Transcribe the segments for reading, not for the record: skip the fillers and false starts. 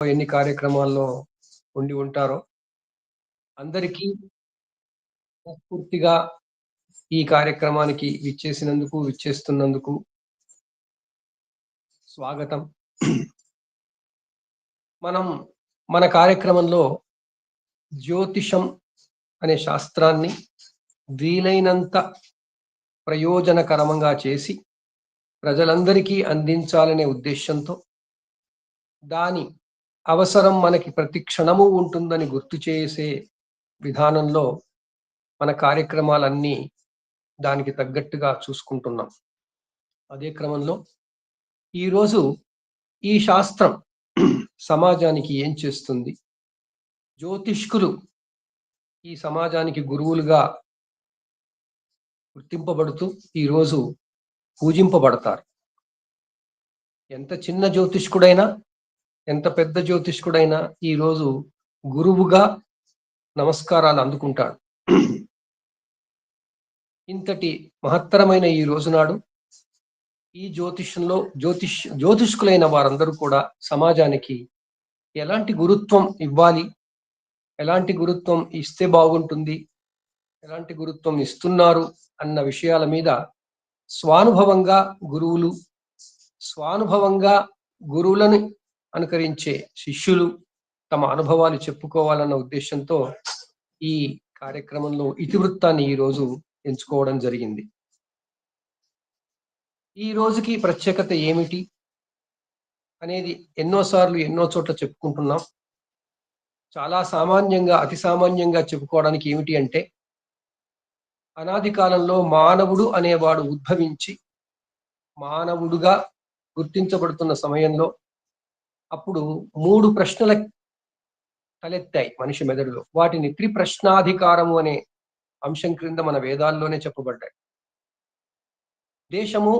ఎన్ని కార్యక్రమాల్లో ఉండి ఉంటారో అందరికీ పూర్తిగా ఈ కార్యక్రమానికి విచ్చేస్తున్నందుకు స్వాగతం. మనం మన కార్యక్రమంలో జ్యోతిషం అనే శాస్త్రాన్ని వీలైనంత ప్రయోజనకరంగా చేసి ప్రజలందరికీ అందించాలనే ఉద్దేశంతో దాని అవసరం మనకి ప్రతి క్షణము ఉంటుందని గుర్తు చేసే విధానంలో మన కార్యక్రమాలన్నీ దానికి తగ్గట్టుగా చూసుకుంటున్నాం. అదే క్రమంలో ఈరోజు ఈ శాస్త్రం సమాజానికి ఏం చేస్తుంది, జ్యోతిష్కులు ఈ సమాజానికి గురువులుగా గుర్తింపబడుతూ ఈరోజు పూజింపబడతారు. ఎంత చిన్న జ్యోతిష్కుడైనా ఎంత పెద్ద జ్యోతిష్కుడైనా ఈరోజు గురువుగా నమస్కారాలు అందుకుంటాడు. ఇంతటి మహత్తరమైన ఈ రోజునాడు ఈ జ్యోతిష్కులైన వారందరూ కూడా సమాజానికి ఎలాంటి గురుత్వం ఇవ్వాలి, ఎలాంటి గురుత్వం ఇస్తే బాగుంటుంది, ఎలాంటి గురుత్వం ఇస్తున్నారు అన్న విషయాల మీద స్వానుభవంగా గురువులను అనుకరించే శిష్యులు తమ అనుభవాలు చెప్పుకోవాలన్న ఉద్దేశంతో ఈ కార్యక్రమంలో ఇతివృత్తాన్ని ఈరోజు ఎంచుకోవడం జరిగింది. ఈ రోజుకి ప్రత్యేకత ఏమిటి అనేది ఎన్నోసార్లు ఎన్నో చోట్ల చెప్పుకుంటున్నాం. చాలా అతి సామాన్యంగా చెప్పుకోవడానికి ఏమిటి అంటే, అనాది కాలంలో మానవుడు అనేవాడు ఉద్భవించి మానవుడుగా గుర్తించబడుతున్న సమయంలో అప్పుడు 3 ప్రశ్నల తలెత్తాయి మనిషి మెదడులో. వాటిని త్రిప్రశ్నాధికారము అనే అంశం క్రింద మన వేదాల్లోనే చెప్పబడ్డాయి. దేశము,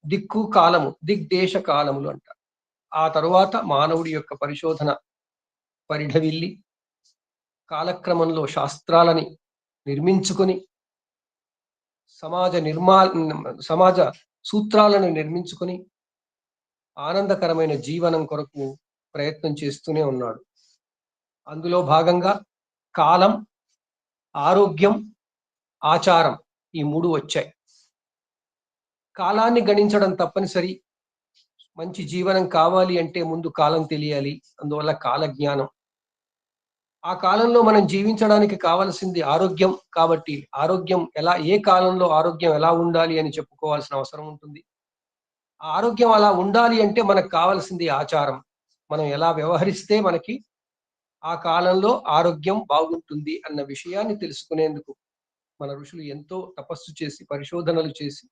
దిక్కు, కాలము, దిగ్దేశ కాలములు అంటారు. ఆ తరువాత మానవుడి యొక్క పరిశోధన పరిఢవిల్లి కాలక్రమంలో శాస్త్రాలని నిర్మించుకొని సమాజ సూత్రాలను నిర్మించుకొని ఆనందకరమైన జీవనం కొరకు ప్రయత్నం చేస్తూనే ఉన్నాడు. అందులో భాగంగా కాలం, ఆరోగ్యం, ఆచారం ఈ 3 వచ్చాయి. కాలాన్ని గణించడం తప్పనిసరి. మంచి జీవనం కావాలి అంటే ముందు కాలం తెలియాలి. అందువల్ల కాల జ్ఞానం. ఆ కాలంలో మనం జీవించడానికి కావలసింది ఆరోగ్యం. కాబట్టి ఏ కాలంలో ఆరోగ్యం ఎలా ఉండాలి అని చెప్పుకోవాల్సిన అవసరం ఉంటుంది. ఆరోగ్యం అలా ఉండాలి అంటే మనకు కావలసింది ఆచారం. మనం ఎలా వ్యవహరిస్తే మనకి ఆ కాలంలో ఆరోగ్యం బాగుంటుంది అన్న విషయాన్ని తెలుసుకునేందుకు మన ఋషులు ఎంతో తపస్సు చేసి పరిశోధనలు చేసి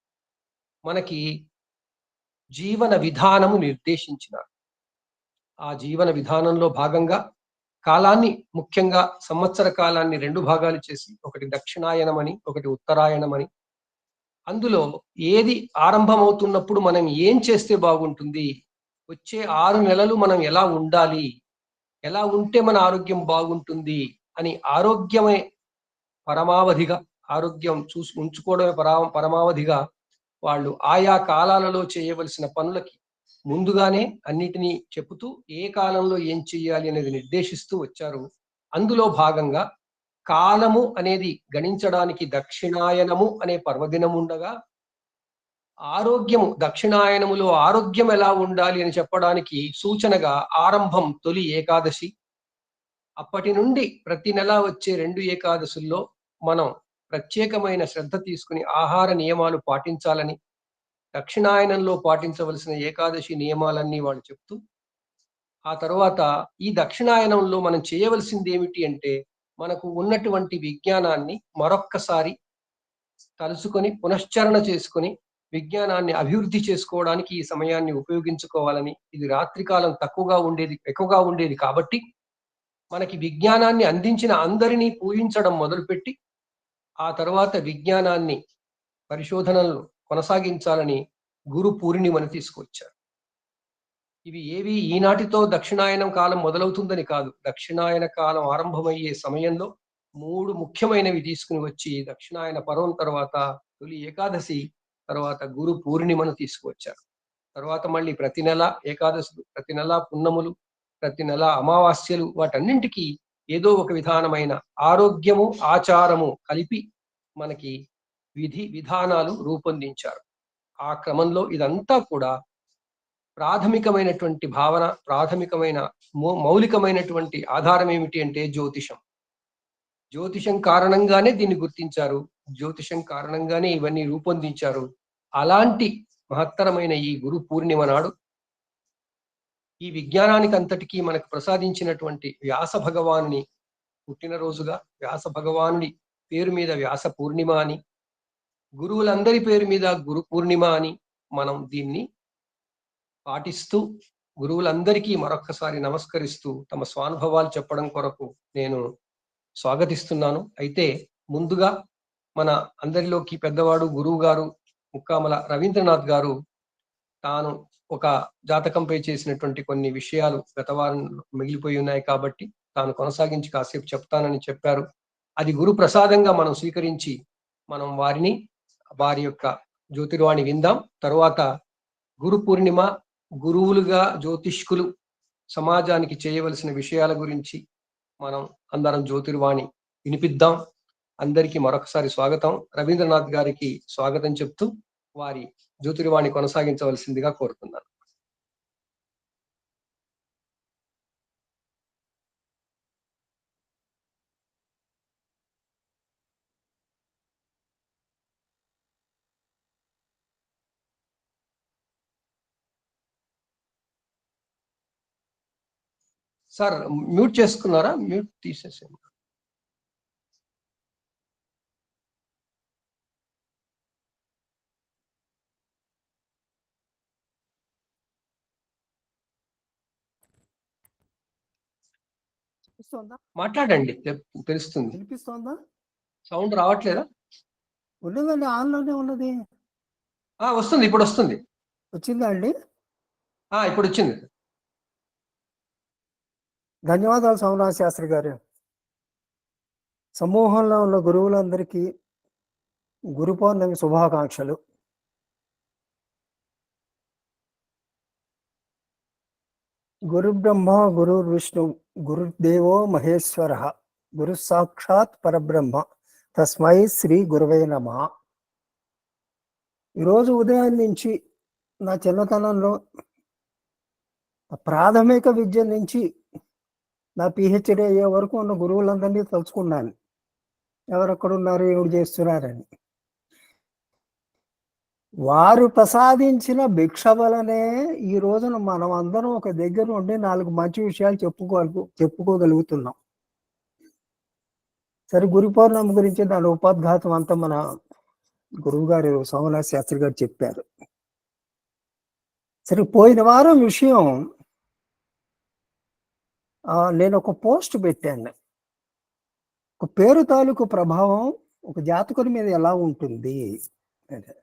మనకి జీవన విధానము నిర్దేశించినారు. ఆ జీవన విధానంలో భాగంగా కాలాన్ని, ముఖ్యంగా సంవత్సర కాలాన్ని 2 భాగాలు చేసి, ఒకటి దక్షిణాయనమని, ఒకటి ఉత్తరాయణమని, అందులో ఏది ఆరంభమవుతున్నప్పుడు మనం ఏం చేస్తే బాగుంటుంది, వచ్చే 6 నెలలు మనం ఎలా ఉండాలి, ఎలా ఉంటే మన ఆరోగ్యం బాగుంటుంది అని ఆరోగ్యమే పరమావధిగా, ఆరోగ్యం ఉంచుకోవడమే పరమావధిగా వాళ్ళు ఆయా కాలాలలో చేయవలసిన పనులకి ముందుగానే అన్నిటినీ చెబుతూ ఏ కాలంలో ఏం చెయ్యాలి అనేది నిర్దేశిస్తూ వచ్చారు. అందులో భాగంగా కాలము అనేది గణించడానికి దక్షిణాయనము అనే పర్వదినం ఉండగా, దక్షిణాయనములో ఆరోగ్యం ఎలా ఉండాలి అని చెప్పడానికి సూచనగా ఆరంభం తొలి ఏకాదశి. అప్పటి నుండి ప్రతి నెల వచ్చే 2 ఏకాదశుల్లో మనం ప్రత్యేకమైన శ్రద్ధ తీసుకుని ఆహార నియమాలు పాటించాలని, దక్షిణాయనంలో పాటించవలసిన ఏకాదశి నియమాలన్నీ వాళ్ళు చెప్తూ, ఆ తర్వాత ఈ దక్షిణాయనంలో మనం చేయవలసింది ఏమిటి అంటే, మనకు ఉన్నటువంటి విజ్ఞానాన్ని మరొక్కసారి తలుసుకొని పునశ్చరణ చేసుకొని విజ్ఞానాన్ని అభివృద్ధి చేసుకోవడానికి ఈ సమయాన్ని ఉపయోగించుకోవాలని. ఇది రాత్రికాలం ఎక్కువగా ఉండేది కాబట్టి మనకి విజ్ఞానాన్ని అందించిన అందరినీ పూజించడం మొదలుపెట్టి ఆ తర్వాత విజ్ఞానాన్ని పరిశోధనలను కొనసాగించాలని గురు పూర్ణిమను తీసుకొచ్చారు. ఇవి ఏవి ఈనాటితో దక్షిణాయనం కాలం మొదలవుతుందని కాదు. దక్షిణాయన కాలం ఆరంభమయ్యే సమయంలో 3 ముఖ్యమైనవి తీసుకుని వచ్చి దక్షిణాయన పర్వం తర్వాత తొలి ఏకాదశి, తర్వాత గురు పూర్ణిమను తీసుకువచ్చారు. తర్వాత మళ్ళీ ప్రతి నెల ఏకాదశులు, ప్రతి నెల పున్నములు, ప్రతి నెల అమావాస్యలు వాటన్నింటికి ఏదో ఒక విధానమైన ఆరోగ్యము ఆచారము కలిపి మనకి విధి విధానాలు రూపొందించారు. ఆ క్రమంలో ఇదంతా కూడా ప్రాథమికమైనటువంటి భావన, ప్రాథమికమైన మౌలికమైనటువంటి ఆధారం ఏమిటి అంటే జ్యోతిషం. జ్యోతిషం కారణంగానే దీన్ని గుర్తించారు. జ్యోతిషం కారణంగానే ఇవన్నీ రూపొందించారు. అలాంటి మహత్తరమైన ఈ గురు పూర్ణిమ నాడు ఈ విజ్ఞానానికి అంతటికీ మనకు ప్రసాదించినటువంటి వ్యాస భగవానుని పుట్టినరోజుగా, వ్యాస భగవానుడి పేరు మీద వ్యాస పూర్ణిమ అని, గురువులందరి పేరు మీద గురు పూర్ణిమ అని మనం దీన్ని పాటిస్తూ, గురువులందరికీ మరొక్కసారి నమస్కరిస్తూ తమ స్వానుభవాలు చెప్పడం కొరకు నేను స్వాగతిస్తున్నాను. అయితే ముందుగా మన అందరిలోకి పెద్దవాడు గురువు గారు ముక్కామల రవీంద్రనాథ్ గారు తాను ఒక జాతకంపై చేసినటువంటి కొన్ని విషయాలు గత వారం మిగిలిపోయి ఉన్నాయి కాబట్టి తాను కొనసాగించి కాసేపు చెప్తానని చెప్పారు. అది గురు ప్రసాదంగా మనం స్వీకరించి మనం వారి యొక్క జ్యోతిర్వాణి విందాం. తరువాత గురు పూర్ణిమ, గురువులుగా జ్యోతిష్కులు సమాజానికి చేయవలసిన విషయాల గురించి మనం అందరం జ్యోతిర్వాణి వినిపిద్దాం. అందరికీ మరొకసారి స్వాగతం. రవీంద్రనాథ్ గారికి స్వాగతం చెప్తూ వారి జ్యోతిర్వాణి కొనసాగించవలసిందిగా కోరుతున్నాను. సార్ మ్యూట్ చేసుకున్నారా? మ్యూట్ తీసేసాను. మాట్లాడండి, తెలుస్తుంది. వినిపిస్తోందా? సౌండ్ రావట్లేదా? ఉన్నదండి, ఆన్లోనే ఉన్నది. వస్తుంది, ఇప్పుడు వస్తుంది. వచ్చిందా అండి? ఇప్పుడు వచ్చింది. ధన్యవాదాలు సోమనాథ శాస్త్రి గారు. సమూహంలో ఉన్న గురువులందరికీ గురు పౌర్ణమి శుభాకాంక్షలు. గురు బ్రహ్మ గురు విష్ణు గురుదేవో మహేశ్వర గురు సాక్షాత్ పరబ్రహ్మ తస్మై శ్రీ గురువే నమః. ఈరోజు ఉదయం నుంచి నా చిన్నతనంలో ప్రాథమిక విద్య నుంచి నా పిహెచ్డి అయ్యే వరకు ఉన్న గురువులందరినీ తలుచుకున్నాను. ఎవరెక్కడున్నారు, ఏమిటి చేస్తున్నారని. వారు ప్రసాదించిన భిక్ష వలనే ఈ రోజున మనం అందరం ఒక దగ్గర ఉండి 4 మంచి విషయాలు చెప్పుకోగలుగుతున్నాం. సరే, గురు పౌర్ణమి గురించి దాని ఉపోద్ఘాతం అంతా మన గురువు గారు సోమనాథ శాస్త్రి గారు చెప్పారు. సరే, పోయిన వారం విషయం నేను ఒక పోస్ట్ పెట్టాను. ఒక పేరు తాలూకు ప్రభావం ఒక జాతకుడి మీద ఎలా ఉంటుంది అంటే,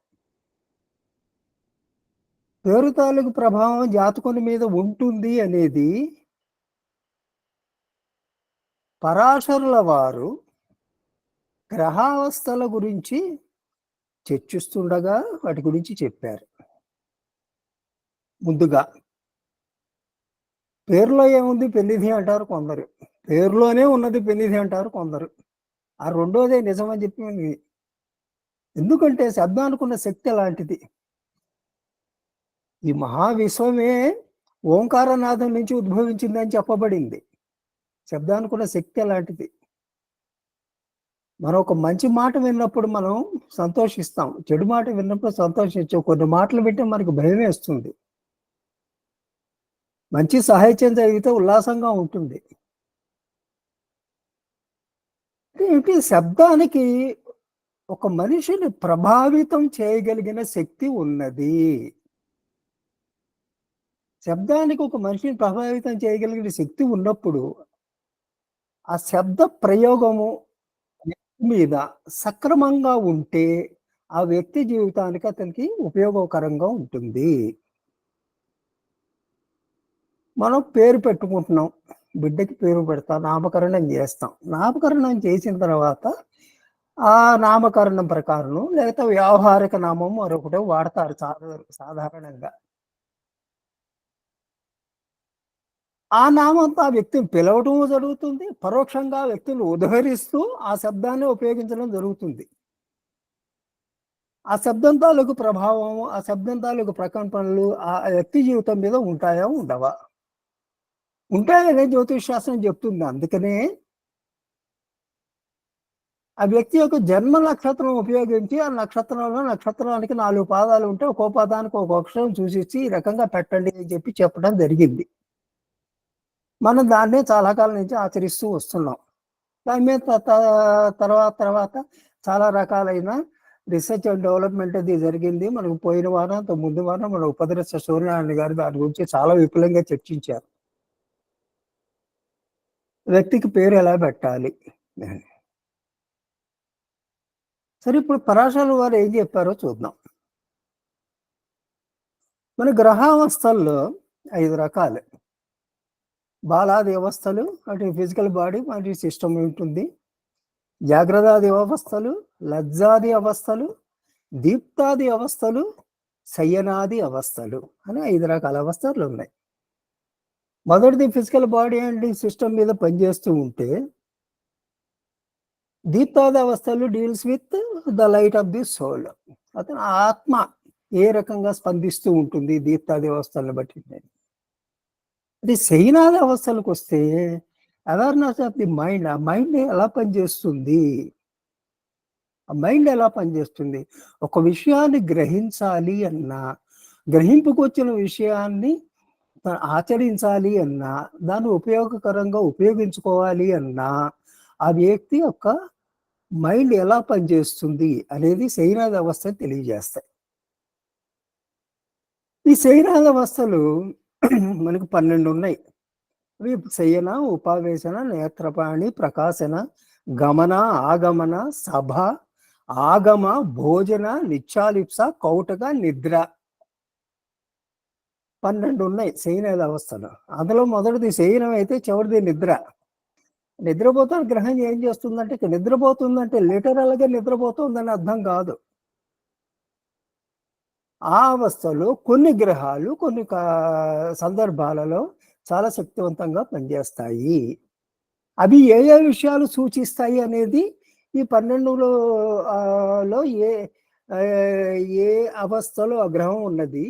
పేరు తాలూకు ప్రభావం జాతకుని మీద ఉంటుంది అనేది పరాశరుల వారు గ్రహావస్థల గురించి చర్చిస్తుండగా వాటి గురించి చెప్పారు. ముందుగా పేరులో ఏముంది, పెన్నిధి అంటారు కొందరు. పేరులోనే ఉన్నది పెన్నిధి అంటారు కొందరు. ఆ రెండోదే నిజమని చెప్పి, ఎందుకంటే శబ్దానుకున్న శక్తి అలాంటిది. ఈ మహావిశ్వమే ఓంకారనాదం నుంచి ఉద్భవించిందని చెప్పబడింది. శబ్దానుకున్న శక్తి అలాంటిది. మనం ఒక మంచి మాట విన్నప్పుడు మనం సంతోషిస్తాం, చెడు మాట విన్నప్పుడు సంతోషించాం. కొన్ని మాటలు వింటే మనకు భయం వేస్తుంది. మంచి సాహిత్యం చదివితే ఉల్లాసంగా ఉంటుంది. ఏంటి, శబ్దానికి ఒక మనిషిని ప్రభావితం చేయగలిగిన శక్తి ఉన్నది. శబ్దానికి ఒక మనిషిని ప్రభావితం చేయగలిగిన శక్తి ఉన్నప్పుడు ఆ శబ్ద ప్రయోగము మీద సక్రమంగా ఉంటే ఆ వ్యక్తి జీవితానికి అతనికి ఉపయోగకరంగా ఉంటుంది. మనం పేరు పెట్టుకుంటున్నాం, బిడ్డకి పేరు పెడతాం, నామకరణం చేస్తాం. నామకరణం చేసిన తర్వాత ఆ నామకరణం ప్రకారం లేకపోతే వ్యావహారిక నామం మరొకటి వాడతారు సాధారణంగా. ఆ నామంతో ఆ వ్యక్తిని పిలవటం జరుగుతుంది, పరోక్షంగా ఆ వ్యక్తిని ఉదహరిస్తూ ఆ శబ్దాన్ని ఉపయోగించడం జరుగుతుంది. ఆ శబ్దం తాలూకు ప్రభావం, ఆ శబ్దం తాలూకు ప్రకంపనలు ఆ వ్యక్తి జీవితం మీద ఉంటాయా ఉండవా? ఉంటాయనే జ్యోతిష్ శాస్త్రం చెప్తుంది. అందుకనే ఆ వ్యక్తి యొక్క జన్మ నక్షత్రం ఉపయోగించి ఆ నక్షత్రంలో నక్షత్రానికి 4 పాదాలు ఉంటే ఒక్కో పాదానికి ఒక అక్షరం చూసిచ్చి ఈ రకంగా పెట్టండి అని చెప్పడం జరిగింది. మనం దాన్నే చాలా కాలం నుంచి ఆచరిస్తూ వస్తున్నాం. దాని మీద తర్వాత చాలా రకాలైన రీసెర్చ్ అండ్ డెవలప్మెంట్ అది జరిగింది. మనకు పోయిన వారం, ముందు వారం మన ఉపదర్శ సూర్యనారాయణ గారు దాని గురించి చాలా విపులంగా చర్చించారు. వ్యక్తికి పేరు ఎలా పెట్టాలి? సరే, ఇప్పుడు పరాశరుల వారు ఏం చెప్పారో చూద్దాం. మన గ్రహావస్థల్లో 5 రకాలు. బాలాది అవస్థలు, అంటే ఫిజికల్ బాడీ మరియు సిస్టమ్ ఉంటుంది. జాగ్రత్తాది అవస్థలు, లజ్జాది అవస్థలు, దీప్తాది అవస్థలు, శయనాది అవస్థలు అని 5 రకాల అవస్థలు ఉన్నాయి. మొదటిది ఫిజికల్ బాడీ అండ్ సిస్టమ్ మీద పనిచేస్తూ ఉంటే, దీప్తాది అవస్థలు deals with the light of the soul. అతను ఆత్మ ఏ రకంగా స్పందిస్తూ ఉంటుంది దీప్తాది అవస్థలను బట్టి. అది శయనాది అవస్థలకు వస్తే అవేర్నెస్ ఆఫ్ ది మైండ్, ఆ మైండ్ ఎలా పనిచేస్తుంది, ఆ మైండ్ ఎలా పనిచేస్తుంది, ఒక విషయాన్ని గ్రహించాలి అన్నా, గ్రహింపుకు వచ్చిన విషయాన్ని ఆచరించాలి అన్నా, దాన్ని ఉపయోగకరంగా ఉపయోగించుకోవాలి అన్నా, ఆ వ్యక్తి యొక్క మైండ్ ఎలా పనిచేస్తుంది అనేది శయనాది అవస్థ తెలియజేస్తాయి. ఈ శయనాది అవస్థలు మనకు 12 ఉన్నాయి. అవి శయన, ఉపావేశన, నేత్రపాణి, ప్రకాశన, గమన, ఆగమన, సభ, ఆగమ, భోజన, నిత్యాలిప్స, కౌటక, నిద్ర. 12 ఉన్నాయి శయనాది అవస్థలు. అందులో మొదటిది శయనం అయితే చివరిది నిద్ర. నిద్రపోతున్న గ్రహం ఏం చేస్తుందంటే, ఇక నిద్రపోతుందంటే లిటరల్గా నిద్రపోతుందని అర్థం కాదు. ఆ అవస్థలో కొన్ని గ్రహాలు కొన్ని సందర్భాలలో చాలా శక్తివంతంగా పనిచేస్తాయి. అవి ఏ ఏ విషయాలు సూచిస్తాయి అనేది ఈ 12లో లో ఏ అవస్థలో ఆ గ్రహం ఉన్నది,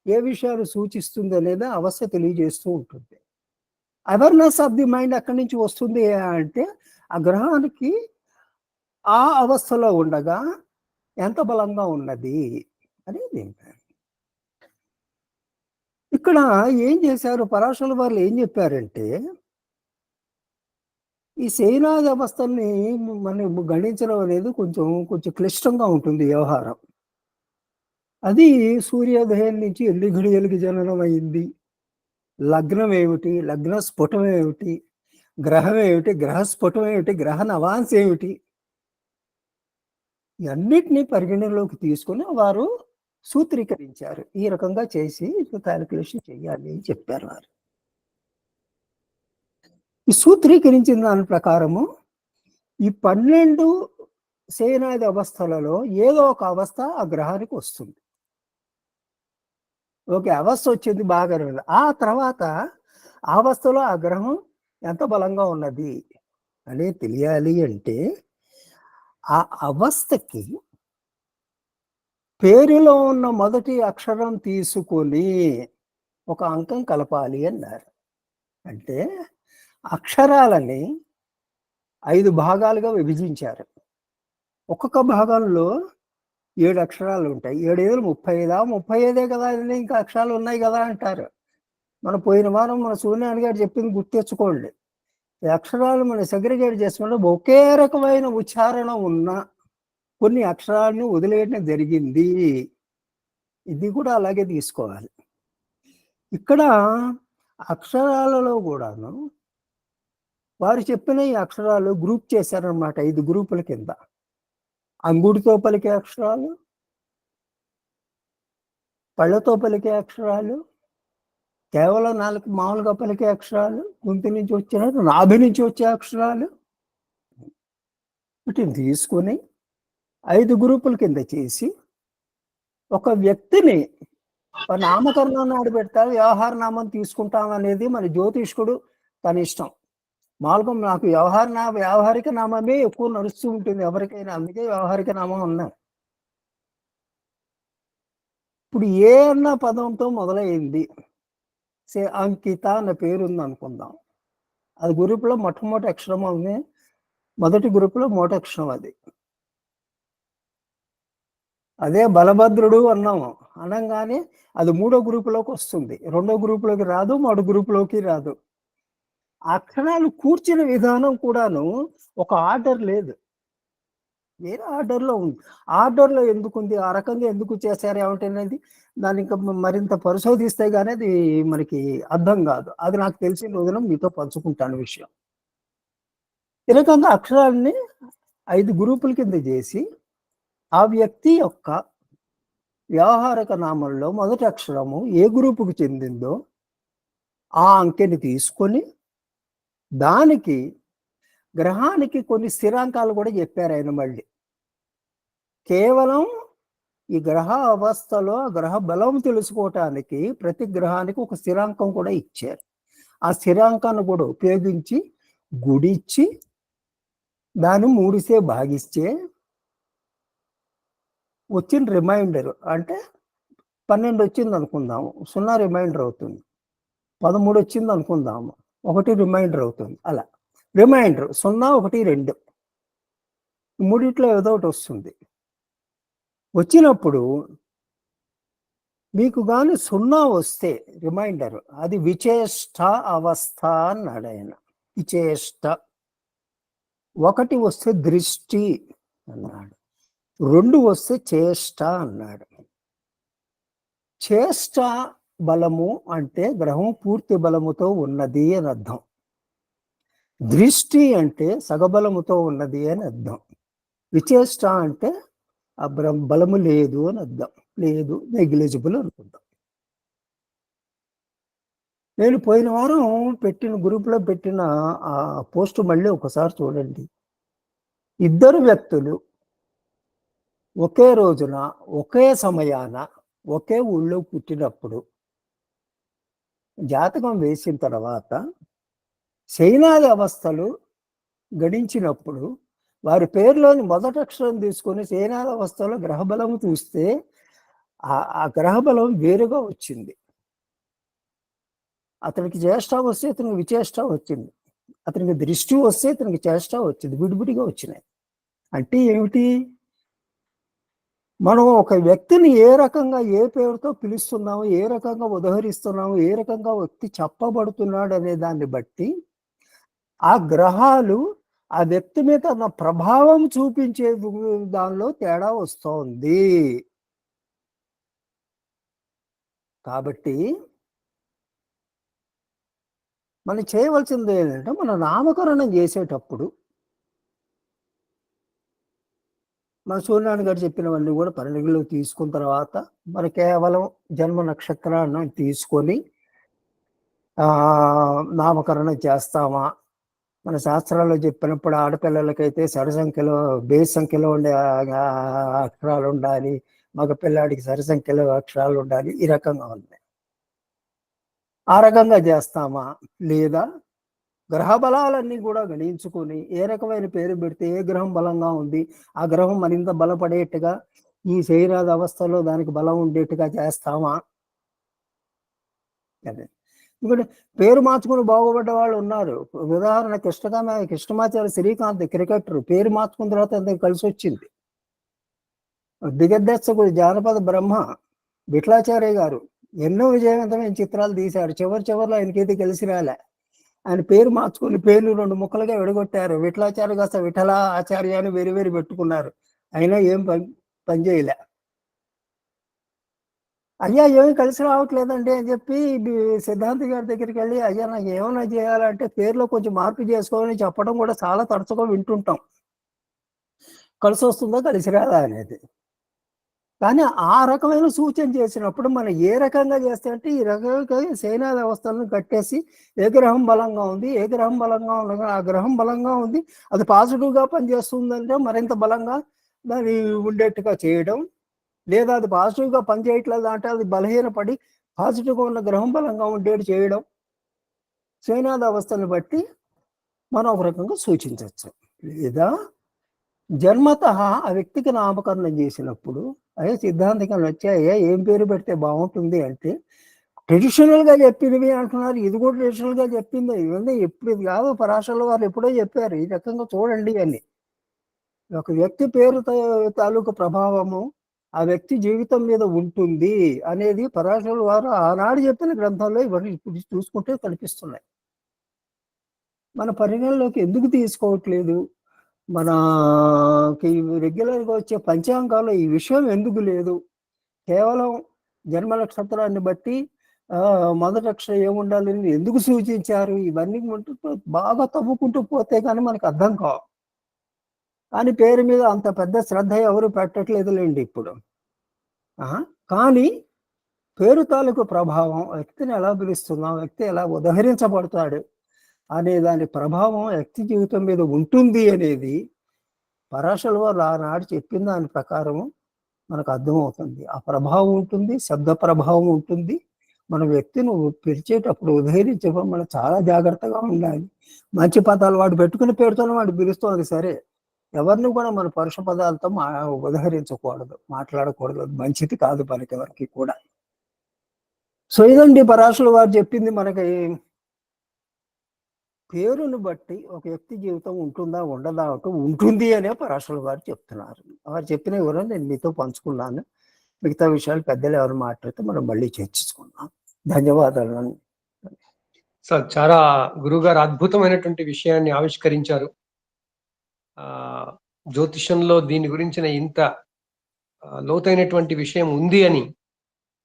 ఏ విషయాలు సూచిస్తుంది అనేది అవస్థ తెలియజేస్తూ ఉంటుంది. అవేర్నెస్ ఆఫ్ ది మైండ్ ఎక్కడి నుంచి వస్తుంది అంటే, ఆ గ్రహానికి ఆ అవస్థలో ఉండగా ఎంత బలంగా ఉన్నది అనేది. ఇక్కడ ఏం చేశారు పరాశరుల వారు, ఏం చెప్పారంటే, ఈ శయనాది అవస్థల్ని మనం గణించడం అనేది కొంచెం క్లిష్టంగా ఉంటుంది వ్యవహారం. అది సూర్యోదయం నుంచి ఎన్ని ఘడియలకి జననం అయింది, లగ్నం ఏమిటి, లగ్న స్ఫుటం ఏమిటి, గ్రహం ఏమిటి, గ్రహ స్ఫుటం ఏమిటి, గ్రహ నవాంశ ఏమిటి, ఇవన్నిటినీ పరిగణనలోకి తీసుకొని వారు సూత్రీకరించారు. ఈ రకంగా చేసి క్యాలిక్యులేషన్ చేయాలి అని చెప్పారు వారు. ఈ సూత్రీకరించిన దాని ప్రకారము ఈ 12 శయనాది అవస్థలలో ఏదో ఒక అవస్థ ఆ గ్రహానికి వస్తుంది. ఓకే, అవస్థ వచ్చింది బాగా. ఆ తర్వాత ఆ అవస్థలో ఆ గ్రహం ఎంత బలంగా ఉన్నది అనేది తెలియాలి అంటే, ఆ అవస్థకి పేరులో ఉన్న మొదటి అక్షరం తీసుకొని ఒక అంకం కలపాలి అన్నారు. అంటే అక్షరాలని 5 భాగాలుగా విభజించారు. ఒక్కొక్క భాగంలో 7 అక్షరాలు ఉంటాయి. 7 ఏళ్ళు 35, 35 కదా, ఇంకా అక్షరాలు ఉన్నాయి కదా అంటారు. మన పోయిన వారం మన సూర్యనారాయణ గారు చెప్పింది గుర్తు తెచ్చుకోండి. ఈ అక్షరాలు మనం సెగ్రిగేట్ చేసుకుంటే ఒకే రకమైన ఉచ్చారణ ఉన్న కొన్ని అక్షరాలను వదిలేయడం జరిగింది. ఇది కూడా అలాగే తీసుకోవాలి. ఇక్కడ అక్షరాలలో కూడాను వారు చెప్పిన ఈ అక్షరాలు గ్రూప్ చేశారనమాట 5 గ్రూపుల కింద. అంగుడితో పలికే అక్షరాలు, పళ్ళతో పలికే అక్షరాలు, కేవలం నాలుగు మామూలుగా పలికే అక్షరాలు, గొంతు నుంచి వచ్చిన నాభి నుంచి వచ్చే అక్షరాలు, వీటిని తీసుకొని 5 గ్రూపుల కింద చేసి ఒక వ్యక్తిని నామకరణం నాడు పెడతారు, వ్యవహార నామం తీసుకుంటాం అనేది మన జ్యోతిష్కుడు తన ఇష్టం. మామూలుగా నాకు వ్యవహారిక నామమే ఎక్కువ నడుస్తూ ఉంటుంది ఎవరికైనా, అందుకే వ్యవహారిక నామం ఉన్నాయి. ఇప్పుడు ఏ అన్న పదంతో మొదలైంది, అంకిత అన్న పేరు ఉంది అనుకుందాం. అది గ్రూపులో మొట్టమొదటి అక్షరం ఉంది, మొదటి గ్రూపులో మొదటి అక్షరం అది. అదే బలభద్రుడు అన్నాము అనగానే అది 3వ గ్రూపులోకి వస్తుంది, 2వ గ్రూపులోకి రాదు, 3వ గ్రూపులోకి రాదు. అక్షరాలు కూర్చిన విధానం కూడాను ఒక ఆర్డర్ లేదు, వేరే ఆర్డర్లో ఉంది. ఆర్డర్లో ఎందుకుంది, ఆ రకంగా ఎందుకు చేశారు ఏమిటనేది దాన్ని ఇంకా మరింత పరిశోధిస్తే కానీ అది మనకి అర్థం కాదు. అది నాకు తెలిసిన రోజున మీతో పంచుకుంటాను విషయం. ఈ రకంగా అక్షరాలని 5 గ్రూపుల కింద చేసి ఆ వ్యక్తి యొక్క వ్యవహారిక నామంలో మొదటి అక్షరము ఏ గ్రూపుకు చెందిందో ఆ అంకెని తీసుకొని దానికి గ్రహానికి కొన్ని స్థిరాంకాలు కూడా చెప్పారు ఆయన. మళ్ళీ కేవలం ఈ గ్రహ అవస్థలో గ్రహ బలం తెలుసుకోవటానికి ప్రతి గ్రహానికి ఒక స్థిరాంకం కూడా ఇచ్చారు. ఆ స్థిరాంకాన్ని కూడా ఉపయోగించి గుడిచ్చి దాన్ని 3 భాగిస్తే వచ్చిన రిమైండర్ అంటే 12 వచ్చింది అనుకుందాము, 0 రిమైండర్ అవుతుంది. 13 వచ్చింది అనుకుందాము, 1 రిమైండర్ అవుతుంది. అలా రిమైండర్ 0, 1, 2 మూడిట్లో ఏదో ఒకటి వస్తుంది. వచ్చినప్పుడు మీకు కానీ 0 వస్తే రిమైండర్, అది విచేష్ట అవస్థ అన్నాడు ఆయన. విచేష్ట. 1 వస్తే దృష్టి అన్నాడు, 2 వస్తే చేష్ట అన్నాడు. చేష్ట బలము అంటే గ్రహం పూర్తి బలముతో ఉన్నది అని అర్థం. దృష్టి అంటే సగబలముతో ఉన్నది అని అర్థం. విచేష్ట అంటే ఆ బలము లేదు అని అర్థం. లేదు, నెగ్లిజిబుల్ అనుకుందాం. నేను పోయిన వారం పెట్టిన గ్రూప్లో పెట్టిన ఆ పోస్ట్ మళ్ళీ ఒకసారి చూడండి. 2 వ్యక్తులు ఒకే రోజున ఒకే సమయాన ఒకే ఊళ్ళో పుట్టినప్పుడు జాతకం వేసిన తర్వాత శయనాది అవస్థలు గణించినప్పుడు వారి పేరులోని మొదటి అక్షరం తీసుకొని శయనాది అవస్థలో గ్రహబలం చూస్తే ఆ గ్రహబలం వేరుగా వచ్చింది. అతనికి చేష్ట వస్తే ఇతనికి విచేష్ట వచ్చింది, అతనికి దృష్టి వస్తే ఇతనికి చేష్ట వచ్చింది, విడివిడిగా వచ్చినాయి. అంటే ఏమిటి, మనం ఒక వ్యక్తిని ఏ రకంగా ఏ పేరుతో పిలుస్తున్నాము, ఏ రకంగా ఉదహరిస్తున్నాము, ఏ రకంగా వ్యక్తి చెప్పబడుతున్నాడు అనే దాన్ని బట్టి ఆ గ్రహాలు ఆ వ్యక్తి మీద తన ప్రభావం చూపించే దానిలో తేడా వస్తోంది. కాబట్టి మనం చేయవలసింది ఏంటంటే, మనం నామకరణం చేసేటప్పుడు మన సూర్యనారాయణ గారు చెప్పినవన్నీ కూడా పరిగణలోకి తీసుకున్న తర్వాత మన కేవలం జన్మ నక్షత్రాన్ని తీసుకొని నామకరణం చేస్తామా. మన శాస్త్రాల్లో చెప్పినప్పుడు ఆడపిల్లలకైతే సరి సంఖ్యలో బేస్ సంఖ్యలో ఉండే అక్షరాలు ఉండాలి, మగ పిల్లాడికి సరి సంఖ్యలో అక్షరాలు ఉండాలి. ఈ రకంగా ఉంది. ఆ రకంగా చేస్తామా, లేదా గ్రహ బలాలన్నీ కూడా గణించుకొని ఏ రకమైన పేరు పెడితే ఏ గ్రహం బలంగా ఉంది, ఆ గ్రహం మరింత బలపడేట్టుగా ఈ శరీరాది అవస్థలో దానికి బలం ఉండేట్టుగా చేస్తామా. అదే ఇప్పుడు పేరు మార్చుకుని బాగుపడ్డ వాళ్ళు ఉన్నారు. ఉదాహరణ కృష్ణమాచార్య శ్రీకాంత్ క్రికెటర్ పేరు మార్చుకున్న తర్వాత అంతకు కలిసి వచ్చింది. దిగదర్శకుడు జానపద బ్రహ్మ విఠలాచార్య గారు ఎన్నో విజయవంతమైన చిత్రాలు తీశారు. చివరిలో ఆయనకైతే కలిసి రాలే. ఆయన పేరు మార్చుకుని పేర్లు 2 ముక్కలుగా విడగొట్టారు. విఠలాచార్య కాస్త విఠల ఆచార్య అని వేరు పెట్టుకున్నారు. అయినా ఏం పని చేయలే. అయ్యా ఏమి కలిసి రావట్లేదండి అని చెప్పి సిద్ధాంతి గారి దగ్గరికి వెళ్ళి, అయ్యా నాకు ఏమైనా చేయాలంటే పేరులో కొంచెం మార్పు చేసుకోవాలని చెప్పడం కూడా చాలా తరచుగా వింటుంటాం. కలిసి వస్తుందో కలిసి రాదా అనేది. కానీ ఆ రకమైన సూచన చేసినప్పుడు మనం ఏ రకంగా చేస్తే అంటే ఈ రకంగా సేనా వ్యవస్థలను కట్టేసి ఏ గ్రహం బలంగా ఉంది, ఏ గ్రహం బలంగా ఉండగా ఆ గ్రహం బలంగా ఉంది, అది పాజిటివ్గా పనిచేస్తుందంటే మరింత బలంగా దాన్ని ఉండేట్టుగా చేయడం, లేదా అది పాజిటివ్గా పనిచేయట్లేదు అంటే అది బలహీనపడి పాజిటివ్గా ఉన్న గ్రహం బలంగా ఉండేది చేయడం, శ్రేణాది అవస్థను బట్టి మనం ఒక రకంగా సూచించవచ్చు. లేదా జన్మత ఆ వ్యక్తికి నామకరణం చేసినప్పుడు అదే సిద్ధాంతికం వచ్చాయే ఏం పేరు పెడితే బాగుంటుంది అంటే ట్రెడిషనల్గా చెప్పినవి అంటున్నారు. ఇది కూడా ట్రెడిషనల్గా చెప్పింది, ఇవన్నీ ఎప్పుడు ఇది కాదు, పరాశరుల వారు ఎప్పుడో చెప్పారు. ఈ రకంగా చూడండి అని ఒక వ్యక్తి పేరు తాలూకు ప్రభావము ఆ వ్యక్తి జీవితం మీద ఉంటుంది అనేది పరాశరుల వారు ఆనాడు చెప్పిన గ్రంథంలో ఇవన్నీ ఇప్పుడు చూసుకుంటే కనిపిస్తున్నాయి. మన పరిగణలోకి ఎందుకు తీసుకోవట్లేదు? మనకి రెగ్యులర్గా వచ్చే పంచాంగాల్లో ఈ విషయం ఎందుకు లేదు? కేవలం జన్మ నక్షత్రాన్ని బట్టి మొదటి అక్షరం ఏముండాలని ఎందుకు సూచించారు? ఇవన్నీ బాగా తవ్వుకుంటూ పోతే కానీ మనకు అర్థం కావు. కానీ పేరు మీద అంత పెద్ద శ్రద్ధ ఎవరు పెట్టట్లేదులేండి ఇప్పుడు. కానీ పేరు తాలూకు ప్రభావం వ్యక్తిని ఎలా పిలుస్తున్నాం, వ్యక్తి ఎలా ఉదహరించబడతాడు అనే దాని ప్రభావం వ్యక్తి జీవితం మీద ఉంటుంది అనేది పరాశరుల వారు ఆనాడు చెప్పిన దాని ప్రకారం మనకు అర్థమవుతుంది. ఆ ప్రభావం ఉంటుంది, శబ్ద ప్రభావం ఉంటుంది. మన వ్యక్తిని పిలిచేటప్పుడు ఉదహరించేటప్పుడు మనం చాలా జాగ్రత్తగా ఉండాలి. మంచి పదాలు వాడు పెట్టుకుని పేరుతోనే వాడు పిలుస్తుంది సరే, ఎవరిని కూడా మన పరుష పదాలతో ఉదహరించకూడదు, మాట్లాడకూడదు. మంచిది కాదు మనకి ఎవరికి కూడా. సో ఇదండి పరాశరుల వారు చెప్పింది. మనకి పేరును బట్టి ఒక వ్యక్తి జీవితం ఉంటుందా ఉండదా అంటూ ఉంటుంది అనే పరాశరుల వారు చెప్తున్నారు. వారు చెప్పిన వివరం నేను మీతో పంచుకున్నాను. మిగతా విషయాలు పెద్దలు ఎవరు మాట్లాడితే మనం మళ్ళీ చర్చించుకుందాం. ధన్యవాదాలు. సార్, చాలా గురుగారు అద్భుతమైనటువంటి విషయాన్ని ఆవిష్కరించారు. జ్యోతిషంలో దీని గురించిన ఇంత లోతైనటువంటి విషయం ఉంది అని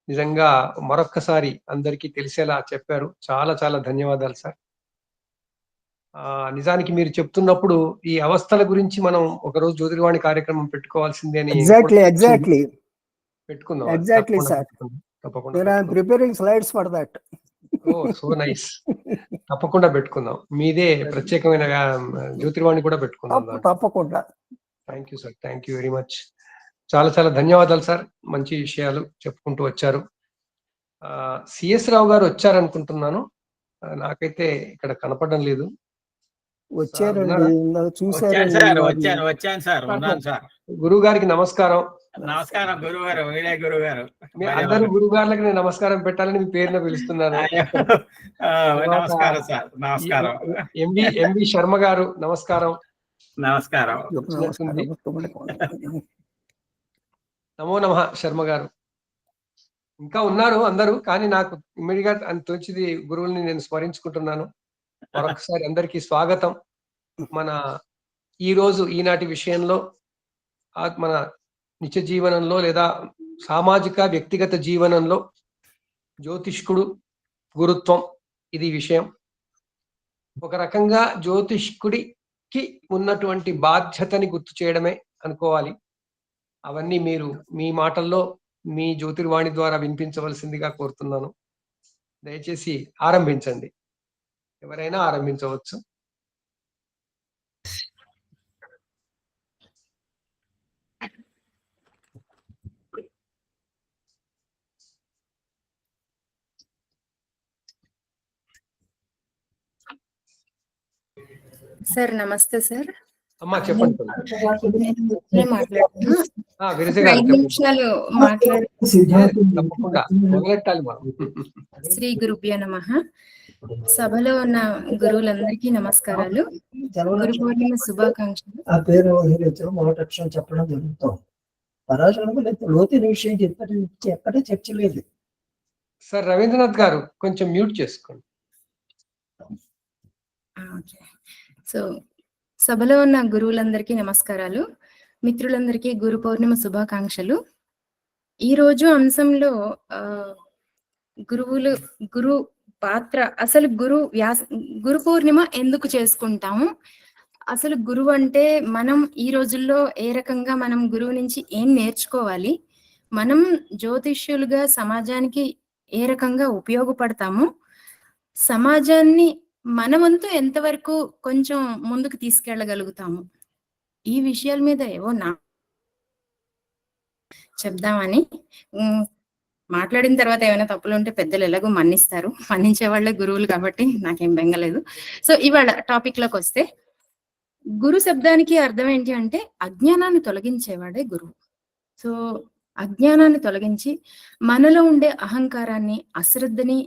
నిజంగా మరొక్కసారి అందరికీ తెలిసేలా చెప్పారు. చాలా చాలా ధన్యవాదాలు సార్. నిజానికి మీరు చెప్తున్నప్పుడు ఈ అవస్థల గురించి మనం ఒకరోజు జ్యోతిర్వాణి కార్యక్రమం పెట్టుకోవాల్సిందే అని పెట్టుకుందాం. Exactly sir. Preparing slides for that. Oh so nice. తప్పకుండా పెట్టుకుందాం. మీదే ప్రత్యేకమైన జ్యోతిర్వాణి కూడా పెట్టుకుందాం. తప్పకుండా. Thank you sir, thank you very much. చాలా చాలా ధన్యవాదాలు సార్. మంచి విషయాలు చెప్పుకుంటూ వచ్చారు. సిఎస్ రావు గారు వచ్చారనుకుంటున్నాను. నాకైతే ఇక్కడ కనపడడం లేదు. గురువు గారికి నమస్కారం. నమస్కారం గురువు గారు. గురువు గారు, అందరూ గురువు గారికి నేను నమస్కారం పెట్టాలని మీ పేరున పిలుస్తున్నాను. నమస్కారం సార్. నమస్కారం. ఎంవి శర్మ గారు నమస్కారం. నమస్కారం. నమో నమః శర్మ గారు. ఇంకా ఉన్నారు అందరూ, కానీ నాకు ఇమ్మీడియట్ అని తోచింది గురువుల్ని నేను స్మరించుకుంటున్నాను. మరొకసారి అందరికీ స్వాగతం. మన ఈనాటి విషయంలో మన నిత్య జీవనంలో లేదా సామాజిక వ్యక్తిగత జీవనంలో జ్యోతిష్కుడు గురుత్వం, ఇది విషయం. ఒక రకంగా జ్యోతిష్కుడికి ఉన్నటువంటి బాధ్యతని గుర్తు చేయడమే అనుకోవాలి. అవన్నీ మీరు మీ మాటల్లో మీ జ్యోతిర్వాణి ద్వారా వినిపించవలసిందిగా కోరుతున్నాను. దయచేసి ఆరంభించండి. ఎవరైనా ఆరంభించవచ్చు. సార్ నమస్తే సార్. అమ్మా చెప్పండి. శ్రీ గురుభ్యో నమః. సభలో ఉన్న గురువులందరికీ నమస్కారాలు. గురు పౌర్ణిమ శుభాకాంక్షలు. చెప్పడం జరుగుతుంది. లోతైన విషయం ఎక్కడ చర్చ లేదు. సార్ రవీంద్రనాథ్ గారు కొంచెం మ్యూట్ చేసుకోండి. సో సభలో ఉన్న గురువులందరికీ నమస్కారాలు. మిత్రులందరికీ గురు పౌర్ణిమ శుభాకాంక్షలు. ఈరోజు అంశంలో గురు పాత్ర, అసలు గురు పౌర్ణిమ ఎందుకు చేసుకుంటాము, అసలు గురువు అంటే మనం ఈ రోజుల్లో ఏ రకంగా మనం గురువు నుంచి ఏం నేర్చుకోవాలి, మనం జ్యోతిష్యులుగా సమాజానికి ఏ రకంగా ఉపయోగపడతాము, సమాజాన్ని మనమంతా ఎంతవరకు కొంచెం ముందుకు తీసుకెళ్ళగలుగుతాము, ఈ విషయాల మీద ఏవో చెప్దామని. మాట్లాడిన తర్వాత ఏమైనా తప్పులు ఉంటే పెద్దలు ఎలాగో మన్నిస్తారు, మన్నించే వాళ్ళే గురువులు కాబట్టి నాకేం బెంగలేదు. సో ఇవాళ టాపిక్ లోకి వస్తే, గురు శబ్దానికి అర్థం ఏంటి అంటే అజ్ఞానాన్ని తొలగించేవాడే గురువు. సో అజ్ఞానాన్ని తొలగించి మనలో ఉండే అహంకారాన్ని, అశ్రద్ధని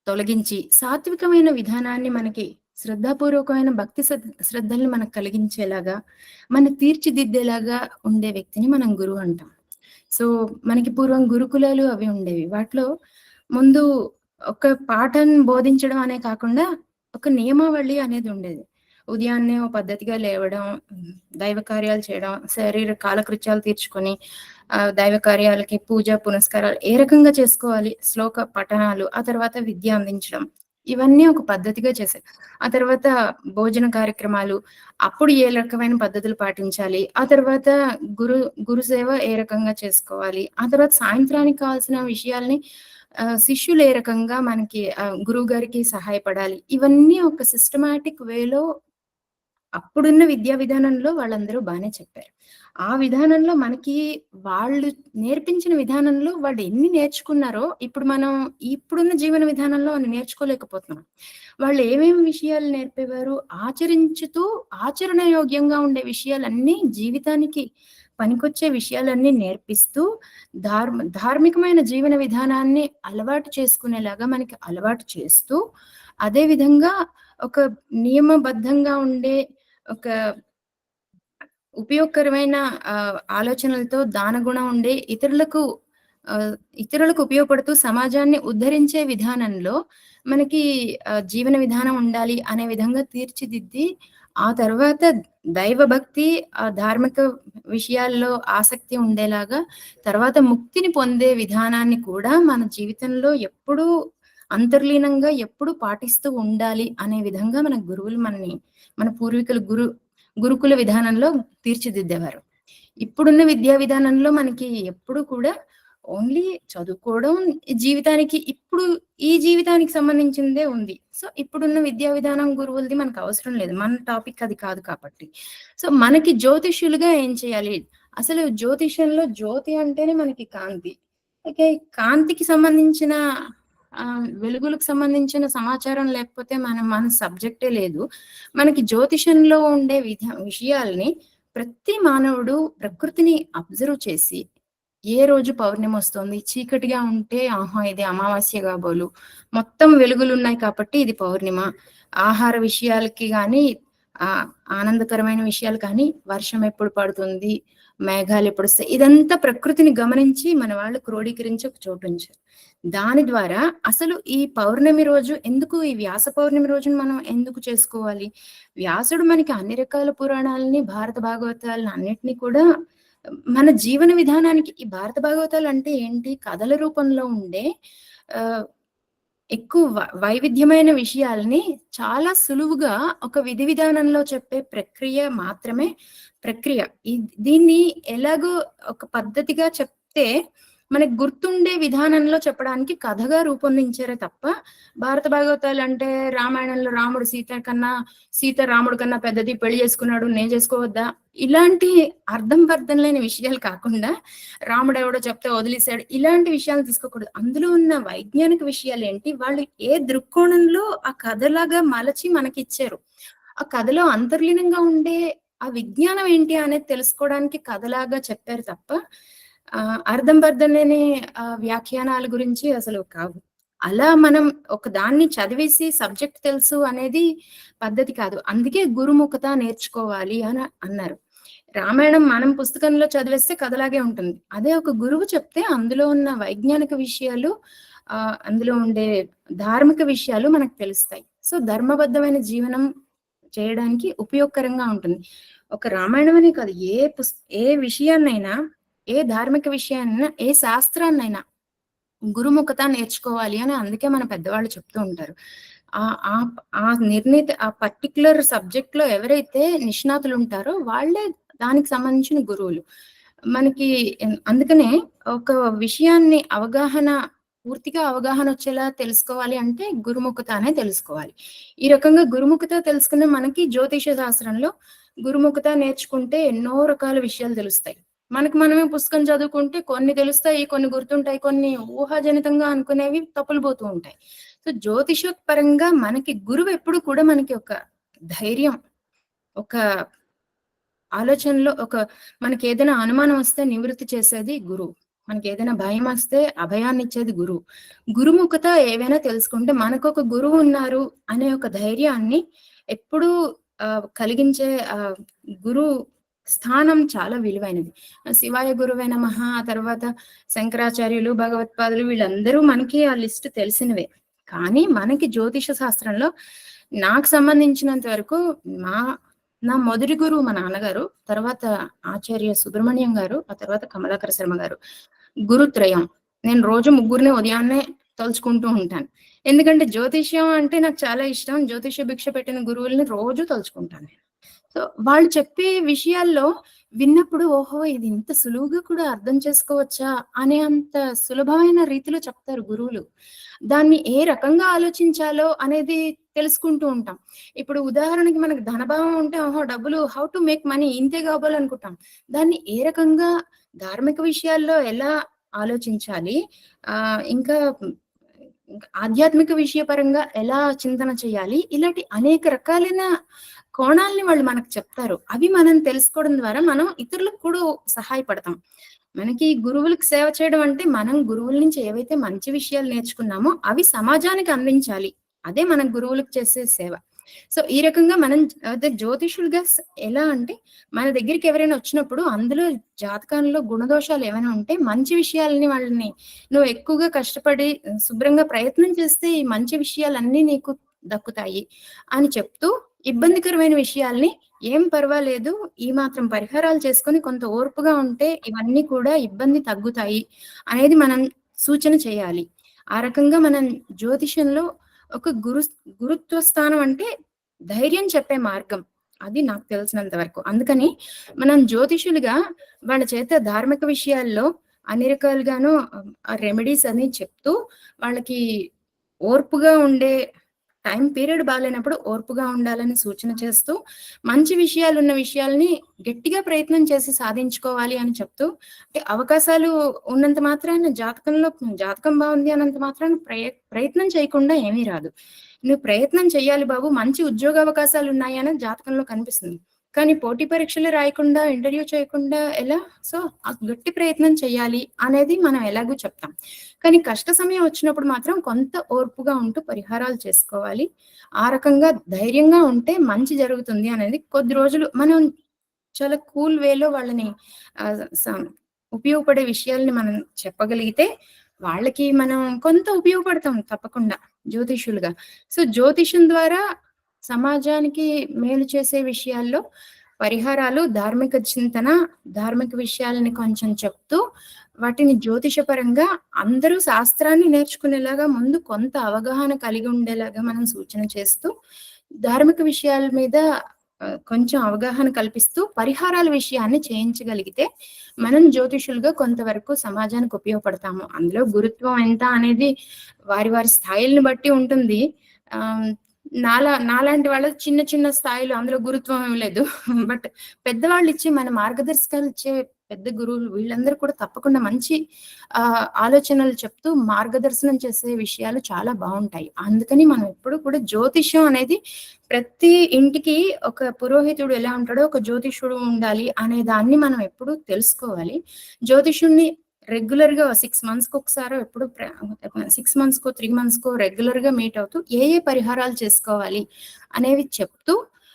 తొలగించి సాత్వికమైన విధానాన్ని, మనకి శ్రద్ధాపూర్వకమైన భక్తి శ్రద్ధల్ని మనకు కలిగించేలాగా, మన తీర్చిదిద్దేలాగా ఉండే వ్యక్తిని మనం గురువు అంటాం. సో మనకి పూర్వం గురుకులాలు అవి ఉండేవి. వాటిలో ముందు ఒక పాఠం బోధించడం అనే కాకుండా ఒక నియమావళి అనేది ఉండేది. ఉదయాన్నే ఓ పద్ధతిగా లేవడం, దైవ కార్యాలు చేయడం, శరీర కాలకృత్యాలు తీర్చుకొని దైవ కార్యాలకి పూజ పునస్కారాలు ఏ రకంగా చేసుకోవాలి, శ్లోక పఠనాలు, ఆ తర్వాత విద్య అందించడం, ఇవన్నీ ఒక పద్ధతిగా చేశారు. ఆ తర్వాత భోజన కార్యక్రమాలు, అప్పుడు ఏ రకమైన పద్ధతులు పాటించాలి, ఆ తర్వాత గురు సేవ ఏ రకంగా చేసుకోవాలి, ఆ తర్వాత సాయంత్రానికి కావాల్సిన విషయాల్ని శిష్యులు ఏ రకంగా మనకి గురువు గారికి సహాయపడాలి, ఇవన్నీ ఒక సిస్టమాటిక్ వేలో అప్పుడున్న విద్యా విధానంలో వాళ్ళందరూ బాగానే చెప్పారు. ఆ విధానంలో మనకి వాళ్ళు నేర్పించిన విధానంలో వాళ్ళు ఎన్ని నేర్చుకున్నారో ఇప్పుడు మనం ఇప్పుడున్న జీవన విధానంలో అని నేర్చుకోలేకపోతున్నాం. వాళ్ళు ఏమేమి విషయాలు నేర్పేవారు, ఆచరించుతూ ఆచరణ యోగ్యంగా ఉండే విషయాలన్నీ, జీవితానికి పనికొచ్చే విషయాలన్నీ నేర్పిస్తూ ధార్మికమైన జీవన విధానాన్ని అలవాటు చేసుకునేలాగా మనకి అలవాటు చేస్తూ, అదే విధంగా ఒక నియమబద్ధంగా ఉండే ఒక ఉపయోగకరమైన ఆలోచనలతో దానగుణం ఉండే ఇతరులకు ఉపయోగపడుతూ సమాజాన్ని ఉద్ధరించే విధానంలో మనకి జీవన విధానం ఉండాలి అనే విధంగా తీర్చిదిద్ది, ఆ తర్వాత దైవభక్తి, ధార్మిక విషయాల్లో ఆసక్తి ఉండేలాగా, తర్వాత ముక్తిని పొందే విధానాన్ని కూడా మన జీవితంలో ఎప్పుడూ అంతర్లీనంగా ఎప్పుడు పాటిస్తూ ఉండాలి అనే విధంగా మన గురువులు మన పూర్వీకులు గురుకుల విధానంలో తీర్చిదిద్దేవారు. ఇప్పుడున్న విద్యా విధానంలో మనకి ఎప్పుడు కూడా ఓన్లీ చదువుకోవడం, జీవితానికి ఇప్పుడు ఈ జీవితానికి సంబంధించిందే ఉంది. సో ఇప్పుడున్న విద్యా విధానం గురువులది మనకు అవసరం లేదు, మన టాపిక్ అది కాదు కాబట్టి. సో మనకి జ్యోతిష్యులుగా ఏం చేయాలి, అసలు జ్యోతిష్యంలో జ్యోతి అంటేనే మనకి కాంతి. ఓకే, కాంతికి సంబంధించిన వెలుగులకు సంబంధించిన సమాచారం లేకపోతే మన సబ్జెక్టే లేదు. మనకి జ్యోతిషంలో ఉండే విషయాల్ని ప్రతి మానవుడు ప్రకృతిని అబ్జర్వ్ చేసి, ఏ రోజు పౌర్ణమి వస్తుంది, చీకటిగా ఉంటే ఆహా ఇది అమావాస్య కాబోలు, మొత్తం వెలుగులు ఉన్నాయి కాబట్టి ఇది పౌర్ణిమ, ఆహార విషయాలకి కానీ ఆనందకరమైన విషయాలు కానీ, వర్షం ఎప్పుడు పడుతుంది, మేఘాలు ఎప్పుడు వస్తాయి, ఇదంతా ప్రకృతిని గమనించి మన వాళ్ళు క్రోడీకరించి ఒక చోటు ఉంచారు. దాని ద్వారా అసలు ఈ పౌర్ణమి రోజు ఎందుకు, ఈ వ్యాస పౌర్ణమి రోజును మనం ఎందుకు చేసుకోవాలి, వ్యాసుడు మనకి అన్ని రకాల పురాణాలని, భారత భాగవతాలను అన్నిటినీ కూడా మన జీవన విధానానికి, ఈ భారత భాగవతాలు అంటే ఏంటి, కథల రూపంలో ఉండే ఎక్కువ వైవిధ్యమైన విషయాల్ని చాలా సులువుగా ఒక విధి విధానంలో చెప్పే ప్రక్రియ మాత్రమే ప్రక్రియ. దీన్ని ఎలాగో ఒక పద్ధతిగా చెప్తే మనకు గుర్తుండే విధానంలో చెప్పడానికి కథగా రూపొందించారే తప్ప, భారత భాగవతాలు అంటే రామాయణంలో రాముడు సీత రాముడు కన్నా పెద్దది, పెళ్లి చేసుకున్నాడు నేను చేసుకోవద్దా, ఇలాంటి అర్థం పర్థం లేని విషయాలు కాకుండా, రాముడు ఎవడో చెప్తే వదిలేశాడు, ఇలాంటి విషయాలు తీసుకోకూడదు. అందులో ఉన్న వైజ్ఞానిక విషయాలు ఏంటి, వాళ్ళు ఏ దృక్కోణంలో ఆ కథలాగా మలచి మనకి ఇచ్చారు, ఆ కథలో అంతర్లీనంగా ఉండే ఆ విజ్ఞానం ఏంటి అనేది తెలుసుకోవడానికి కథలాగా చెప్పారు తప్ప అర్థం పర్థం లేని వ్యాఖ్యానాల గురించి అసలు కావు. అలా మనం ఒక దాన్ని చదివేసి సబ్జెక్ట్ తెలుసు అనేది పద్ధతి కాదు. అందుకే గురుముఖత నేర్చుకోవాలి అని అన్నారు. రామాయణం మనం పుస్తకంలో చదివేస్తే కథలాగే ఉంటుంది, అదే ఒక గురువు చెప్తే అందులో ఉన్న వైజ్ఞానిక విషయాలు, అందులో ఉండే ధార్మిక విషయాలు మనకు తెలుస్తాయి. సో ధర్మబద్ధమైన జీవనం చేయడానికి ఉపయోగకరంగా ఉంటుంది. ఒక రామాయణం అనే కాదు, ఏ విషయాన్నైనా, ఏ ధార్మిక విషయాన్నైనా, ఏ శాస్త్రాన్నైనా గురుముఖత నేర్చుకోవాలి అని అందుకే మన పెద్దవాళ్ళు చెప్తూ ఉంటారు. ఆ పర్టికులర్ సబ్జెక్ట్ లో ఎవరైతే నిష్ణాతులు ఉంటారో వాళ్ళే దానికి సంబంధించిన గురువులు మనకి. అందుకనే ఒక విషయాన్ని పూర్తిగా అవగాహన వచ్చేలా తెలుసుకోవాలి అంటే గురుముఖతనే తెలుసుకోవాలి. ఈ రకంగా గురుముఖత తెలుసుకున్న మనకి జ్యోతిష శాస్త్రంలో గురుముఖత నేర్చుకుంటే ఎన్నో రకాల విషయాలు తెలుస్తాయి. మనకు మనమే పుస్తకం చదువుకుంటే కొన్ని తెలుస్తాయి, కొన్ని గుర్తుంటాయి, కొన్ని ఊహాజనితంగా అనుకునేవి తప్పులు పోతూ ఉంటాయి. సో జ్యోతిష పరంగా మనకి గురువు ఎప్పుడు కూడా మనకి ఒక ధైర్యం, ఒక ఆలోచనలో మనకి ఏదైనా అనుమానం వస్తే నివృత్తి చేసేది గురువు. మనకి ఏదైనా భయం వస్తే అభయాన్ని ఇచ్చేది గురువు. గురుముఖత ఏవైనా తెలుసుకుంటే మనకు ఒక గురువు ఉన్నారు అనే ఒక ధైర్యాన్ని ఎప్పుడూ కలిగించే గురు స్థానం చాలా విలువైనది. శివాయ గురువే నమః, ఆ తర్వాత శంకరాచార్యులు, భగవత్పాదులు, వీళ్ళందరూ మనకి ఆ లిస్ట్ తెలిసినవే. కానీ మనకి జ్యోతిష శాస్త్రంలో నాకు సంబంధించినంత వరకు నా మొదటి గురువు మా నాన్నగారు, తర్వాత ఆచార్య సుబ్రహ్మణ్యం గారు, ఆ తర్వాత కమలాకర శర్మ గారు. గురుత్రయం. నేను రోజు ముగ్గురిని ఉదయాన్నే తలుచుకుంటూ ఉంటాను. ఎందుకంటే జ్యోతిష్యం అంటే నాకు చాలా ఇష్టం. జ్యోతిష భిక్ష పెట్టిన గురువుల్ని రోజు తలుచుకుంటాను నేను. సో వాళ్ళు చెప్పే విషయాల్లో విన్నప్పుడు ఓహో ఇది ఇంత సులువుగా కూడా అర్థం చేసుకోవచ్చా అనే అంత సులభమైన రీతిలో చెప్తారు గురువులు. దాన్ని ఏ రకంగా ఆలోచించాలో అనేది తెలుసుకుంటూ ఉంటాం. ఇప్పుడు ఉదాహరణకి మనకు ధనభావం ఉంటే ఓహో డబ్బులు హౌ టు మేక్ మనీ ఇంతే కావాలనుకుంటాం. దాన్ని ఏ రకంగా ధార్మిక విషయాల్లో ఎలా ఆలోచించాలి, ఇంకా ఆధ్యాత్మిక విషయపరంగా ఎలా చింతన చేయాలి, ఇలాంటి అనేక రకాలైన కోణాలని వాళ్ళు మనకు చెప్తారు. అవి మనం తెలుసుకోవడం ద్వారా మనం ఇతరులకు కూడా సహాయపడతాం. మనకి గురువులకు సేవ చేయడం అంటే మనం గురువుల నుంచి ఏవైతే మంచి విషయాలు నేర్చుకున్నామో అవి సమాజానికి అందించాలి. అదే మనం గురువులకు చేసే సేవ. సో ఈ రకంగా మనం అదే జ్యోతిషులుగా ఎలా అంటే మన దగ్గరికి ఎవరైనా వచ్చినప్పుడు అందులో జాతకంలో గుణదోషాలు ఏమైనా ఉంటే మంచి విషయాలని వాళ్ళని నువ్వు ఎక్కువగా కష్టపడి శుభ్రంగా ప్రయత్నం చేస్తే ఈ మంచి విషయాలన్నీ నీకు దక్కుతాయి అని చెప్తూ, ఇబ్బందికరమైన విషయాల్ని ఏం పర్వాలేదు, ఈ మాత్రం పరిహారాలు చేసుకొని కొంత ఓర్పుగా ఉంటే ఇవన్నీ కూడా ఇబ్బంది తగ్గుతాయి అనేది మనం సూచన చేయాలి. ఆ రకంగా మనం జ్యోతిషంలో ఒక గురుత్వ స్థానం అంటే ధైర్యం చెప్పే మార్గం. అది నాకు తెలిసినంత వరకు. అందుకని మనం జ్యోతిషులుగా వాళ్ళ చేత ధార్మిక విషయాల్లో అన్ని రకాలుగాను రెమెడీస్ అని చెప్తూ వాళ్ళకి ఓర్పుగా ఉండే టైం పీరియడ్ బాగాలేనప్పుడు ఓర్పుగా ఉండాలని సూచన చేస్తూ, మంచి విషయాలు ఉన్న విషయాల్ని గట్టిగా ప్రయత్నం చేసి సాధించుకోవాలి అని చెప్తూ, అంటే అవకాశాలు ఉన్నంత మాత్రాన జాతకం బాగుంది అన్నంత మాత్రాన ప్రయత్నం చేయకుండా ఏమీ రాదు. నువ్వు ప్రయత్నం చెయ్యాలి బాబు, మంచి ఉద్యోగ అవకాశాలు ఉన్నాయి అని జాతకంలో కనిపిస్తుంది. కానీ పోటీ పరీక్షలు రాయకుండా, ఇంటర్వ్యూ చేయకుండా ఎలా? సో గట్టి ప్రయత్నం చేయాలి అనేది మనం ఎలాగూ చెప్తాం. కానీ కష్ట సమయం వచ్చినప్పుడు మాత్రం కొంత ఓర్పుగా ఉంటూ పరిహారాలు చేసుకోవాలి. ఆ రకంగా ధైర్యంగా ఉంటే మంచి జరుగుతుంది అనేది కొద్ది రోజులు మనం చాలా కూల్ వేలో వాళ్ళని ఉపయోగపడే విషయాల్ని మనం చెప్పగలిగితే వాళ్ళకి మనం కొంత ఉపయోగపడతాం తప్పకుండా జ్యోతిషులుగా. సో జ్యోతిషం ద్వారా సమాజానికి మేలు చేసే విషయాల్లో పరిహారాలు, ధార్మిక చింతన, ధార్మిక విషయాలని కొంచెం చెప్తూ వాటిని జ్యోతిషపరంగా అందరూ శాస్త్రాన్ని నేర్చుకునేలాగా ముందు కొంత అవగాహన కలిగి ఉండేలాగా మనం సూచన చేస్తూ, ధార్మిక విషయాల మీద కొంచెం అవగాహన కల్పిస్తూ పరిహారాల విషయాన్ని చేయించగలిగితే మనం జ్యోతిషులుగా కొంతవరకు సమాజానికి ఉపయోగపడతాము. అందులో గురుత్వం ఎంత అనేది వారి వారి స్థాయిల్ని బట్టి ఉంటుంది. నాలాంటి వాళ్ళ చిన్న చిన్న స్థాయిలో అందులో గురుత్వం ఏం లేదు. బట్ పెద్దవాళ్ళు ఇచ్చే మన మార్గదర్శకాలు ఇచ్చే పెద్ద గురువులు వీళ్ళందరూ కూడా తప్పకుండా మంచి ఆలోచనలు చెప్తూ మార్గదర్శనం చేసే విషయాలు చాలా బాగుంటాయి. అందుకని మనం ఎప్పుడు కూడా జ్యోతిష్యం అనేది ప్రతి ఇంటికి ఒక పురోహితుడు ఎలా ఉంటాడో ఒక జ్యోతిషుడు ఉండాలి అనే దాన్ని మనం ఎప్పుడు తెలుసుకోవాలి. జ్యోతిషుడిని రెగ్యులర్ గా 6 months ఒకసారి ఎప్పుడు 6 months 3 months రెగ్యులర్ గా మీట్ అవుతూ ఏ పరిహారాలు చేసుకోవాలి అనేవి చెప్తూ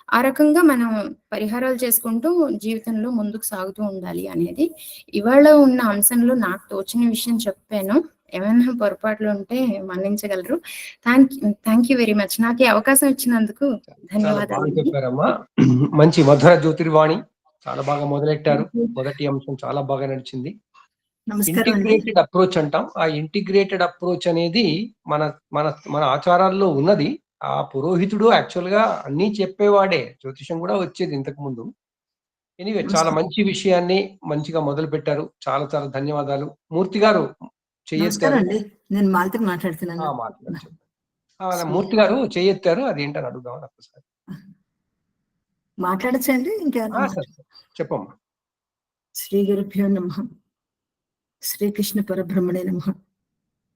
ఆ రకంగా మనం పరిహారాలు చేసుకుంటూ జీవితంలో ముందుకు సాగుతూ ఉండాలి అనేది ఇవాళ ఉన్న అంశంలో నాకు తోచిన విషయం చెప్పాను. ఏమైనా పొరపాట్లు ఉంటే మన్నించగలరు. Thank you very much. నాకు ఈ అవకాశం ఇచ్చినందుకు ధన్యవాదాలు. చెప్పారమ్మా, మంచి మధుర జ్యోతిర్వాణి, చాలా బాగా మొదలెట్టారు. మొదటి అంశం చాలా బాగా నడిచింది. ఇంటిగ్రేటెడ్ అప్రోచ్ అంటాం. ఆ ఇంటిగ్రేటెడ్ అప్రోచ్ అనేది మన మన మన ఆచారాల్లో ఉన్నది. ఆ పురోహితుడు యాక్చువల్ గా అన్ని చెప్పేవాడే, జ్యోతిషం కూడా వచ్చేది ఇంతకు ముందు. ఎనీవే చాలా మంచి విషయాన్ని మంచిగా మొదలు పెట్టారు. చాలా చాలా ధన్యవాదాలు. మూర్తి గారు చెయ్యెత్తారు. నేను మాలతి మాట్లాడుతున్నాను. మూర్తి గారు చెయ్యెత్తారు, అది ఏంటని అడుగుదాం ఒకసారి. మాట్లాడచ్చండి? ఇంకా చెప్పమ్మా. శ్రీ గురుభ్యో నమః. శ్రీకృష్ణ పరబ్రహ్మణే నమః.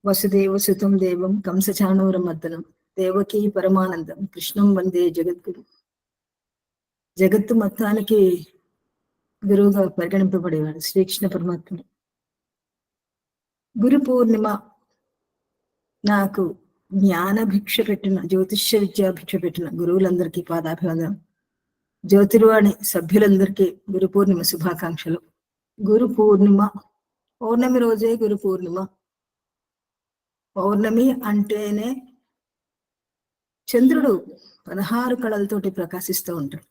వసుదేవ సుతం దేవం కంసచాణూరమర్దనం దేవకీ పరమానందం కృష్ణం వందే జగద్గురు. జగత్తు మొత్తానికి గురువుగా పరిగణింపబడేవాడు శ్రీకృష్ణ పరమాత్ముడు. గురు పూర్ణిమ నాకు జ్ఞాన భిక్ష పెట్టిన, జ్యోతిష్య విద్యా భిక్ష పెట్టిన గురువులందరికీ పాదాభివందనం. జ్యోతిర్వాణి సభ్యులందరికీ గురు పూర్ణిమ శుభాకాంక్షలు. గురు పూర్ణిమ, పౌర్ణమి రోజే గురు పూర్ణిమ. పౌర్ణమి అంటేనే చంద్రుడు 16 కళలతోటి ప్రకాశిస్తూ ఉంటాడు.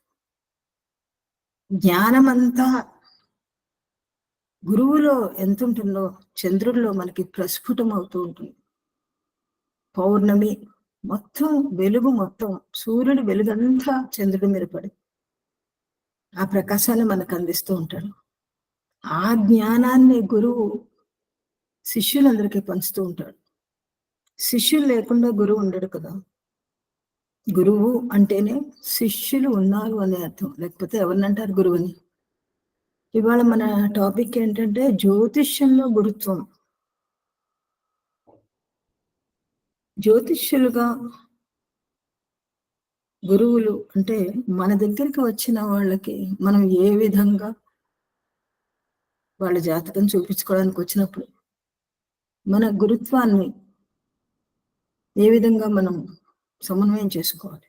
జ్ఞానమంతా గురువులో ఎంత ఉంటుందో చంద్రుడిలో మనకి ప్రస్ఫుటం అవుతూ ఉంటుంది. పౌర్ణమి మొత్తం వెలుగు, మొత్తం సూర్యుడి వెలుగంతా చంద్రుడి మీద పడి ఆ ప్రకాశాన్ని మనకు అందిస్తూ ఉంటాడు. ఆ జ్ఞానాన్ని గురువు శిష్యులందరికీ పంచుతూ ఉంటాడు. శిష్యులు లేకుండా గురువు ఉండడు కదా. గురువు అంటేనే శిష్యులు ఉన్నారు అనే అర్థం, లేకపోతే ఎవరినంటారు గురువుని. ఇవాళ మన టాపిక్ ఏంటంటే జ్యోతిష్యంలో గురుత్వం. జ్యోతిష్యులుగా గురువులు అంటే మన దగ్గరికి వచ్చిన వాళ్ళకి మనం ఏ విధంగా వాళ్ళ జాతకం చూపించుకోవడానికి వచ్చినప్పుడు మన గురుత్వాన్ని ఏ విధంగా మనం సమన్వయం చేసుకోవాలి.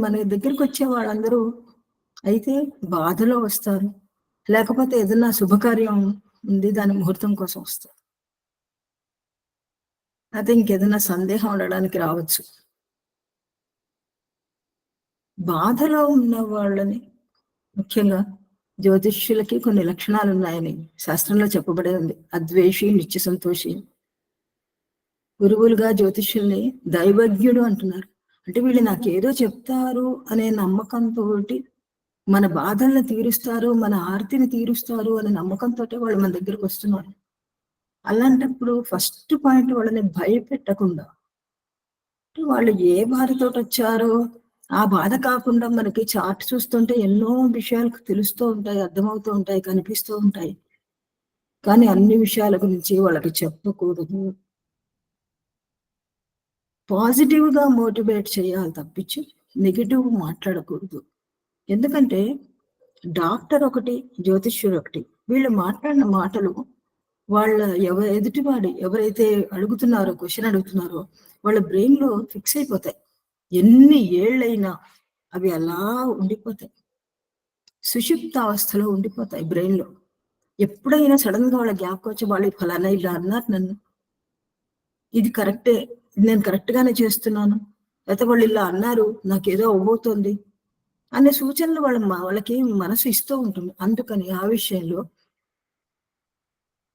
మన దగ్గరికి వచ్చే వాళ్ళందరూ అయితే బాధలో వస్తారు, లేకపోతే ఏదైనా శుభకార్యం ఉంది దాని ముహూర్తం కోసం వస్తారు, అయితే ఇంకేదైనా సందేహం ఉండడానికి రావచ్చు. బాధలో ఉన్న వాళ్ళని, ముఖ్యంగా జ్యోతిష్యులకి కొన్ని లక్షణాలు ఉన్నాయని శాస్త్రంలో చెప్పబడే ఉంది. అద్వేషి, నిత్య సంతోషి. గురువులుగా జ్యోతిష్యుల్ని దైవజ్ఞుడు అంటున్నారు. అంటే వీళ్ళు నాకేదో చెప్తారు అనే నమ్మకంతో, మన బాధల్ని తీరుస్తారు, మన ఆర్తిని తీరుస్తారు అనే నమ్మకంతో వాళ్ళు మన దగ్గరకు వస్తున్నారు. అలాంటప్పుడు ఫస్ట్ పాయింట్ వాళ్ళని భయపెట్టకుండా, వాళ్ళు ఏ బాధతో వచ్చారో ఆ బాధ కాకుండా మనకి చార్ట్ చూస్తుంటే ఎన్నో విషయాలు తెలుస్తూ ఉంటాయి, అర్థమవుతూ ఉంటాయి, కనిపిస్తూ ఉంటాయి. కానీ అన్ని విషయాల గురించి వాళ్ళకి చెప్పకూడదు. పాజిటివ్ గా మోటివేట్ చేయాలి తప్పించి నెగిటివ్ మాట్లాడకూడదు. ఎందుకంటే డాక్టర్ ఒకటి, జ్యోతిష్యుడు ఒకటి. వీళ్ళు మాట్లాడిన మాటలు వాళ్ళ ఎదుటివాడు ఎవరైతే అడుగుతున్నారో, క్వశ్చన్ అడుగుతున్నారో వాళ్ళ బ్రెయిన్ లో ఫిక్స్ అయిపోతాయి. ఎన్ని ఏళ్ళైనా అవి అలా ఉండిపోతాయి, సుషుప్త అవస్థలో ఉండిపోతాయి బ్రెయిన్ లో. ఎప్పుడైనా సడన్ గా వాళ్ళ గ్యాప్ వచ్చి వాళ్ళు ఫలానా ఇలా అన్నారు నన్ను, ఇది కరెక్టే, నేను కరెక్ట్ గానే చేస్తున్నాను, లేకపోతే వాళ్ళు ఇలా అన్నారు నాకేదో అవ్వబోతోంది అనే సూచనలు వాళ్ళకి మనసు ఇస్తూ ఉంటుంది. అందుకని ఆ విషయంలో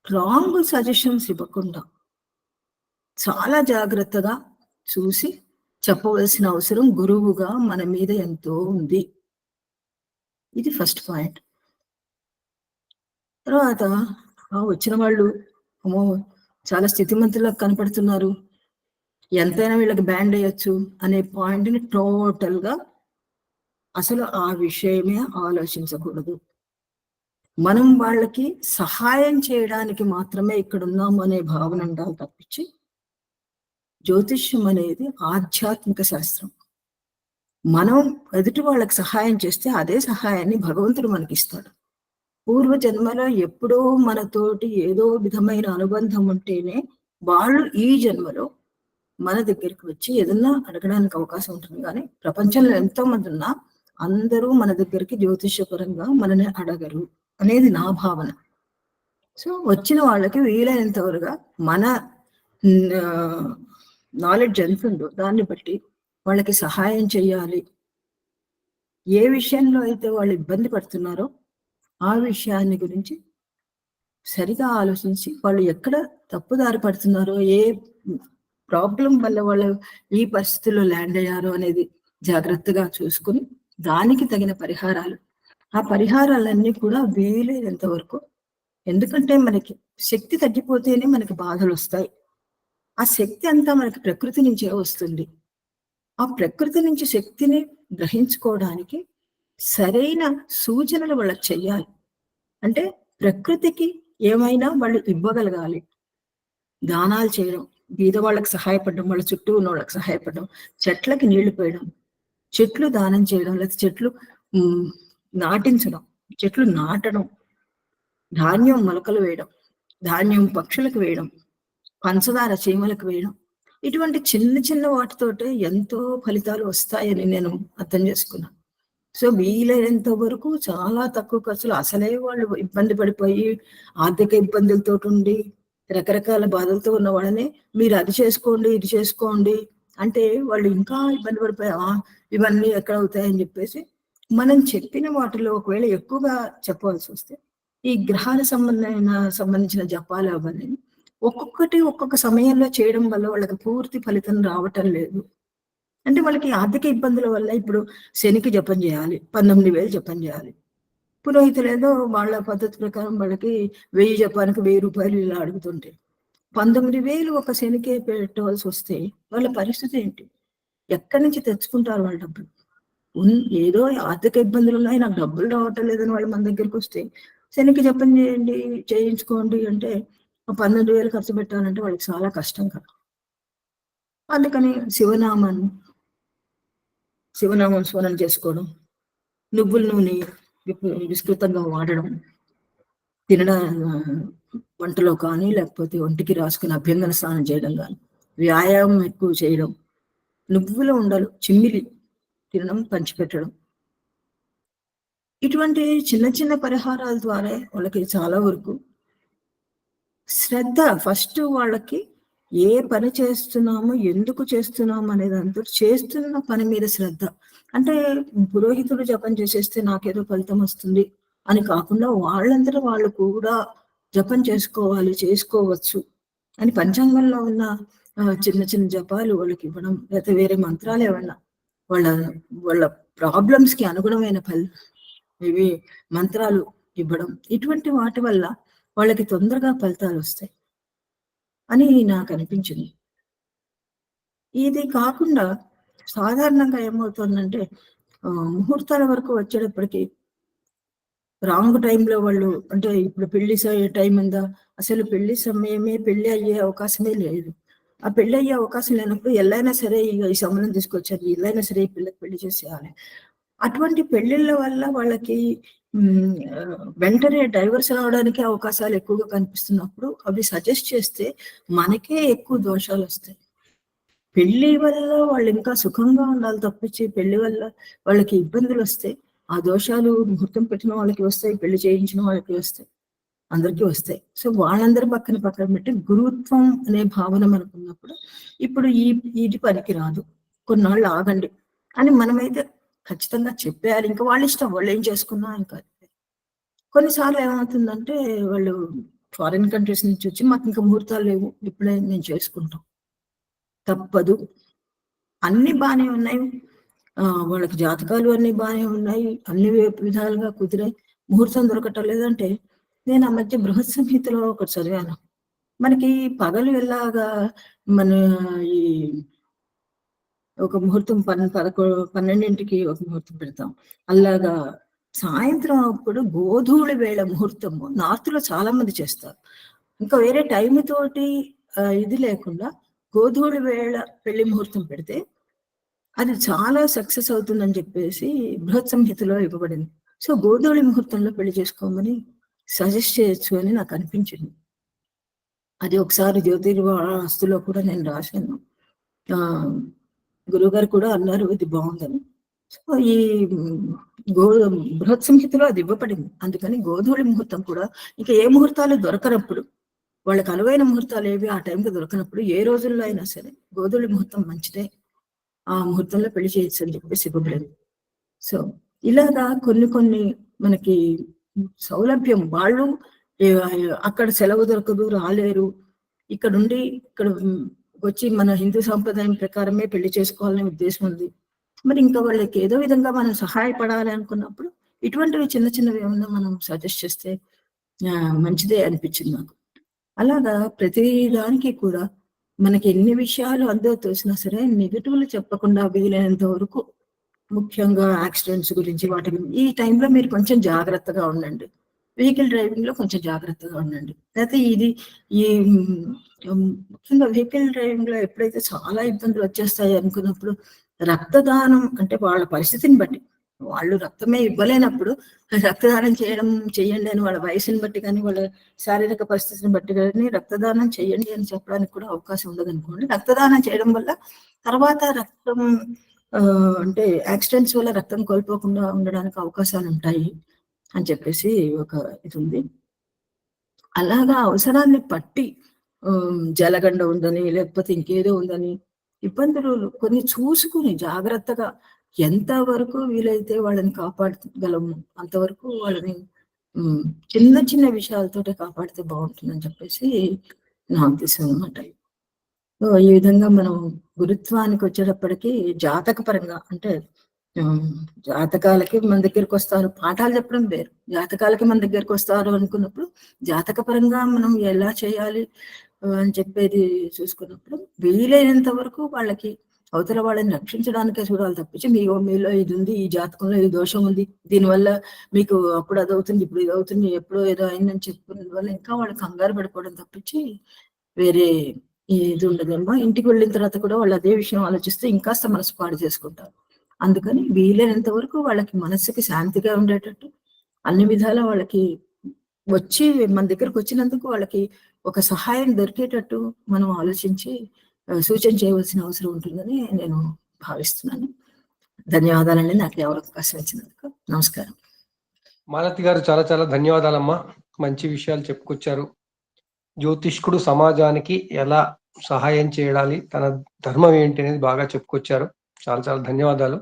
రాంగ్ సజెషన్స్ ఇవ్వకుండా చాలా జాగ్రత్తగా చూసి చెప్పవలసిన అవసరం గురువుగా మన మీద ఎంతో ఉంది. ఇది ఫస్ట్ పాయింట్. తర్వాత వచ్చిన వాళ్ళు చాలా స్థితిమంతులకు కనపడుతున్నారు, ఎంతైనా వీళ్ళకి బ్యాండ్ అయ్యొచ్చు అనే పాయింట్ని టోటల్ గా అసలు ఆ విషయమే ఆలోచించకూడదు. మనం వాళ్ళకి సహాయం చేయడానికి మాత్రమే ఇక్కడ ఉన్నాము అనే భావన ఉండాలి తప్పించి, జ్యోతిష్యం అనేది ఆధ్యాత్మిక శాస్త్రం. మనం ఎదుటి వాళ్ళకి సహాయం చేస్తే అదే సహాయాన్ని భగవంతుడు మనకి ఇస్తాడు. పూర్వ జన్మలో ఎప్పుడో మనతోటి ఏదో విధమైన అనుబంధం ఉంటేనే వాళ్ళు ఈ జన్మలో మన దగ్గరికి వచ్చి ఏదన్నా అడగడానికి అవకాశం ఉంటుంది. కానీ ప్రపంచంలో ఎంతో మంది ఉన్నా అందరూ మన దగ్గరికి జ్యోతిష్యపరంగా మనని అడగరు అనేది నా భావన. సో వచ్చిన వాళ్ళకి వీలైనంత వరగా మన నాలెడ్జ్ ఎంత ఉందో దాన్ని బట్టి వాళ్ళకి సహాయం చేయాలి. ఏ విషయంలో అయితే వాళ్ళు ఇబ్బంది పడుతున్నారో ఆ విషయాన్ని గురించి సరిగా ఆలోచించి వాళ్ళు ఎక్కడ తప్పుదారి పడుతున్నారో, ఏ ప్రాబ్లం వల్ల వాళ్ళు ఈ పరిస్థితుల్లో ల్యాండ్ అయ్యారో అనేది జాగ్రత్తగా చూసుకుని దానికి తగిన పరిహారాలు, ఆ పరిహారాలన్నీ కూడా వీలైనంత వరకు, ఎందుకంటే మనకి శక్తి తగ్గిపోతేనే మనకి బాధలు వస్తాయి. ఆ శక్తి అంతా మనకి ప్రకృతి నుంచే వస్తుంది. ఆ ప్రకృతి నుంచి శక్తిని గ్రహించుకోవడానికి సరైన సూచనలు వాళ్ళకి చెయ్యాలి. అంటే ప్రకృతికి ఏమైనా వాళ్ళు ఇవ్వగలగాలి. దానాలు చేయడం, బీద వాళ్ళకి సహాయపడడం, వాళ్ళ చుట్టూ ఉన్న వాళ్ళకి సహాయపడడం, చెట్లకి నీళ్లు పోయడం, చెట్లు దానం చేయడం, లేకపోతే చెట్లు నాటించడం, చెట్లు నాటడం, ధాన్యం మొలకలు వేయడం, ధాన్యం పక్షులకు వేయడం, పంచదార చీమలకు వేయడం, ఇటువంటి చిన్న చిన్న వాటితోటే ఎంతో ఫలితాలు వస్తాయని నేను అర్థం చేసుకున్నాను. సో వీలైనంత వరకు చాలా తక్కువ ఖర్చులు, అసలే వాళ్ళు ఇబ్బంది పడిపోయి ఆర్థిక ఇబ్బందులతో ఉండి రకరకాల బాధలతో ఉన్న వాళ్ళని మీరు అది చేసుకోండి ఇది చేసుకోండి అంటే వాళ్ళు ఇంకా ఇబ్బంది పడిపోయి ఇవన్నీ ఎక్కడ అవుతాయని చెప్పేసి మనం చెప్పిన వాటిలో ఒకవేళ ఎక్కువగా చెప్పవలసి వస్తే ఈ గ్రహాల సంబంధించిన జపాలు అవన్నీ ఒక్కొక్కటి ఒక్కొక్క సమయంలో చేయడం వల్ల వాళ్ళకి పూర్తి ఫలితం రావటం లేదు. అంటే వాళ్ళకి ఆర్థిక ఇబ్బందుల వల్ల ఇప్పుడు శనికి జపం చేయాలి, 19,000 జపం చేయాలి. పురోహితులు ఏదో వాళ్ళ పద్ధతి ప్రకారం వాళ్ళకి 1000 జపానికి 1000 రూపాయలు ఇలా అడుగుతుంటే 19,000 ఒక శనికే పెట్టవలసి వస్తే వాళ్ళ పరిస్థితి ఏంటి? ఎక్కడి నుంచి తెచ్చుకుంటారు వాళ్ళ డబ్బులు? ఏదో ఆర్థిక ఇబ్బందులు ఉన్నాయి, నాకు డబ్బులు రావటం లేదని వాళ్ళు మన దగ్గరికి వస్తే శనికి జపం చేయండి చేయించుకోండి అంటే 12,000 ఖర్చు పెట్టాలంటే వాళ్ళకి చాలా కష్టం కదా. అందుకని శివనామం స్మరణ చేసుకోవడం, నువ్వుల నూనె విస్తృతంగా వాడడం, తినడం వంటలో కానీ లేకపోతే ఒంటికి రాసుకుని అభ్యంగన స్నానం చేయడం కానీ, వ్యాయామం ఎక్కువ చేయడం, నువ్వుల ఉండలు చిమ్మిలి తినడం, పంచిపెట్టడం, ఇటువంటి చిన్న చిన్న పరిహారాల ద్వారా వాళ్ళకి చాలా వరకు శ్రద్ధ ఫస్ట్ వాళ్ళకి ఏ పని చేస్తున్నామో ఎందుకు చేస్తున్నాము అనేది అంతా చేస్తున్న పని మీద శ్రద్ధ. అంటే పురోహితుడు జపం చేసేస్తే నాకేదో ఫలితం వస్తుంది అని కాకుండా వాళ్ళందరూ వాళ్ళు కూడా జపం చేసుకోవచ్చు అని పంచాంగంలో ఉన్న చిన్న చిన్న జపాలు వాళ్ళకి ఇవ్వడం, లేకపోతే వేరే మంత్రాలు ఏమన్నా వాళ్ళ ప్రాబ్లమ్స్ కి అనుగుణమైన ఇవి మంత్రాలు ఇవ్వడం, ఇటువంటి వాటి వల్ల వాళ్ళకి తొందరగా ఫలితాలు వస్తాయి అని నాకు అనిపించింది. ఇది కాకుండా సాధారణంగా ఏమవుతుందంటే ముహూర్తాల వరకు వచ్చేటప్పటికి రాంగ్ టైంలో వాళ్ళు, అంటే ఇప్పుడు పెళ్లి టైం ఉందా, అసలు పెళ్లి సమయమే పెళ్లి అయ్యే అవకాశమే లేదు. ఆ పెళ్లి అయ్యే అవకాశం లేనప్పుడు ఎల్లైనా సరే ఈ సంబంధం తీసుకొచ్చారు, ఎల్లైనా సరే ఈ పిల్లకి పెళ్లి చేసేయాలి. అటువంటి పెళ్లిళ్ళ వల్ల వాళ్ళకి వెంటనే డైవర్స్ రావడానికి అవకాశాలు ఎక్కువగా కనిపిస్తున్నప్పుడు అవి సజెస్ట్ చేస్తే మనకే ఎక్కువ దోషాలు వస్తాయి. పెళ్లి వల్ల వాళ్ళు ఇంకా సుఖంగా ఉండాలి తప్పించి పెళ్లి వల్ల వాళ్ళకి ఇబ్బందులు వస్తే ఆ దోషాలు ముహూర్తం పెట్టిన వాళ్ళకి వస్తాయి, పెళ్లి చేయించిన వాళ్ళకి వస్తాయి, అందరికీ వస్తాయి. సో వాళ్ళందరూ పక్కన పెట్టి గురుత్వం అనే భావన మనకున్నప్పుడు ఇప్పుడు ఇది పనికి రాదు, కొన్నాళ్ళు ఆగండి అని మనమైతే ఖచ్చితంగా చెప్పేయాలి. ఇంకా వాళ్ళ ఇష్టం, వాళ్ళు ఏం చేసుకున్నా ఇంకా. కొన్నిసార్లు ఏమవుతుందంటే వాళ్ళు ఫారిన్ కంట్రీస్ నుంచి వచ్చి మాకు ఇంకా ముహూర్తాలు లేవు, ఇప్పుడే నేను చేసుకుంటాం. తప్పదు, అన్ని బాగానే ఉన్నాయి, వాళ్ళకి జాతకాలు అన్ని బాగానే ఉన్నాయి, అన్ని విధాలుగా కుదిరాయి, ముహూర్తం దొరకటం లేదంటే నేను ఆ మధ్య బృహత్ సంహితలో ఒకటి చదివాను. మనకి పగలు ఎలాగా మన ఈ ఒక ముహూర్తం 12ంటికి ఒక ముహూర్తం పెడతాం, అలాగా సాయంత్రం అప్పుడు గోధూళి వేళ ముహూర్తము నార్త్ లో చాలా మంది చేస్తారు. ఇంకా వేరే టైం తోటి ఇది లేకుండా గోధూళి వేళ పెళ్లి ముహూర్తం పెడితే అది చాలా సక్సెస్ అవుతుందని చెప్పేసి బృహత్ సంహితలో ఇవ్వబడింది. సో గోధూళి ముహూర్తంలో పెళ్లి చేసుకోమని సజెస్ట్ చేయొచ్చు అని నాకు అనిపించింది. అది ఒకసారి జ్యోతిర్వాస్తులో కూడా నేను రాశాను, గురువుగారు కూడా అన్నారు ఇది బాగుందని. సో ఈ బృహత్ సంహితలో అది ఇవ్వబడింది. అందుకని గోధూళి ముహూర్తం కూడా ఇంకా ఏ ముహూర్తాలు దొరకనప్పుడు, వాళ్ళకి అనువైన ముహూర్తాలు ఏవి ఆ టైంకి దొరకనప్పుడు ఏ రోజుల్లో అయినా సరే గోధూళి ముహూర్తం మంచిదే, ఆ ముహూర్తంలో పెళ్లి చేయొచ్చు అని చెప్పేసి ఇవ్వబడింది. సో ఇలాగా కొన్ని మనకి సౌలభ్యం, వాళ్ళు అక్కడ సెలవు దొరకదు, రాలేరు, ఇక్కడ వచ్చి మన హిందూ సాంప్రదాయం ప్రకారమే పెళ్లి చేసుకోవాలనే ఉద్దేశం ఉంది, మరి ఇంకా వాళ్ళకి ఏదో విధంగా మనం సహాయపడాలి అనుకున్నప్పుడు ఇటువంటివి చిన్న చిన్నవి ఏమన్నా మనం సజెస్ట్ చేస్తే మంచిదే అనిపించింది నాకు. అలాగా ప్రతి దానికి కూడా మనకి ఎన్ని విషయాలు అందరూ తెలిసినా సరే నెగటివ్లు చెప్పకుండా వీలైనంత వరకు ముఖ్యంగా యాక్సిడెంట్స్ గురించి వాటి గురించి ఈ టైంలో మీరు కొంచెం జాగ్రత్తగా ఉండండి. వెహికల్ డ్రైవింగ్ లో కొంచెం జాగ్రత్తగా ఉండండి. అయితే ఇది ఈ ముఖ్యంగా వెహికల్ డ్రైవింగ్ లో ఎప్పుడైతే చాలా ఇబ్బందులు వచ్చేస్తాయి అనుకున్నప్పుడు రక్తదానం అంటే వాళ్ళ పరిస్థితిని బట్టి, వాళ్ళు రక్తమే ఇవ్వలేనప్పుడు రక్తదానం చేయండి అని వాళ్ళ వయసుని బట్టి కానీ వాళ్ళ శారీరక పరిస్థితిని బట్టి కానీ రక్తదానం చేయండి అని చెప్పడానికి కూడా అవకాశం ఉండదు అనుకోండి. రక్తదానం చేయడం వల్ల తర్వాత రక్తం అంటే యాక్సిడెంట్స్ వల్ల రక్తం కోల్పోకుండా ఉండడానికి అవకాశాలు ఉంటాయి అని చెప్పేసి ఒక ఇది ఉంది. అలాగా అవసరాన్ని పట్టి జలగండ ఉందని లేకపోతే ఇంకేదో ఉందని ఇబ్బందులు కొన్ని చూసుకుని జాగ్రత్తగా ఎంతవరకు వీలైతే వాళ్ళని కాపాడగలము అంతవరకు వాళ్ళని చిన్న చిన్న విషయాలతోటే కాపాడితే బాగుంటుందని చెప్పేసి నా ఉద్దేశం అనమాట. ఈ విధంగా మనం గురుత్వానికి వచ్చేటప్పటికి జాతక పరంగా అంటే జాతకాలకి మన దగ్గరికి వస్తారు, పాఠాలు చెప్పడం వేరు. జాతకాలకి మన దగ్గరికి వస్తారు అనుకున్నప్పుడు జాతక పరంగా మనం ఎలా చేయాలి అని చెప్పేది చూసుకున్నప్పుడు వీలైనంత వరకు వాళ్ళకి అవతల వాళ్ళని రక్షించడానికే చూడాలి తప్పించి మీలో ఇది ఉంది, ఈ జాతకంలో ఈ దోషం ఉంది, దీనివల్ల మీకు అప్పుడు అది అవుతుంది, ఇప్పుడు ఇది అవుతుంది, ఎప్పుడో ఏదో అయిందని చెప్పుకునే వల్ల ఇంకా వాళ్ళు కంగారు పడిపోవడం తప్పించి వేరే ఇది ఉండదమ్మా. ఇంటికి వెళ్ళిన తర్వాత కూడా వాళ్ళు అదే విషయం ఆలోచిస్తే ఇంకాస్త మనసు పాడు చేసుకుంటారు. అందుకని వీలైనంత వరకు వాళ్ళకి మనసుకి శాంతిగా ఉండేటట్టు అన్ని విధాలా వాళ్ళకి వచ్చి మన దగ్గరకు వచ్చినందుకు వాళ్ళకి ఒక సహాయం దొరికేటట్టు మనం ఆలోచించి సూచన చేయవలసిన అవసరం ఉంటుందని నేను భావిస్తున్నాను. ధన్యవాదాలండి నాకు ఎవరు అవకాశం ఇచ్చినందుకు. నమస్కారం. మాలతి గారు చాలా చాలా ధన్యవాదాలమ్మా. మంచి విషయాలు చెప్పుకొచ్చారు. జ్యోతిష్కుడు సమాజానికి ఎలా సహాయం చేయాలి, తన ధర్మం ఏంటి అనేది బాగా చెప్పుకొచ్చారు. చాలా చాలా ధన్యవాదాలు.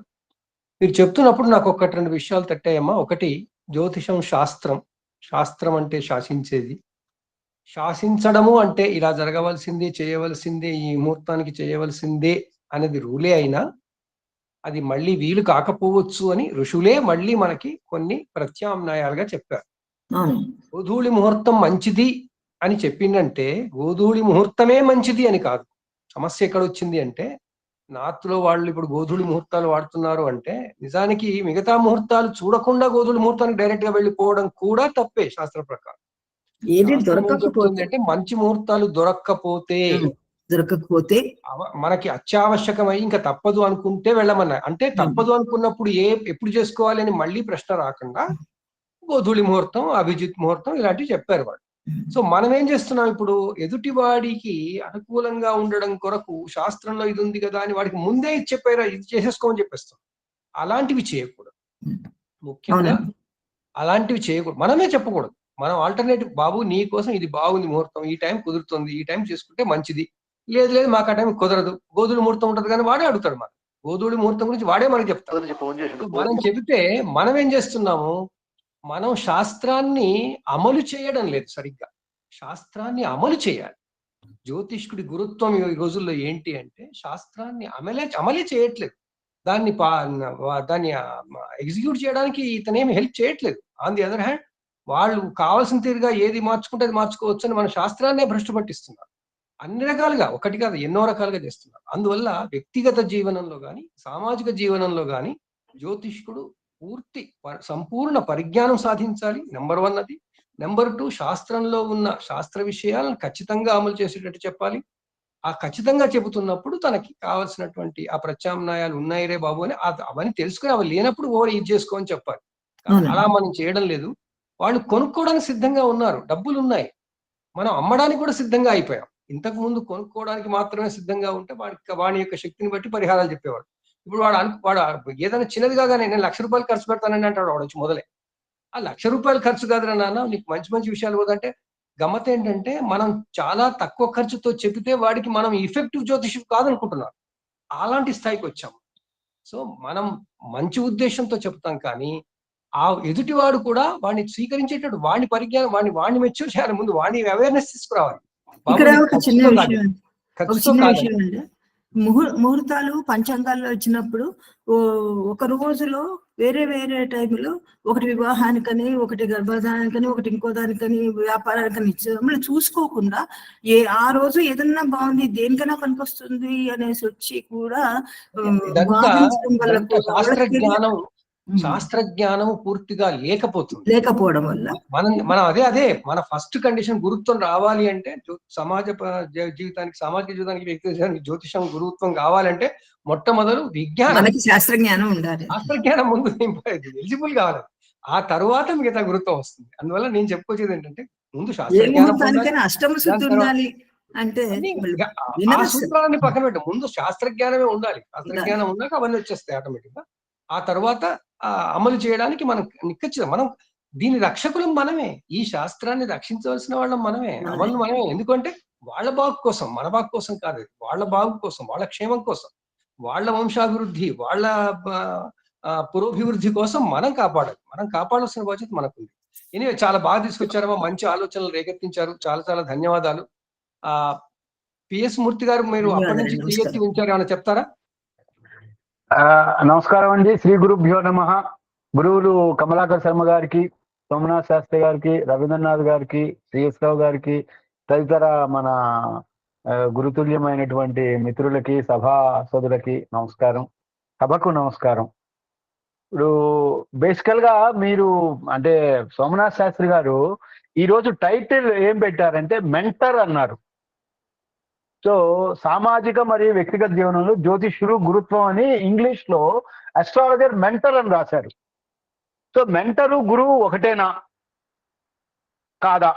మీరు చెప్తున్నప్పుడు నాకు ఒకటి రెండు విషయాలు తట్టాయమ్మా. ఒకటి, జ్యోతిషం శాస్త్రం. శాస్త్రం అంటే శాసించేది. శాసించడము అంటే ఇలా జరగవలసిందే, చేయవలసిందే, ఈ ముహూర్తానికి చేయవలసిందే అనేది రూలే అయినా అది మళ్ళీ వీలు కాకపోవచ్చు అని ఋషులే మళ్ళీ మనకి కొన్ని ప్రత్యామ్నాయాలుగా చెప్పారు. గోధూళి ముహూర్తం మంచిది అని చెప్పిందంటే గోధూళి ముహూర్తమే మంచిది అని కాదు. సమస్య ఎక్కడ వచ్చింది అంటే నార్త్లో వాళ్ళు ఇప్పుడు గోధూళి ముహూర్తాలు వాడుతున్నారు అంటే నిజానికి మిగతా ముహూర్తాలు చూడకుండా గోధూళి ముహూర్తానికి డైరెక్ట్ గా వెళ్ళిపోవడం కూడా తప్పే శాస్త్ర ప్రకారం. ఏది దొరకకపోతే అంటే మంచి ముహూర్తాలు దొరక్కపోతే మనకి అత్యావశ్యకమై ఇంకా తప్పదు అనుకుంటే వెళ్ళమన్నా. అంటే తప్పదు అనుకున్నప్పుడు ఎప్పుడు చేసుకోవాలి అని మళ్ళీ ప్రశ్న రాకుండా గోధూళి ముహూర్తం, అభిజిత్ ముహూర్తం ఇలాంటివి చెప్పారు వాళ్ళు. సో మనం ఏం చేస్తున్నాం ఇప్పుడు, ఎదుటివాడికి అనుకూలంగా ఉండడం కొరకు శాస్త్రంలో ఇది ఉంది కదా అని వాడికి ముందే ఇది చెప్పారా, ఇది చేసేసుకోమని చెప్పేస్తాం. అలాంటివి చేయకూడదు. ముఖ్యంగా అలాంటివి చేయకూడదు. మనమే చెప్పకూడదు. మనం ఆల్టర్నేటివ్, బాబు నీ కోసం ఇది బాగుంది ముహూర్తం, ఈ టైం కుదురుతుంది, ఈ టైం చేసుకుంటే మంచిది, లేదు లేదు మాకు ఆ టైం కుదరదు, గోధుడి ముహూర్తం ఉంటుంది కానీ వాడే అడుగుతాడు. మనం గోధుడి ముహూర్తం గురించి వాడే మనకి చెప్తాడు. మనం చెబితే మనం ఏం చేస్తున్నాము, మనం శాస్త్రాన్ని అమలు చేయడం లేదు సరిగ్గా. శాస్త్రాన్ని అమలు చేయాలి. జ్యోతిష్కుడి గురుత్వం ఈ రోజుల్లో ఏంటి అంటే శాస్త్రాన్ని అమలే చేయట్లేదు. దాన్ని ఎగ్జిక్యూట్ చేయడానికి ఇతనేమి హెల్ప్ చేయట్లేదు. ఆన్ ది అదర్ హ్యాండ్ వాళ్ళు కావాల్సిన తీరుగా ఏది మార్చుకుంటే అది మార్చుకోవచ్చు అని మన శాస్త్రాన్నే భ్రష్టు పట్టిస్తున్నారు. అన్ని రకాలుగా, ఒకటి కాదు ఎన్నో రకాలుగా చేస్తున్నారు. అందువల్ల వ్యక్తిగత జీవనంలో కానీ సామాజిక జీవనంలో కానీ జ్యోతిష్కుడు సంపూర్ణ పరిజ్ఞానం సాధించాలి. నెంబర్ 1 అది. నెంబర్ 2, శాస్త్రంలో ఉన్న శాస్త్ర విషయాలను ఖచ్చితంగా అమలు చేసేటట్టు చెప్పాలి. ఆ ఖచ్చితంగా చెబుతున్నప్పుడు తనకి కావాల్సినటువంటి ఆ ప్రత్యామ్నాయాలు ఉన్నాయి రే బాబు అని అవన్నీ తెలుసుకుని అవి లేనప్పుడు ఇది చేసుకో అని చెప్పాలి. అలా మనం చేయడం లేదు. వాళ్ళు కొనుక్కోవడానికి సిద్ధంగా ఉన్నారు, డబ్బులు ఉన్నాయి, మనం అమ్మడానికి కూడా సిద్ధంగా అయిపోయాం. ఇంతకు ముందు కొనుక్కోవడానికి మాత్రమే సిద్ధంగా ఉంటే వాడి యొక్క శక్తిని బట్టి పరిహారాలు చెప్పేవాడు. ఇప్పుడు వాడు ఏదైనా చిన్నది కాగానే నేను 1,00,000 రూపాయలు ఖర్చు పెడతానని అంటాడు వాడు వచ్చి మొదలే. ఆ 1,00,000 రూపాయలు ఖర్చు కాదురా నాన్న, నీకు మంచి మంచి విషయాలు పోదంటే గమ్మత్ ఏంటంటే మనం చాలా తక్కువ ఖర్చుతో చెబితే వాడికి మనం ఎఫెక్టివ్ జ్యోతిషం కాదనుకుంటున్నాం. అలాంటి స్థాయికి వచ్చాం. సో మనం మంచి ఉద్దేశంతో చెప్తాం కానీ ఆ ఎదుటివాడు కూడా వాడిని స్వీకరించేటట్టు వాడిని పరిజ్ఞానం వాడిని మెచ్యూర్ చేయాలి. ముందు వాడిని అవేర్నెస్ తీసుకురావాలి. ముహూర్తాలు పంచాంగాల్లో వచ్చినప్పుడు ఒక రోజులో వేరే వేరే టైంలో ఒకటి వివాహానికని, ఒకటి గర్భధానానికని, ఒకటి ఇంకో దానికని, వ్యాపారానికని ఇచ్చేది చూసుకోకుండా ఆ రోజు ఏదన్నా బాగుంది దేనికైనా పనికొస్తుంది అనేసి వచ్చి కూడా భావించడం వల్ల శాస్త్రజ్ఞానం పూర్తిగా లేకపోవడం వల్ల మనం అదే మన ఫస్ట్ కండిషన్ గురుత్వం రావాలి అంటే సామాజిక జీవితానికి వ్యక్తి జ్యోతిషం గురుత్వం కావాలంటే మొట్టమొదలు విజ్ఞానం, శాస్త్రజ్ఞానం ఉండాలి. శాస్త్రజ్ఞానం ముందు ఎలిజిబుల్ కావాలి, ఆ తర్వాత మిగతా గురుత్వం వస్తుంది. అందువల్ల నేను చెప్పుకొచ్చేది ఏంటంటే ముందు శాస్త్రజ్ఞానం, అష్టమ శుద్ధి ఉండాలి అంటే ఆ సూత్రాన్ని పక్కన పెట్టు, ముందు శాస్త్రజ్ఞానమే ఉండాలి. శాస్త్రజ్ఞానం ఉన్నాక అవన్నీ వచ్చేస్తాయి ఆటోమేటిక్ గా. ఆ తర్వాత అమలు చేయడానికి మనం దీని రక్షకులం మనమే, ఈ శాస్త్రాన్ని రక్షించవలసిన వాళ్ళం మనమే, అమలు మనమే. ఎందుకంటే వాళ్ళ బాగు కోసం, మన బాగు కోసం కాదు, వాళ్ళ బాగు కోసం, వాళ్ళ క్షేమం కోసం, వాళ్ళ వంశాభివృద్ధి, వాళ్ళ పురోభివృద్ధి కోసం మనం కాపాడాల్సిన బాధ్యత మనకుంది. ఎనివే చాలా బాగా తీసుకొచ్చారమ్మా, మంచి ఆలోచనలు రేకెత్తించారు, చాలా చాలా ధన్యవాదాలు. పిఎస్ మూర్తి గారు, మీరు అప్పటి నుంచి రేకెత్తి ఉంచారు, ఏమైనా చెప్తారా? నమస్కారం అండి. శ్రీ గురుభ్యో నమః. గురువులు కమలాకర్ శర్మ గారికి, సోమనాథ్ శాస్త్రి గారికి, రవీంద్రనాథ్ గారికి, శ్రీఎస్ రావు గారికి, తదితర మన గురుతుల్యమైనటువంటి మిత్రులకి, సభా సోదరులకి నమస్కారం, సభకు నమస్కారం. ఇప్పుడు బేసికల్ గా మీరు అంటే సోమనాథ్ శాస్త్రి గారు ఈరోజు టైటిల్ ఏం పెట్టారంటే మెంటర్ అన్నారు. సో సామాజిక మరియు వ్యక్తిగత జీవనంలో జ్యోతిష్యుడు గురుత్వం అని ఇంగ్లీష్ లో అస్ట్రాలజర్ మెంటర్ అని రాశారు. సో మెంటరు గురువు ఒకటేనా కాదా?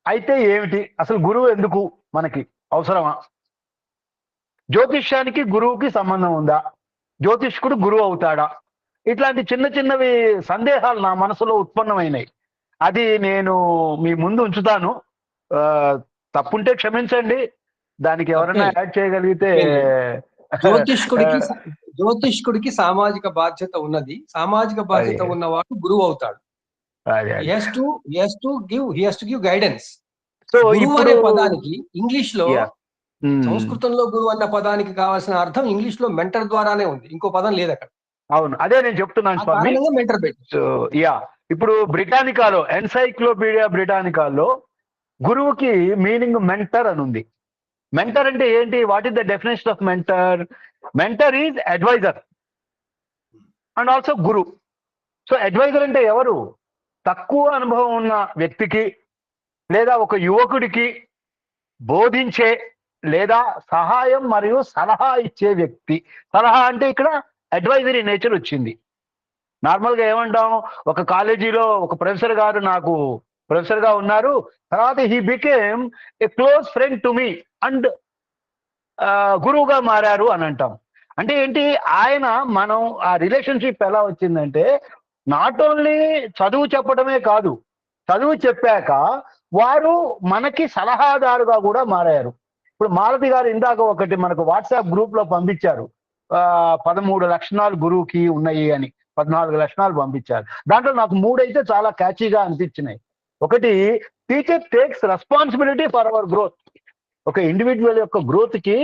అయితే ఏమిటి అసలు గురువు ఎందుకు మనకి అవసరమా? జ్యోతిష్యానికి గురువుకి సంబంధం ఉందా? జ్యోతిష్కుడు గురువు అవుతాడా? ఇట్లాంటి చిన్న చిన్నవి సందేహాలు నా మనసులో ఉత్పన్నమైనాయి. అది నేను మీ ముందు ఉంచుతాను. తప్పుంటే క్షమించండి, దానికి ఎవరైనా యాడ్ చేయగలిగితే. జ్యోతిష్కుడికి సామాజిక బాధ్యత ఉన్నది, సామాజిక బాధ్యత ఉన్నవాడు గురువు అవుతాడు. Give guidance. గురువు అనే పదానికి ఇంగ్లీష్ లో, సంస్కృతంలో గురువు అన్న పదానికి కావాల్సిన అర్థం ఇంగ్లీష్ లో మెంటర్ ద్వారానే ఉంది, ఇంకో పదం లేదు అక్కడ. అవును, అదే నేను చెప్తున్నాను స్వామి. మెంటర్ ఇప్పుడు బ్రిటానికాలో, ఎన్సైక్లోపీడియా బ్రిటానికాలో గురువుకి మీనింగ్ మెంటర్ అని ఉంది. మెంటర్ అంటే ఏంటి? What is the definition of mentor? Mentor is advisor and also guru. So advisor అంటే ఎవరు? తక్కువ అనుభవం ఉన్న వ్యక్తికి లేదా ఒక యువకుడికి బోధించే లేదా సహాయం మరియు సలహా ఇచ్చే వ్యక్తి. సలహా అంటే ఇక్కడ అడ్వైజరీ నేచర్ వచ్చింది. నార్మల్గా ఏమంటాం, ఒక కాలేజీలో ఒక ప్రొఫెసర్ గారు నాకు ప్రొఫెసర్ గా ఉన్నారు, తర్వాత he became a close friend to me and గురువుగా మారారు అని అంటాం. అంటే ఏంటి? ఆయన మనం ఆ రిలేషన్షిప్ ఎలా వచ్చిందంటే, నాట్ ఓన్లీ చదువు చెప్పడమే కాదు, చదువు చెప్పాక వారు మనకి సలహాదారుగా కూడా మారారు. ఇప్పుడు మాలతి గారు ఇందాక ఒకటి మనకు వాట్సాప్ గ్రూప్ లో పంపించారు, 13 లక్షణాలు గురువుకి ఉన్నాయి అని 14 లక్షణాలు పంపించారు. దాంట్లో నాకు 3 అయితే చాలా క్యాచీగా అనిపించినాయి. ఒకటి, teacher takes responsibility for hour growth. ఒక ఇండివిజువల్ యొక్క గ్రోత్ కి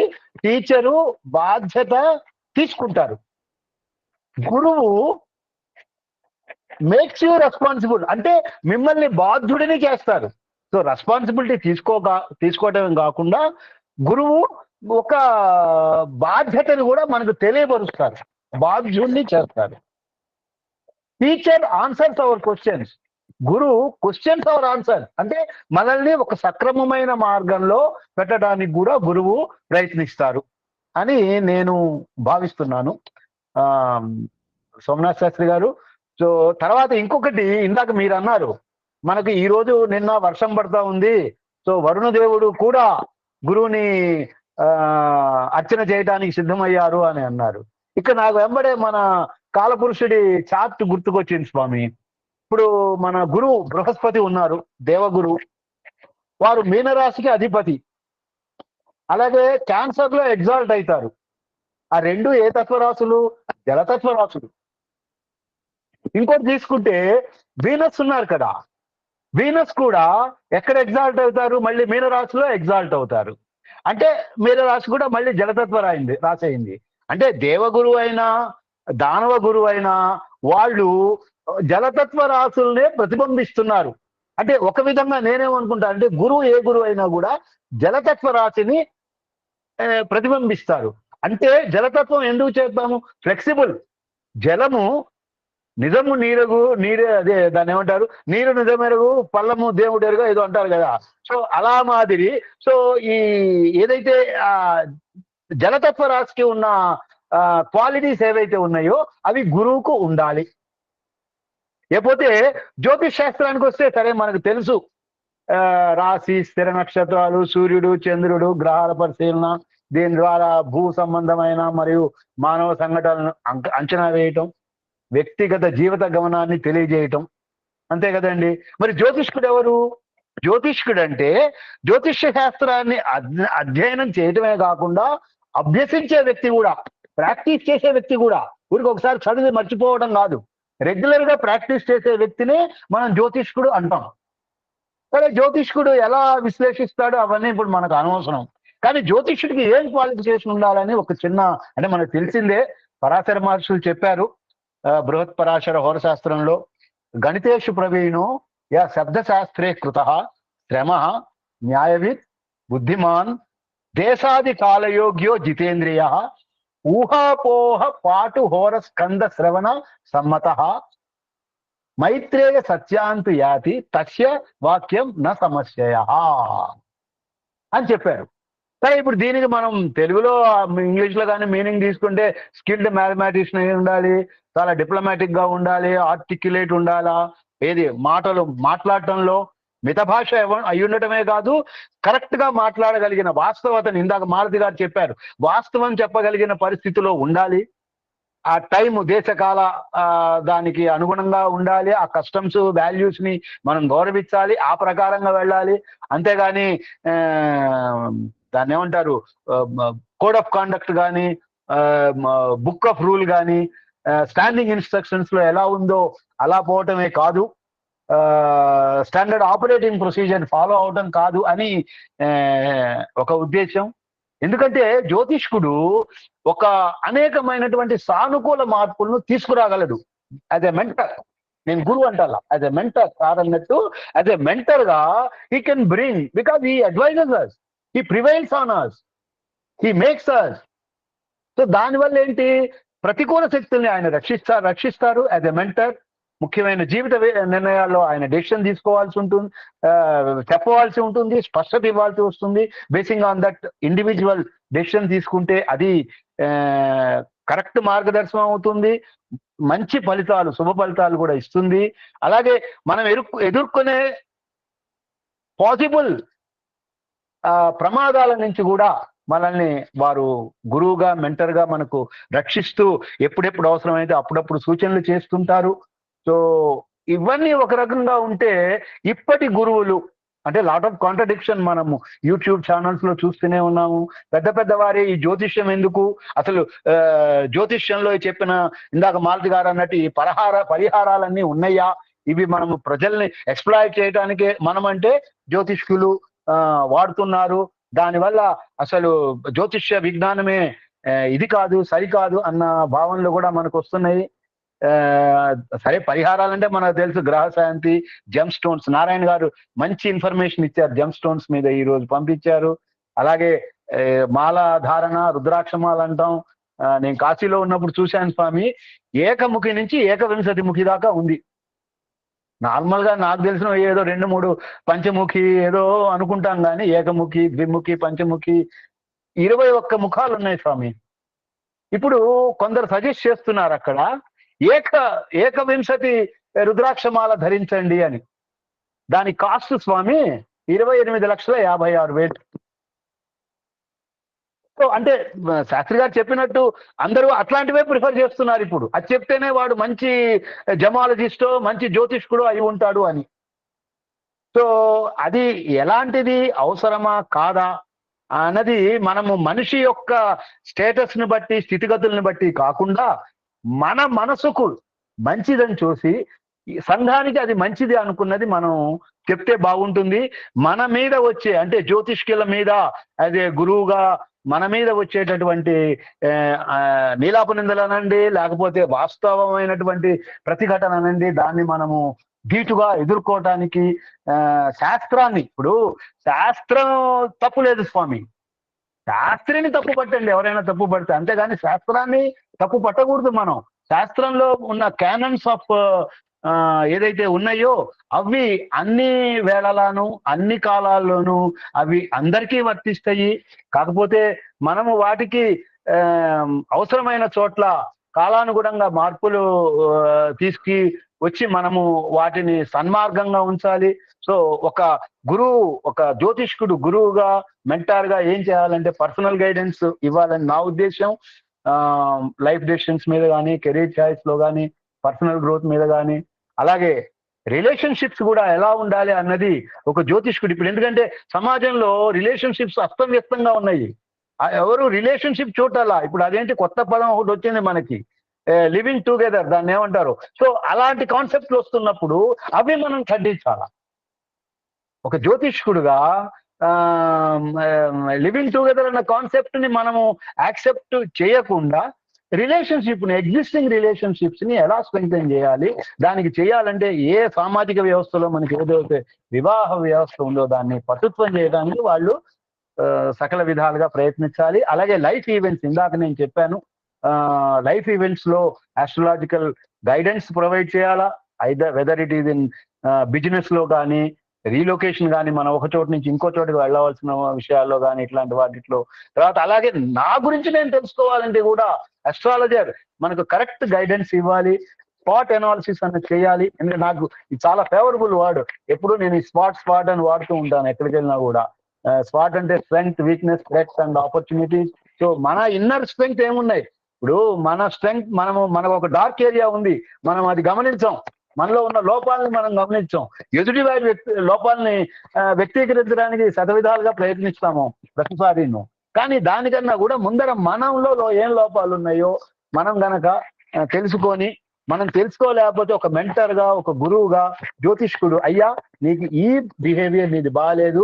టీచరు బాధ్యత తీసుకుంటారు. గురువు మేక్స్ యూ రెస్పాన్సిబుల్, అంటే మిమ్మల్ని బాధ్యుడిని చేస్తారు. సో రెస్పాన్సిబిలిటీ తీసుకోవటమే కాకుండా గురువు ఒక బాధ్యతను కూడా మనకు తెలియపరుస్తారు, బాధ్యుడిని చేస్తారు. టీచర్ ఆన్సర్స్ అవర్ క్వశ్చన్స్, గురువు క్వశ్చన్స్ అవర్ ఆన్సర్. అంటే మనల్ని ఒక సక్రమమైన మార్గంలో పెట్టడానికి కూడా గురువు ప్రయత్నిస్తారు అని నేను భావిస్తున్నాను. సోమనాథ్ శాస్త్రి గారు. సో తర్వాత ఇంకొకటి, ఇందాక మీరు అన్నారు మనకు ఈ రోజు నిన్న వర్షం పడతా ఉంది, సో వరుణదేవుడు కూడా గురువుని అర్చన చేయడానికి సిద్ధమయ్యారు అని అన్నారు. ఇక్కడ నాకు వెంబడే మన కాలపురుషుడి చార్ట్ గుర్తుకొచ్చింది స్వామి. ఇప్పుడు మన గురువు బృహస్పతి ఉన్నారు, దేవగురువు, వారు మీనరాశికి అధిపతి. అలాగే క్యాన్సర్ లో ఎగ్జాల్ట్ అవుతారు. ఆ రెండు ఏ తత్వరాశులు? జలతత్వ రాశులు. ఇంకోటి తీసుకుంటే వీనస్ ఉన్నారు కదా, వీనస్ కూడా ఎక్కడ ఎగ్జాల్ట్ అవుతారు? మళ్ళీ మీనరాశిలో ఎగ్జాల్ట్ అవుతారు. అంటే మీరు రాసి కూడా మళ్ళీ జలతత్వ రాసేయింది. అంటే దేవగురువు అయినా దానవ గురువు అయినా వాళ్ళు జలతత్వ రాసుల్నే ప్రతిబింబిస్తున్నారు. అంటే ఒక విధంగా నేనేమనుకుంటా అంటే గురువు ఏ గురువు అయినా కూడా జలతత్వ రాశిని ప్రతిబింబిస్తారు. అంటే జలతత్వం ఎందుకు చేద్దాము? ఫ్లెక్సిబుల్. జలము నిజము నీరే అదే దాన్ని ఏమంటారు, నీరు నిజమెరుగు పల్లము దేవుడెరుగు ఏదో అంటారు కదా. సో అలా మాదిరి సో ఈ ఏదైతే జలతత్వ రాశికి ఉన్న క్వాలిటీస్ ఏవైతే ఉన్నాయో అవి గురువుకు ఉండాలి. లేకపోతే జ్యోతిష్ శాస్త్రానికి వస్తే సరే మనకు తెలుసు రాశి, స్థిర నక్షత్రాలు, సూర్యుడు, చంద్రుడు, గ్రహాల పరిశీలన, దీని ద్వారా భూ సంబంధమైన మరియు మానవ సంఘటనలను అంచనా వేయటం, వ్యక్తిగత జీవిత గమనాన్ని తెలియజేయటం, అంతే కదండి. మరి జ్యోతిష్కుడు ఎవరు? జ్యోతిష్కుడు అంటే జ్యోతిష్య శాస్త్రాన్ని అధ్యయనం చేయటమే కాకుండా అభ్యసించే వ్యక్తి కూడా, ప్రాక్టీస్ చేసే వ్యక్తి కూడా. ఊరికి ఒకసారి చదివి మర్చిపోవడం కాదు, రెగ్యులర్ గా ప్రాక్టీస్ చేసే వ్యక్తినే మనం జ్యోతిష్కుడు అంటాం. సరే జ్యోతిష్కుడు ఎలా విశ్లేషిస్తాడో అవన్నీ ఇప్పుడు మనకు అనవసరం. కానీ జ్యోతిష్యుడికి ఏం క్వాలిఫికేషన్ ఉండాలని ఒక చిన్న, అంటే మనకు తెలిసిందే, పరాశర మహర్షులు చెప్పారు బృహత్ పరాశర హోరశాస్త్రంలో, గణితేషు ప్రవీణో యా శబ్దశాస్త్రే కృత శ్రమ న్యాయవిత్ బుద్ధిమాన్ దేశాది కాలయోగ్యో జితేంద్రియ ఊహాపోహ పాటు హోర స్కంద శ్రవణ సమ్మత మైత్రేయ సత్యాంతు యాతి తస్య వాక్యం న సమస్య అని చెప్పారు. సరే ఇప్పుడు దీనికి మనం తెలుగులో ఇంగ్లీష్లో కానీ మీనింగ్ తీసుకుంటే స్కిల్డ్ మ్యాథమెటిషియన్ అయి ఉండాలి, చాలా డిప్లొమాటిక్ గా ఉండాలి, ఆర్టిక్యులేట్ ఉండాలా, ఏది మాట్లాడటంలో మితభాష అయి ఉండటమే కాదు, కరెక్ట్ గా మాట్లాడగలిగిన వాస్తవతను, ఇందాక మారుతి గారు చెప్పారు, వాస్తవం చెప్పగలిగిన పరిస్థితిలో ఉండాలి. ఆ టైం దేశకాల దానికి అనుగుణంగా ఉండాలి. ఆ కస్టమ్స్ వాల్యూస్ ని మనం గౌరవించాలి, ఆ ప్రకారంగా వెళ్ళాలి. అంతేగాని దాన్ని ఏమంటారు, కోడ్ ఆఫ్ కాండక్ట్ కానీ, బుక్ ఆఫ్ రూల్ కానీ, స్టాండింగ్ ఇన్స్ట్రక్షన్స్ లో ఎలా ఉందో అలా పోవటమే కాదు, స్టాండర్డ్ ఆపరేటింగ్ ప్రొసీజర్ ఫాలో అవడం కాదు అని ఒక ఉద్దేశం. ఎందుకంటే జ్యోతిష్కుడు ఒక అనేకమైనటువంటి సానుకూల మార్పులను తీసుకురాగలడు. యాజ్ ఎ మెంటర్, నేను గురువు అంటాలా, యాజ్ ఎ మెంటర్ కాదన్నట్టు, యాజ్ ఎ మెంటర్ గా he can bring, because he advises us, he prevails on us, he makes us. So దానివల్ల ఏంటి, ప్రతికూల శక్తుల్ని ఆయన రక్షిస్తారు యాజ్ ఎ మెంటర్. ముఖ్యమైన జీవిత నిర్ణయాల్లో ఆయన డెసిషన్ తీసుకోవాల్సి ఉంటుంది, చెప్పవలసి ఉంటుంది, స్పష్టత ఇవ్వాల్సి వస్తుంది. Basing on that individual decision తీసుకుంటే అది కరెక్ట్ మార్గదర్శనం అవుతుంది, మంచి ఫలితాలు, శుభ ఫలితాలు కూడా ఇస్తుంది. అలాగే మనం ఎదుర్కొనే పాసిబుల్ ప్రమాదాల నుంచి కూడా మనల్ని వారు గురువుగా, మెంటర్గా మనకు రక్షిస్తూ ఎప్పుడెప్పుడు అవసరమైతే అప్పుడప్పుడు సూచనలు చేస్తుంటారు. సో ఇవన్నీ ఒక రకంగా ఉంటే ఇప్పటి గురువులు అంటే లాట్ ఆఫ్ కాంట్రడిక్షన్ మనము యూట్యూబ్ ఛానల్స్ లో చూస్తూనే ఉన్నాము. పెద్ద వారి ఈ జ్యోతిష్యం ఎందుకు, అసలు జ్యోతిష్యంలో చెప్పిన ఇందాక మారుతి గారు అన్నట్టు ఈ పరిహారాలన్నీ ఉన్నాయా, ఇవి మనము ప్రజల్ని ఎక్స్ప్లాయిట్ చేయడానికే మనమంటే జ్యోతిష్కులు వాడుతున్నారు, దానివల్ల అసలు జ్యోతిష్య విజ్ఞానమే ఇది కాదు, సరికాదు అన్న భావనలు కూడా మనకు వస్తున్నాయి. సరే పరిహారాలంటే మనకు తెలుసు, గ్రహశాంతి, జెమ్ స్టోన్స్, నారాయణ గారు మంచి ఇన్ఫర్మేషన్ ఇచ్చారు, జెమ్ స్టోన్స్ మీద ఈ రోజు పంపించారు. అలాగే మాల ధారణ, రుద్రాక్షమాల అంటాం. నేను కాశీలో ఉన్నప్పుడు చూశాను స్వామి, ఏకముఖి నుంచి ఏకవింశతి ముఖి దాకా ఉంది. నార్మల్ గా నాకు తెలిసిన ఏదో 2-3 పంచముఖి ఏదో అనుకుంటాం, కానీ ఏకముఖి, ద్విముఖి, పంచముఖి 21 ముఖాలు ఉన్నాయి స్వామి. ఇప్పుడు కొందరు సజెస్ట్ చేస్తున్నారు అక్కడ ఏకవింశతి రుద్రాక్షమాల ధరించండి అని. దాని కాస్ట్ స్వామి 28,56,000. సో అంటే శాస్త్రి గారు చెప్పినట్టు అందరూ అట్లాంటివే ప్రిఫర్ చేస్తున్నారు ఇప్పుడు. అది చెప్తేనే వాడు మంచి జమాలజిస్టో మంచి జ్యోతిష్కుడు అయి ఉంటాడు అని. సో అది ఎలాంటిది, అవసరమా కాదా అన్నది మనము మనిషి యొక్క స్టేటస్ ని బట్టి, స్థితిగతుల్ని బట్టి కాకుండా మన మనసుకు మంచిదని చూసి సంఘానికి అది మంచిది అనుకున్నది మనం చెప్తే బాగుంటుంది. మన మీద వచ్చే అంటే జ్యోతిష్కుల మీద అదే గురువుగా మన మీద వచ్చేటటువంటి నీలాపనిందలు అనండి, లేకపోతే వాస్తవమైనటువంటి ప్రతిఘటన అనండి, దాన్ని మనము ధీటుగా ఎదుర్కోవటానికి శాస్త్రాన్ని, ఇప్పుడు శాస్త్రం తప్పు లేదు స్వామి, శాస్త్రిని తప్పు పట్టండి ఎవరైనా తప్పు పడితే, అంతేగాని శాస్త్రాన్ని తప్పు పట్టకూడదు. మనం శాస్త్రంలో ఉన్న క్యానన్స్ ఆఫ్ ఏదైతే ఉన్నాయో అవి అన్ని వేళలాను అన్ని కాలాల్లోనూ అవి అందరికీ వర్తిస్తాయి. కాకపోతే మనము వాటికి అవసరమైన చోట్ల కాలానుగుణంగా మార్పులు తీసుకు వచ్చి మనము వాటిని సన్మార్గంగా ఉంచాలి. సో ఒక గురువు, ఒక జ్యోతిష్కుడు గురువుగా మెంటార్గా ఏం చేయాలంటే పర్సనల్ గైడెన్స్ ఇవ్వాలని నా ఉద్దేశం. లైఫ్ డెసిషన్స్ మీద కానీ, కెరీర్ చాయిస్ లో కానీ, పర్సనల్ గ్రోత్ మీద కానీ, అలాగే రిలేషన్షిప్స్ కూడా ఎలా ఉండాలి అన్నది ఒక జ్యోతిష్కుడు. ఇప్పుడు ఎందుకంటే సమాజంలో రిలేషన్షిప్స్ అస్తవ్యస్తంగా ఉన్నాయి. ఎవరు రిలేషన్షిప్ చూడాలా, ఇప్పుడు అదేంటి కొత్త పదం ఒకటి వచ్చింది మనకి, లివింగ్ టుగెదర్, దాన్ని ఏమంటారు. సో అలాంటి కాన్సెప్ట్లు వస్తున్నప్పుడు అవి మనం ఖండించాలా. ఒక జ్యోతిష్కుడుగా లివింగ్ టుగెదర్ అన్న కాన్సెప్ట్ ని మనము యాక్సెప్ట్ చేయకుండా రిలేషన్షిప్ ని, ఎగ్జిస్టింగ్ రిలేషన్షిప్స్ ని ఎలా స్ట్రెంగ్థెన్ చేయాలి, దానికి చేయాలంటే ఏ సామాజిక వ్యవస్థలో మనకి ఏదైతే వివాహ వ్యవస్థ ఉందో దాన్ని పటుత్వం చేయడానికి వాళ్ళు సకల విధాలుగా ప్రయత్నించాలి. అలాగే లైఫ్ ఈవెంట్స్, ఇందాక నేను చెప్పాను, లైఫ్ ఈవెంట్స్ లో ఆస్ట్రాలజికల్ గైడెన్స్ ప్రొవైడ్ చేయాలా. Whether it is in business లో కానీ, రీలొకేషన్ కానీ, మనం ఒక చోటు నుంచి ఇంకో చోటుకి వెళ్ళవలసిన విషయాల్లో కానీ, ఇట్లాంటి వాటిలో. తర్వాత అలాగే నా గురించి నేను తెలుసుకోవాలంటే కూడా అస్ట్రాలజర్ మనకు కరెక్ట్ గైడెన్స్ ఇవ్వాలి. స్పాట్ అనాలిసిస్ అనేది చేయాలి. ఎందుకంటే నాకు ఇది చాలా ఫేవరబుల్ వర్డ్. ఎప్పుడు నేను ఈ స్పాట్ అని వాడుతూ ఉంటాను ఎక్కడికి వెళ్ళినా కూడా. స్పాట్ అంటే strength, weakness, threats and opportunities. So మన ఇన్నర్ స్ట్రెంగ్త్ ఏమున్నాయి, ఇప్పుడు మన స్ట్రెంగ్త్, మనకు ఒక డార్క్ ఏరియా ఉంది, మనం అది గమనించాం, మనలో ఉన్న లోపాలని మనం గమనించాం, ఎదుటి వారి లోపాలని వ్యక్తీకరించడానికి శతవిధాలుగా ప్రయత్నిస్తాము ప్రతిసారిను. కానీ దానికన్నా కూడా ముందర మనంలో ఏం లోపాలు ఉన్నాయో మనం గనక తెలుసుకొని, మనం తెలుసుకోలేకపోతే ఒక మెంటర్ గా, ఒక గురువుగా, జ్యోతిష్కుడు, అయ్యా నీకు ఈ బిహేవియర్ నీది బాగాలేదు,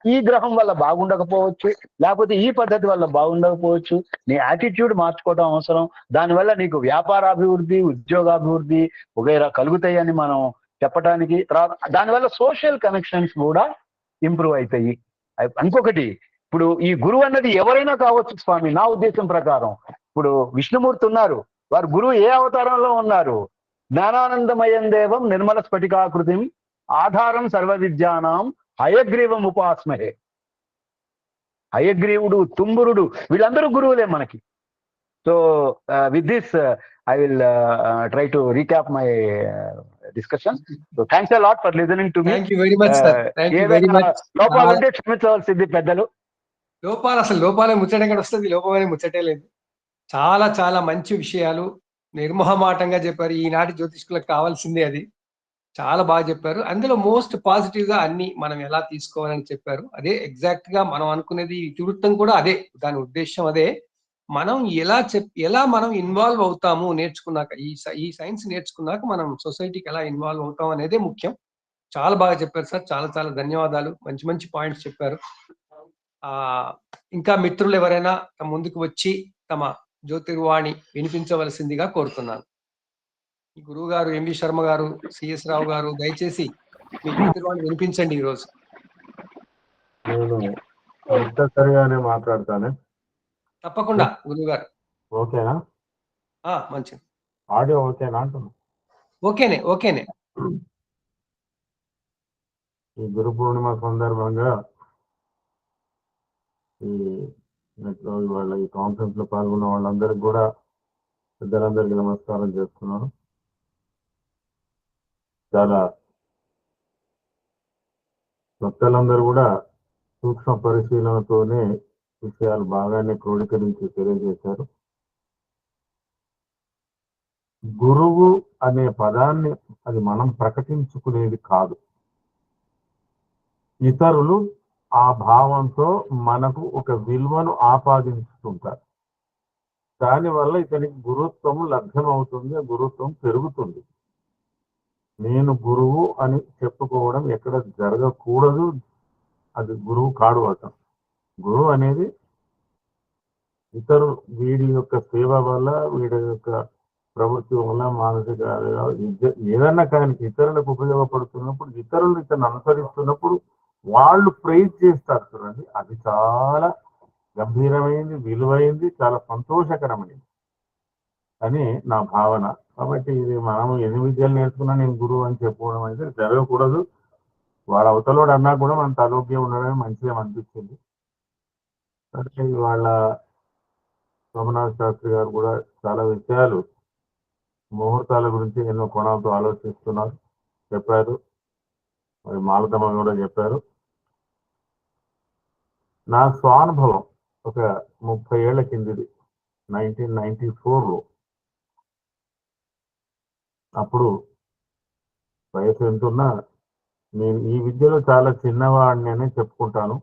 ఈ గ్రహం వల్ల బాగుండకపోవచ్చు, లేకపోతే ఈ పద్ధతి వల్ల బాగుండకపోవచ్చు, నీ యాటిట్యూడ్ మార్చుకోవడం అవసరం, దానివల్ల నీకు వ్యాపారాభివృద్ధి, ఉద్యోగాభివృద్ధి వగైరా కలుగుతాయని మనం చెప్పడానికి. దానివల్ల సోషల్ కనెక్షన్స్ కూడా ఇంప్రూవ్ అవుతాయి. ఇంకొకటి, ఇప్పుడు ఈ గురువు అన్నది ఎవరైనా కావచ్చు స్వామి. నా ఉద్దేశం ప్రకారం ఇప్పుడు విష్ణుమూర్తి ఉన్నారు, వారు గురువు ఏ అవతారంలో ఉన్నారు? జ్ఞానానందమయం దేవం నిర్మల స్ఫటికాకృతిం ఆధారం సర్వ విద్యానాం హయగ్రీవం ఉపాస్మహే. హయగ్రీవుడు, తుంబురుడు, వీళ్ళందరూ గురువులే మనకి. So with this I will try to recap my discussion. So thanks a lot for listening to me. Thank you very much, sir. Thank you very much. లోపాలంటే క్షమించవలసింది పెద్దలు. అసలు లోపాలే ముచ్చటంగా వస్తుంది, లోపమని ముచ్చటే లేదు. చాలా చాలా మంచి విషయాలు నిర్మోహమాటంగా చెప్పారు. ఈనాటి జ్యోతిష్కులకు కావాల్సిందే అది. చాలా బాగా చెప్పారు. అందులో మోస్ట్ పాజిటివ్ గా అన్ని మనం ఎలా తీసుకోవాలని చెప్పారు. అదే ఎగ్జాక్ట్ గా మనం అనుకునేది, ఇతివృత్తం కూడా అదే, దాని ఉద్దేశం అదే. మనం ఎలా మనం ఇన్వాల్వ్ అవుతాము నేర్చుకున్నాక, ఈ సైన్స్ నేర్చుకున్నాక మనం సొసైటీకి ఎలా ఇన్వాల్వ్ అవుతాం అనేదే ముఖ్యం. చాలా బాగా చెప్పారు సార్. చాలా చాలా ధన్యవాదాలు. మంచి మంచి పాయింట్స్ చెప్పారు. ఇంకా మిత్రులు ఎవరైనా ముందుకు వచ్చి తమ జ్యోతిర్వాణి వినిపించవలసిందిగా కోరుతున్నాను. గురువు గారు, ఎంవి శర్మ గారు, సిఎస్ రావు గారు, దయచేసి మీ జ్యోతిర్వాణి వినిపించండి. ఈరోజు నేను సరిగానే మాట్లాడతాను. తప్పకుండా గురువు గారు. ఓకేనా? మంచిది. ఆడియో ఓకేనా అంటున్నా? ఓకేనే. ఈ గురు పూర్ణిమ సందర్భంగా వాళ్ళ ఈ కాన్ఫరెన్స్ లో పాల్గొన్న వాళ్ళందరికీ కూడా, పెద్దలందరికీ నమస్కారం చేస్తున్నాను. చాలా భక్తులందరూ కూడా సూక్ష్మ పరిశీలనతోనే విషయాలు బాగానే క్రోడీకరించి తెలియజేశారు. గురువు అనే పదాన్ని అది మనం ప్రకటించుకునేది కాదు. ఇతరులు ఆ భావంతో మనకు ఒక విలువను ఆపాదించుతుంటారు. దానివల్ల ఇతనికి గురుత్వం లభ్యమవుతుంది, గురుత్వం పెరుగుతుంది. నేను గురువు అని చెప్పుకోవడం ఎక్కడ జరగకూడదు. అది గురువు కాడు అతను. గురువు అనేది వీడి యొక్క సేవ వల్ల, వీడి యొక్క ప్రవృత్తి వల్ల, మానసిక ఏదన్నా కానీ ఇతరులకు ఉపయోగపడుతున్నప్పుడు, ఇతరులు ఇతను అనుసరిస్తున్నప్పుడు వాళ్ళు ప్రైజ్ చేస్తారు చూడండి, అది చాలా గంభీరమైంది, విలువైంది, చాలా సంతోషకరమైంది అని నా భావన. కాబట్టి ఇది మనం ఎన్ని విద్యలు నేర్చుకున్నా నేను గురువు అని చెప్పుకోవడం అయితే జరగకూడదు. వాడు అవతలోడు అన్నా కూడా మన తలోగ్యం ఉండడమే మంచిగా అనిపించింది. అంటే వాళ్ళ సోమనాథ్ శాస్త్రి గారు కూడా చాలా విషయాలు ముహూర్తాల గురించి ఎన్నో కోణాలతో ఆలోచిస్తున్నారు, చెప్పారు. మరి మాలతమ్మ కూడా చెప్పారు. నా స్వానుభవం ఒక 30 ఏళ్ల కిందిది, 1994లో. అప్పుడు వయసు ఎంతున్నా నేను ఈ విద్యలో చాలా చిన్నవాడిని అనే చెప్పుకుంటాను.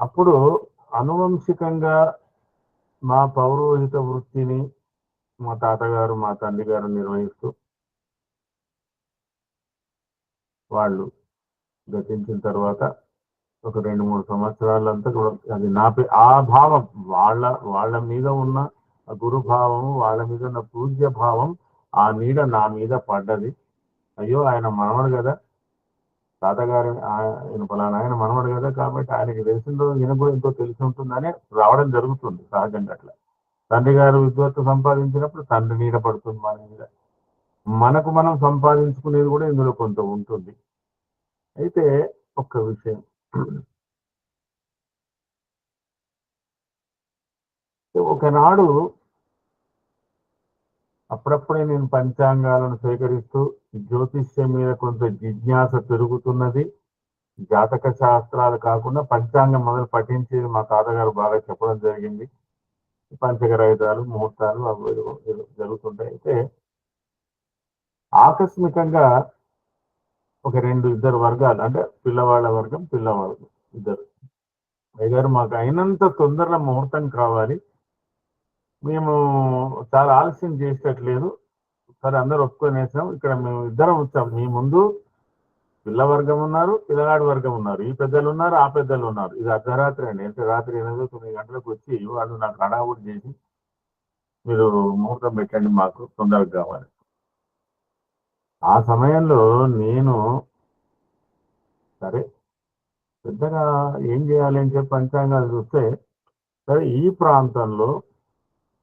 అప్పుడు అనువంశికంగా మా పౌరోహిత వృత్తిని మా తాతగారు, మా తండ్రి గారు నిర్వహిస్తూ వాళ్ళు గతించిన తర్వాత ఒక 2-3 సంవత్సరాలంతా కూడా అది ఆ భావం, వాళ్ళ మీద ఉన్న గురు భావం, వాళ్ళ మీద ఉన్న పూజ్య భావం, ఆ నీడ నా మీద పడ్డది. అయ్యో ఆయన మనవడు కదా, తాతగారు ఆయన పలానా ఆయన మనవడు కదా, కాబట్టి ఆయనకి తెలిసిందో ఈయన కూడా ఎంతో తెలిసి ఉంటుందని రావడం జరుగుతుంది సహజంగా. అట్లా తండ్రి గారు విద్వత్తు సంపాదించినప్పుడు తండ్రి నీడ పడుతుంది మన మీద. మనకు మనం సంపాదించుకునేది కూడా ఇందులో కొంత ఉంటుంది. అయితే ఒక్క విషయం, ఒకనాడు అప్పుడప్పుడే నేను పంచాంగాలను సేకరిస్తూ జ్యోతిష్యం మీద కొంత జిజ్ఞాస పెరుగుతున్నది. జాతక శాస్త్రాలు కాకుండా పంచాంగం మొదలు పఠించేది మా తాతగారు బాగా చెప్పడం జరిగింది. పంచగరాయుధాలు, ముహూర్తాలు అవి జరుగుతుంటాయి. అయితే ఆకస్మికంగా ఒక 2 వర్గాలు, అంటే పిల్లవాళ్ళ వర్గం, పిల్లవాళ్ళు ఇద్దరు, అయ్యగారు మాకు అయినంత తొందరలో ముహూర్తం కావాలి, మేము చాలా ఆలస్యం చేసేటట్లేదు, సరే అందరూ ఒప్పుకొనేసాం, ఇక్కడ మేము ఇద్దరం వచ్చాం, మీ ముందు పిల్ల వర్గం ఉన్నారు, పిల్లగాడి వర్గం ఉన్నారు, ఈ పెద్దలు ఉన్నారు, ఆ పెద్దలు ఉన్నారు. ఇది అర్ధరాత్రి అండి, అంటే రాత్రి 8-9 గంటలకు వచ్చి వాళ్ళు నాకు హడావుడి చేసి మీరు ముహూర్తం పెట్టండి, మాకు తొందరగా కావాలి. ఆ సమయంలో నేను సరే పెద్దగా ఏం చేయాలి అని చెప్పి పంచాంగాలు చూస్తే, సరే ఈ ప్రాంతంలో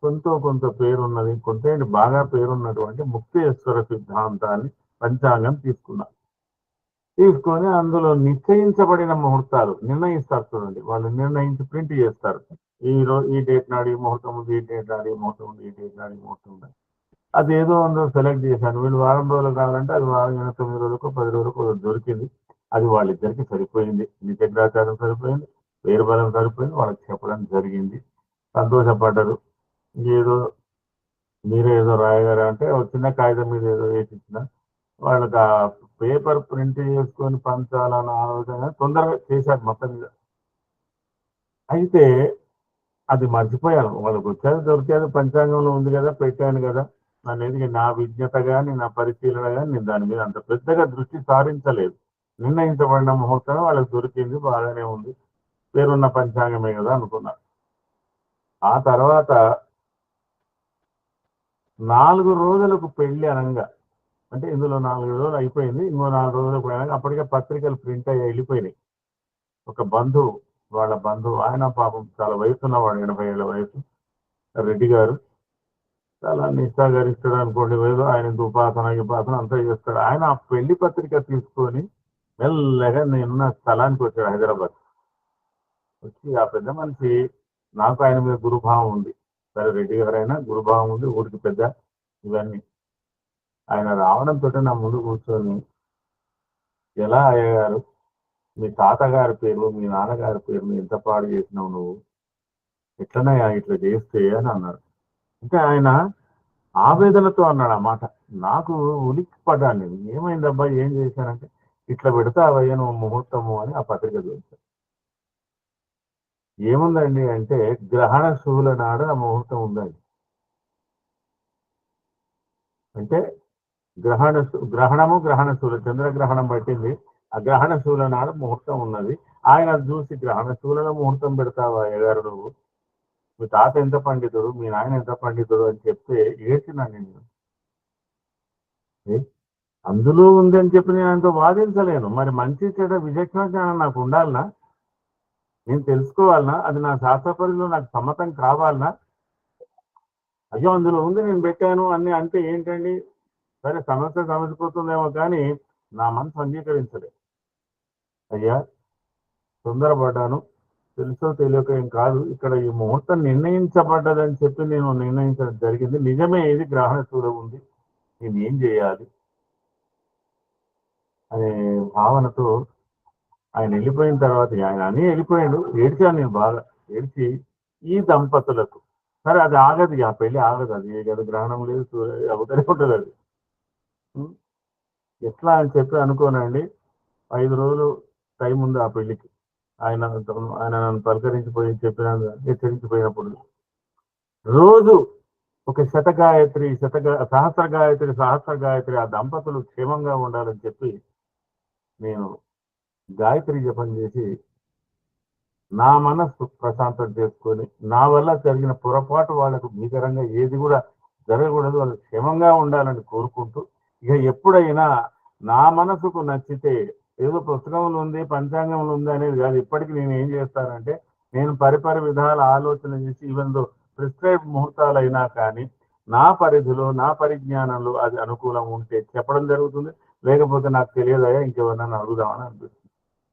కొంత పేరున్నది, కొంత బాగా పేరున్నటువంటి ముక్తేశ్వర సిద్ధాంతాన్ని పంచాంగం తీసుకొని అందులో నిశ్చయించబడిన ముహూర్తాలు నిర్ణయిస్తారు చూడండి, వాళ్ళు నిర్ణయించి ప్రింట్ చేస్తారు. ఈ డేట్ నాడు ఈ ముహూర్తం ఉంది, ఈ డేట్ నాడు ఈ ముహూర్తం ఉంది, ఈ డేట్ నాడు ఈ ముహూర్తం ఉంది. అది ఏదో అందులో సెలెక్ట్ చేశాను. వీళ్ళు వారం రోజులు కావాలంటే అది వారం 9 రోజులకు 10 రోజులకు దొరికింది. అది వాళ్ళిద్దరికి సరిపోయింది, నిజగ్రాచారం సరిపోయింది, పేరు బలం సరిపోయింది, వాళ్ళకి చెప్పడం జరిగింది. సంతోషపడ్డారు. ఏదో మీరే ఏదో రాయగారా అంటే ఒక చిన్న కాగితం మీద ఏదో వేసి ఇచ్చిన, వాళ్ళకి ఆ పేపర్ ప్రింట్ చేసుకొని పంచాలన్న ఆలోచన తొందరగా చేశారు మొత్తం మీద. అయితే అది మర్చిపోయాను, వాళ్ళకి వచ్చేది దొరికేది పంచాంగంలో ఉంది కదా, పెట్టాను కదా అనేది నా విజ్ఞత కానీ నా పరిశీలన కానీ నేను దాని మీద అంత పెద్దగా దృష్టి సారించలేదు. నిర్ణయించబడిన ముహూర్తం వాళ్ళకి దొరికింది, బాగానే ఉంది, పేరున్న పంచాంగమే కదా అనుకున్నారు. ఆ తర్వాత 4 రోజులకు పెళ్లి అనగా, అంటే ఇందులో 4 రోజులు అయిపోయింది, ఇంకో 4 రోజులకు పోయినాక అప్పటికే పత్రికలు ప్రింట్ అయ్యి వెళ్ళిపోయినాయి. ఒక బంధువు, వాళ్ళ బంధువు, ఆయన పాపం చాలా వయసు ఉన్నవాడు, 80 ఏళ్ళ వయసు, రెడ్డి గారు, చాలా నిష్ఠాగరిస్తాడు అనుకోండి, ఏదో ఆయన ఉపాసన అంతా చేస్తాడు. ఆయన ఆ పెళ్లి పత్రిక తీసుకొని మెల్లగా నేనున్న స్థలానికి వచ్చాడు, హైదరాబాద్ వచ్చి. ఆ పెద్ద మనిషి, నాకు ఆయన మీద గురుభావం ఉంది, సరే రెడ్డి గారైనా గురుభావం ఉంది, ఊరికి పెద్ద, ఇవన్నీ. ఆయన రావడంతో నా ముందు కూర్చొని, ఎలా అయ్యగారు మీ తాతగారి పేరు, మీ నాన్నగారి పేరుని ఎంత పాడు చేసినావు నువ్వు, ఎట్లనయ్యా ఇట్లా చేస్తే అని అన్నాడు. అంటే ఆయన ఆవేదనతో అన్నాడు ఆ మాట. నాకు ఉలిక్కి పడ్డాను నేను, ఏమైందబ్బా ఏం చేశానంటే, ఇట్లా పెడతావయ్యా నువ్వు ముహూర్తము అని ఆ పత్రిక చూపించాను. ఏముందండి అంటే గ్రహణ శూల నాడు ఆ ముహూర్తం ఉందండి. అంటే గ్రహణము గ్రహణ శూల చంద్రగ్రహణం పట్టింది. ఆ గ్రహణ శూల నాడు ముహూర్తం ఉన్నది. ఆయన చూసి గ్రహణ శూలలో ముహూర్తం పెడతావా అయ్యగారు నువ్వు, మీ తాత ఎంత పండితుడు, మీ నాయన ఎంత పండితుడు అని చెప్తే ఏడ్చినా నేను. అందులో ఉంది అని చెప్పి నేను ఆయనతో వాదించలేను. మరి మంచి చెడ్డ విచక్షణ జ్ఞానం నాకు ఉండాలనా, నేను తెలుసుకోవాలనా, అది నా శాస్త్ర పరిధిలో నాకు సమ్మతం కావాలనా? అయ్యో అందులో ఉంది నేను పెట్టాను అన్ని అంటే ఏంటండి, సరే సమస్య సమసిపోతుందేమో కానీ నా మనసు అంగీకరించలేదు. అయ్యా తొందరపడ్డాను, తెలుసో తెలియక ఏం కాదు, ఇక్కడ ఈ ముహూర్తం నిర్ణయించబడ్డదని చెప్పి నేను నిర్ణయించడం జరిగింది. నిజమే, ఇది గ్రహణ శూల ఉంది, నేను ఏం చేయాలి అనే భావనతో ఆయన వెళ్ళిపోయిన తర్వాత, ఆయన అని వెళ్ళిపోయాడు, ఏడ్చాను నేను బాగా. ఏడ్చి ఈ దంపతులకు, సరే అది ఆగదు, ఆ పెళ్లి ఆగదు, అది కదా గ్రహణం లేదు అవుతూనే ఉంటుంది అది. ఎట్లా అని చెప్పి అనుకోనండి, 5 రోజులు టైం ఉంది ఆ పెళ్లికి. ఆయన నన్ను పలకరించిపోయి చెప్పిన హెచ్చరించిపోయినప్పుడు రోజు ఒక సహస్ర గాయత్రి ఆ దంపతులు క్షేమంగా ఉండాలని చెప్పి నేను గాయత్రి జపం చేసి నా మనస్సు ప్రశాంతం చేసుకొని, నా వల్ల జరిగిన పొరపాటు వాళ్ళకు భీకరంగా ఏది కూడా జరగకూడదు, వాళ్ళు క్షేమంగా ఉండాలని కోరుకుంటూ, ఇక ఎప్పుడైనా నా మనసుకు నచ్చితే, ఏదో పుస్తకంలో ఉంది పంచాంగంలో ఉంది అనేది కాదు, ఇప్పటికీ నేను ఏం చేస్తానంటే, నేను పరిపరి విధాల ఆలోచన చేసి ఈవెన్ దో ప్రిస్క్రైబ్ ముహూర్తాలు అయినా కానీ నా పరిధిలో నా పరిజ్ఞానంలో అది అనుకూలం ఉంటే చెప్పడం జరుగుతుంది. లేకపోతే నాకు తెలియదయా ఇంకెవరన్నా అడుగుదామని అనిపిస్తుంది.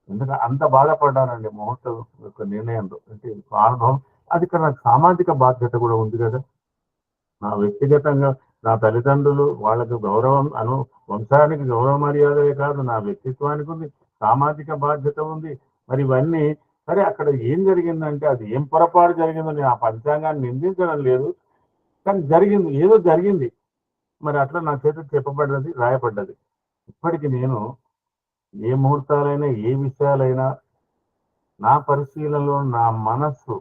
ఎందుకంటే అంత బాధపడ్డానండి ముహూర్తం యొక్క నిర్ణయంలో. అంటే అనుభవం అది, ఇక్కడ నాకు సామాజిక బాధ్యత కూడా ఉంది కదా. నా వ్యక్తిగతంగా నా తల్లిదండ్రులు, వాళ్ళకు గౌరవం వంశానికి గౌరవ మర్యాదలే కాదు, నా వ్యక్తిత్వానికి ఉంది, సామాజిక బాధ్యత ఉంది. మరి ఇవన్నీ సరే, అక్కడ ఏం జరిగిందంటే, అది ఏం పొరపాటు జరిగిందో నేను ఆ పంచాంగాన్ని నిందించడం లేదు, కానీ జరిగింది, ఏదో జరిగింది. మరి అట్లా నా చేతికి చెప్పబడ్డది, రాయబడ్డది. ఇప్పటికి నేను ఏ ముహూర్తాలైనా ఏ విషయాలైనా నా పరిశీలనలో నా మనస్సు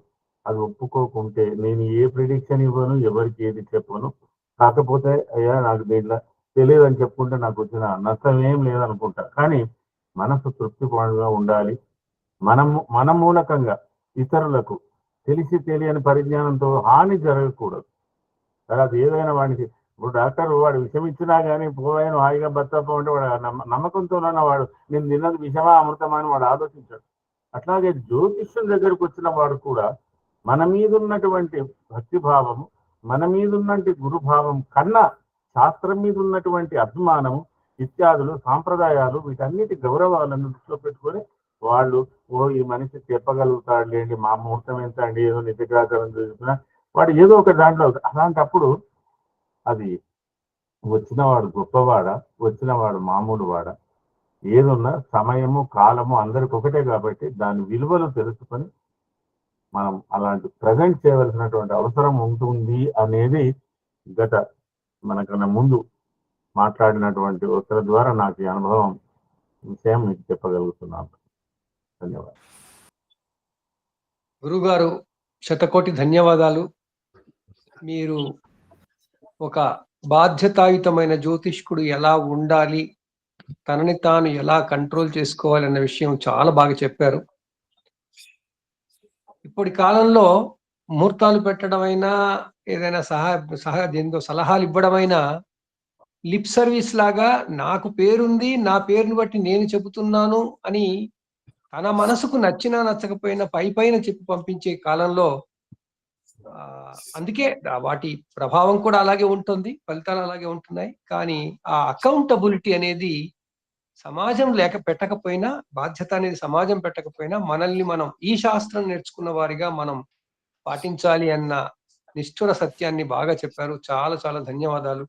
అది ఒప్పుకోకుంటే నేను ఏ ప్రిడిక్షన్ ఇవ్వను, ఎవరికి ఏది చెప్పను. కాకపోతే అయ్యా నాకు దీంట్లో తెలియదు అని చెప్పుకుంటే నాకు వచ్చిన నష్టం ఏం లేదనుకుంటా. కానీ మనసు తృప్తిగా ఉండాలి. మన మూలకంగా ఇతరులకు తెలిసి తెలియని పరిజ్ఞానంతో హాని జరగకూడదు. తర్వాత ఏదైనా వాడికి, ఇప్పుడు డాక్టర్ వాడు విషం ఇచ్చినా కానీ పోయాను హాయిగా బతకపో అంటే వాడు నమ్మకంతో వాడు నేను తిన్నది విషమా అమృతమా అని వాడు ఆలోచించాడు. అట్లాగే జ్యోతిష్యం దగ్గరకు వచ్చిన వాడు కూడా మన మీద ఉన్నటువంటి భక్తిభావము, మన మీద ఉన్నటువంటి గురుభావం కన్నా శాస్త్రం మీద ఉన్నటువంటి అభిమానము ఇత్యాదులు సాంప్రదాయాలు వీటన్నిటి గౌరవాలను దృష్టిలో పెట్టుకొని వాళ్ళు ఈ మనిషి చెప్పగలుగుతాడు లేండి, మా ముహూర్తం ఎంత అండి, ఏదో నిత్యగ్రాచారం చూసినా వాడు ఏదో ఒక దాంట్లో. అలాంటప్పుడు అది వచ్చినవాడు గొప్పవాడా, వచ్చినవాడు మామూలు వాడా, ఏదున్నా సమయము కాలము అందరికి ఒకటే కాబట్టి దాని విలువలు తెలుసుకొని మనం అలాంటి ప్రజెంట్ చేయవలసినటువంటి అవసరం ఉంటుంది అనేది గత మనకన్నా ముందు మాట్లాడినటువంటి ఒకరి ద్వారా నాకు ఈ అనుభవం విషయం మీకు చెప్పగలుగుతున్నాను. ధన్యవాదాలు. గురుగారు శతకోటి ధన్యవాదాలు. మీరు ఒక బాధ్యతాయుతమైన జ్యోతిష్కుడు ఎలా ఉండాలి, తనని తాను ఎలా కంట్రోల్ చేసుకోవాలి అన్న విషయం చాలా బాగా చెప్పారు. ఇప్పటి కాలంలో ముహూర్తాలు పెట్టడమైనా, ఏదైనా సలహాలు ఇవ్వడమైనా లిప్ సర్వీస్ లాగా, నాకు పేరుంది, నా పేరుని బట్టి నేను చెబుతున్నాను అని తన మనసుకు నచ్చినా నచ్చకపోయినా పైన చెప్పి పంపించే కాలంలో, అందుకే వాటి ప్రభావం కూడా అలాగే ఉంటుంది, ఫలితాలు అలాగే ఉంటున్నాయి. కానీ ఆ అకౌంటబిలిటీ అనేది సమాజం పెట్టకపోయినా, బాధ్యత అనేది సమాజం పెట్టకపోయినా, మనల్ని మనం ఈ శాస్త్రం నేర్చుకున్న వారిగా మనం పాటించాలి అన్న నిష్ఠుర సత్యాన్ని బాగా చెప్పారు. చాలా చాలా ధన్యవాదాలు.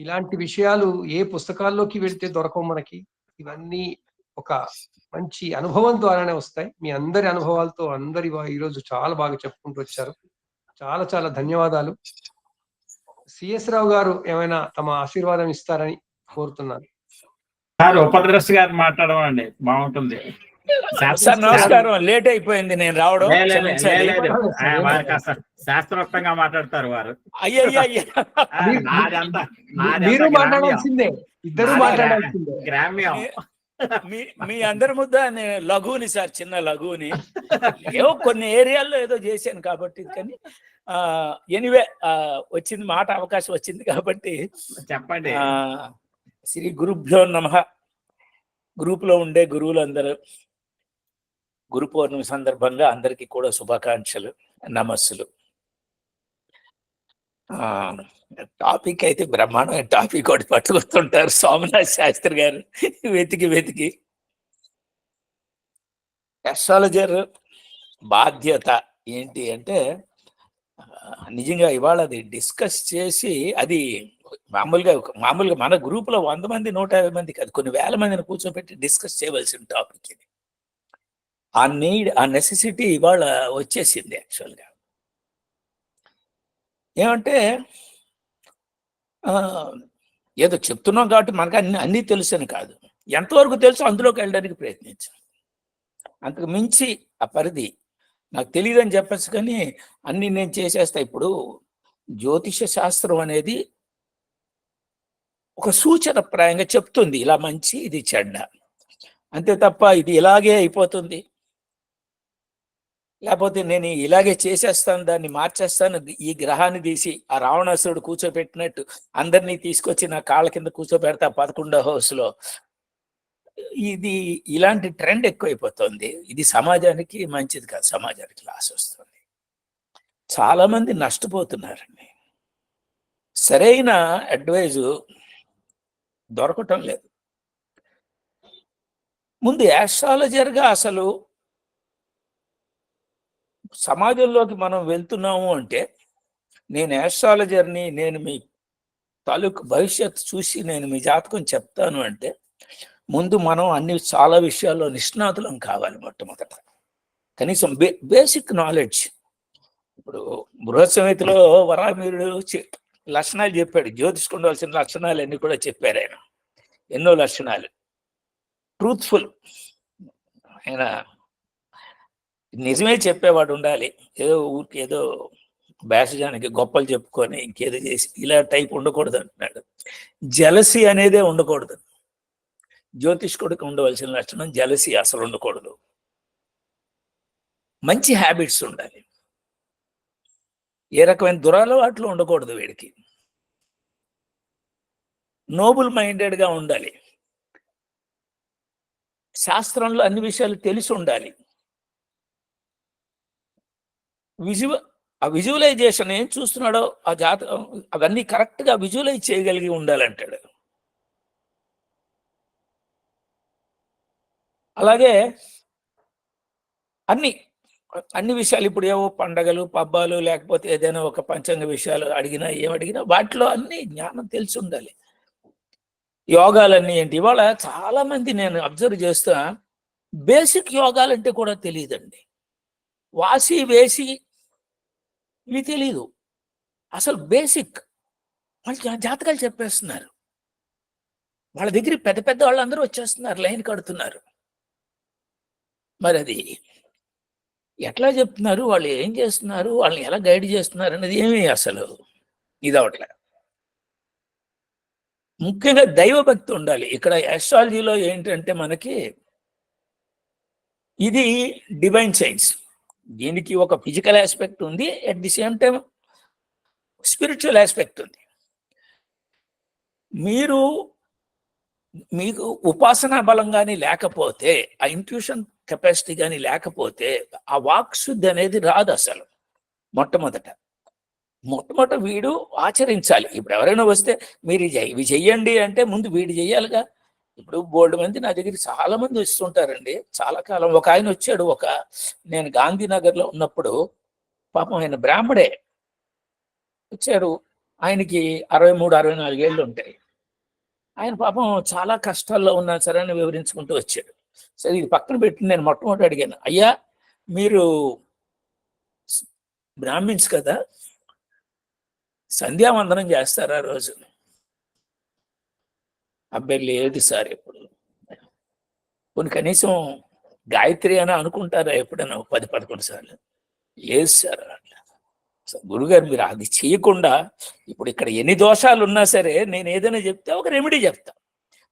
ఇలాంటి విషయాలు ఏ పుస్తకాల్లోకి వెళ్తే దొరకవు మనకి. ఇవన్నీ ఒక మంచి అనుభవం ద్వారానే వస్తాయి. మీ అందరి అనుభవాలతో ఈరోజు చాలా బాగా చెప్పుకుంటూ వచ్చారు. చాలా చాలా ధన్యవాదాలు. సిఎస్ రావు గారు ఏమైనా తమ ఆశీర్వాదం ఇస్తారని కోరుతున్నాను. సార్ ఉపద్రస్ గారు మాట్లాడమండి, బాగుంటుంది. సార్ నమస్కారం, లేట్ అయిపోయింది నేను రావడం. లే, లే, లే, లే, క్షమించాలి. లేదు. వారు కాస్త శాస్త్రోక్తంగా మాట్లాడతారు వారు. అయ్యయ్యా నాదంతా మీరు గ్రామ్యం. మాట్లాడాల్సిందే, ఇద్దరు నాది మాట్లాడాల్సిందే. గ్రామ్యం. మీ అందరి ముద్ద లఘువుని సార్, చిన్న లఘువుని. ఏవో కొన్ని ఏరియాల్లో ఏదో చేశాను కాబట్టి, కానీ ఎనివే వచ్చింది మాట, అవకాశం వచ్చింది కాబట్టి చెప్పండి. శ్రీ గురుభ్యో నమః. గ్రూప్ లో ఉండే గురువులు అందరూ గురు పౌర్ణమి సందర్భంగా అందరికీ కూడా శుభాకాంక్షలు, నమస్సులు. టాపిక్ అయితే బ్రహ్మాండమైన టాపిక్ ఒకటి పట్టుకొస్తుంటారు సోమనాథ్ శాస్త్రి గారు వెతికి. అస్ట్రాలజర్ బాధ్యత ఏంటి అంటే, నిజంగా ఇవాళ అది డిస్కస్ చేసి, అది మామూలుగా మన గ్రూప్ లో 100 మంది 150 మంది కాదు, కొన్ని వేల మందిని కూర్చోబెట్టి డిస్కస్ చేయవలసిన టాపిక్ ఇది. ఆ నీడ్, ఆ నెసెసిటీ ఇవాళ వచ్చేసింది. యాక్చువల్గా ఏమంటే ఏదో చెప్తున్నాం కాబట్టి మనకు అన్నీ తెలుసని కాదు, ఎంతవరకు తెలుసో అందులోకి వెళ్ళడానికి ప్రయత్నించాం. అంతకు మించి ఆ పరిధి నాకు తెలియదని చెప్పచ్చు, కానీ అన్ని నేను చేసేస్తా. ఇప్పుడు జ్యోతిష శాస్త్రం అనేది ఒక సూచన ప్రాయంగా చెప్తుంది, ఇలా మంచి, ఇది చెడ్డ, అంతే తప్ప ఇది ఇలాగే అయిపోతుంది, లేకపోతే నేను ఇలాగే చేసేస్తాను, దాన్ని మార్చేస్తాను, ఈ గ్రహాన్ని తీసి ఆ రావణాసురుడు కూర్చోబెట్టినట్టు అందరినీ తీసుకొచ్చి నా కాళ్ళ కింద కూర్చోబెడతా 11వ హౌస్లో. ఇది ఇలాంటి ట్రెండ్ ఎక్కువైపోతుంది. ఇది సమాజానికి మంచిది కాదు, సమాజానికి లాస్ వస్తుంది. చాలా మంది నష్టపోతున్నారండి. సరైన అడ్వైజు దొరకటం లేదు. ముందు యాస్ట్రాలజర్గా అసలు సమాజంలోకి మనం వెళ్తున్నాము అంటే, నేను యాస్ట్రాలజర్ని, నేను మీ తాలూకు భవిష్యత్తు చూసి నేను మీ జాతకం చెప్తాను అంటే, ముందు మనం చాలా విషయాల్లో నిష్ణాతులం కావాలి. మొట్టమొదట కనీసం బేసిక్ నాలెడ్జ్. ఇప్పుడు బృహత్ సంహితలో వరాహమిహిరుడు లక్షణాలు చెప్పాడు, జ్యోతిష్కుండవలసిన లక్షణాలు అన్ని కూడా చెప్పారు ఆయన. ఎన్నో లక్షణాలు. ట్రూత్ఫుల్, ఆయన నిజమే చెప్పేవాడు ఉండాలి. ఏదో ఊరికి ఏదో భేషజానికి గొప్పలు చెప్పుకొని ఇంకేదో చేసి ఇలా టైప్ ఉండకూడదు అంటున్నాడు. జలసి అనేదే ఉండకూడదు. జ్యోతిష్కుడికి ఉండవలసిన లక్షణం జలసి అసలు ఉండకూడదు. మంచి హ్యాబిట్స్ ఉండాలి. ఏ రకమైన దురలవాట్లు ఉండకూడదు వీడికి. నోబుల్ మైండెడ్గా ఉండాలి. శాస్త్రంలో అన్ని విషయాలు తెలిసి ఉండాలి. ఆ విజువలైజేషన్ ఏం చూస్తున్నాడో ఆ జాతకం అవన్నీ కరెక్ట్గా విజువలైజ్ చేయగలిగి ఉండాలంటాడు. అలాగే అన్ని విషయాలు, ఇప్పుడు ఏవో పండగలు పబ్బాలు లేకపోతే ఏదైనా ఒక పంచాంగ విషయాలు అడిగినా ఏమడిగినా వాటిలో అన్ని జ్ఞానం తెలిసి ఉండాలి. యోగాలన్నీ ఏంటి, ఇవాళ చాలా మంది నేను అబ్జర్వ్ చేస్తా బేసిక్ యోగాలంటే కూడా తెలియదండి. వాసి వేసి ఇవి తెలీదు. అసలు బేసిక్ వాళ్ళు జాతకాలు చెప్పేస్తున్నారు. వాళ్ళ దగ్గర పెద్ద పెద్ద వాళ్ళందరూ వచ్చేస్తున్నారు, లైన్ కడుతున్నారు. మరి అది ఎట్లా చెప్తున్నారు, వాళ్ళు ఏం చేస్తున్నారు, వాళ్ళని ఎలా గైడ్ చేస్తున్నారు అనేది ఏమీ అసలు ఇదవట్లే. ముఖ్యంగా దైవభక్తి ఉండాలి. ఇక్కడ ఆస్ట్రాలజీలో ఏంటంటే మనకి ఇది డివైన్ సైన్స్. దీనికి ఒక ఫిజికల్ ఆస్పెక్ట్ ఉంది, at the same time spiritual aspect ఉంది. మీకు ఉపాసనా బలం కానీ లేకపోతే, ఆ ఇంట్యూషన్ కెపాసిటీ కానీ లేకపోతే ఆ వాక్శుద్ధి అనేది రాదు అసలు. మొట్టమొదట వీడు ఆచరించాలి. ఇప్పుడు ఎవరైనా వస్తే మీరు ఇవి చెయ్యండి అంటే ముందు వీడు చెయ్యాలిగా. ఇప్పుడు బోల్డ్ మంది నా దగ్గర చాలా మంది వస్తుంటారండి. చాలా కాలం ఒక ఆయన వచ్చాడు, నేను గాంధీనగర్లో ఉన్నప్పుడు, పాపం ఆయన బ్రాహ్మడే వచ్చాడు. ఆయనకి 63-64 ఏళ్ళు ఉంటాయి. ఆయన పాపం చాలా కష్టాల్లో ఉన్నా సరే అని వివరించుకుంటూ వచ్చాడు. సరే ఇది పక్కన పెట్టి నేను మొట్టమొదటి అడిగాను, అయ్యా మీరు బ్రాహ్మిన్స్ కదా, సంధ్యావందనం చేస్తారా రోజు? అబ్బాయి లేదు సార్ ఎప్పుడు. కొన్ని కనీసం గాయత్రి అని అనుకుంటారా ఎప్పుడైనా 10-11 సార్లు? లేదు సార్. గురుగారు మీరు అది చేయకుండా, ఇప్పుడు ఇక్కడ ఎన్ని దోషాలు ఉన్నా సరే నేను ఏదైనా చెప్తే ఒక రెమెడీ చెప్తా,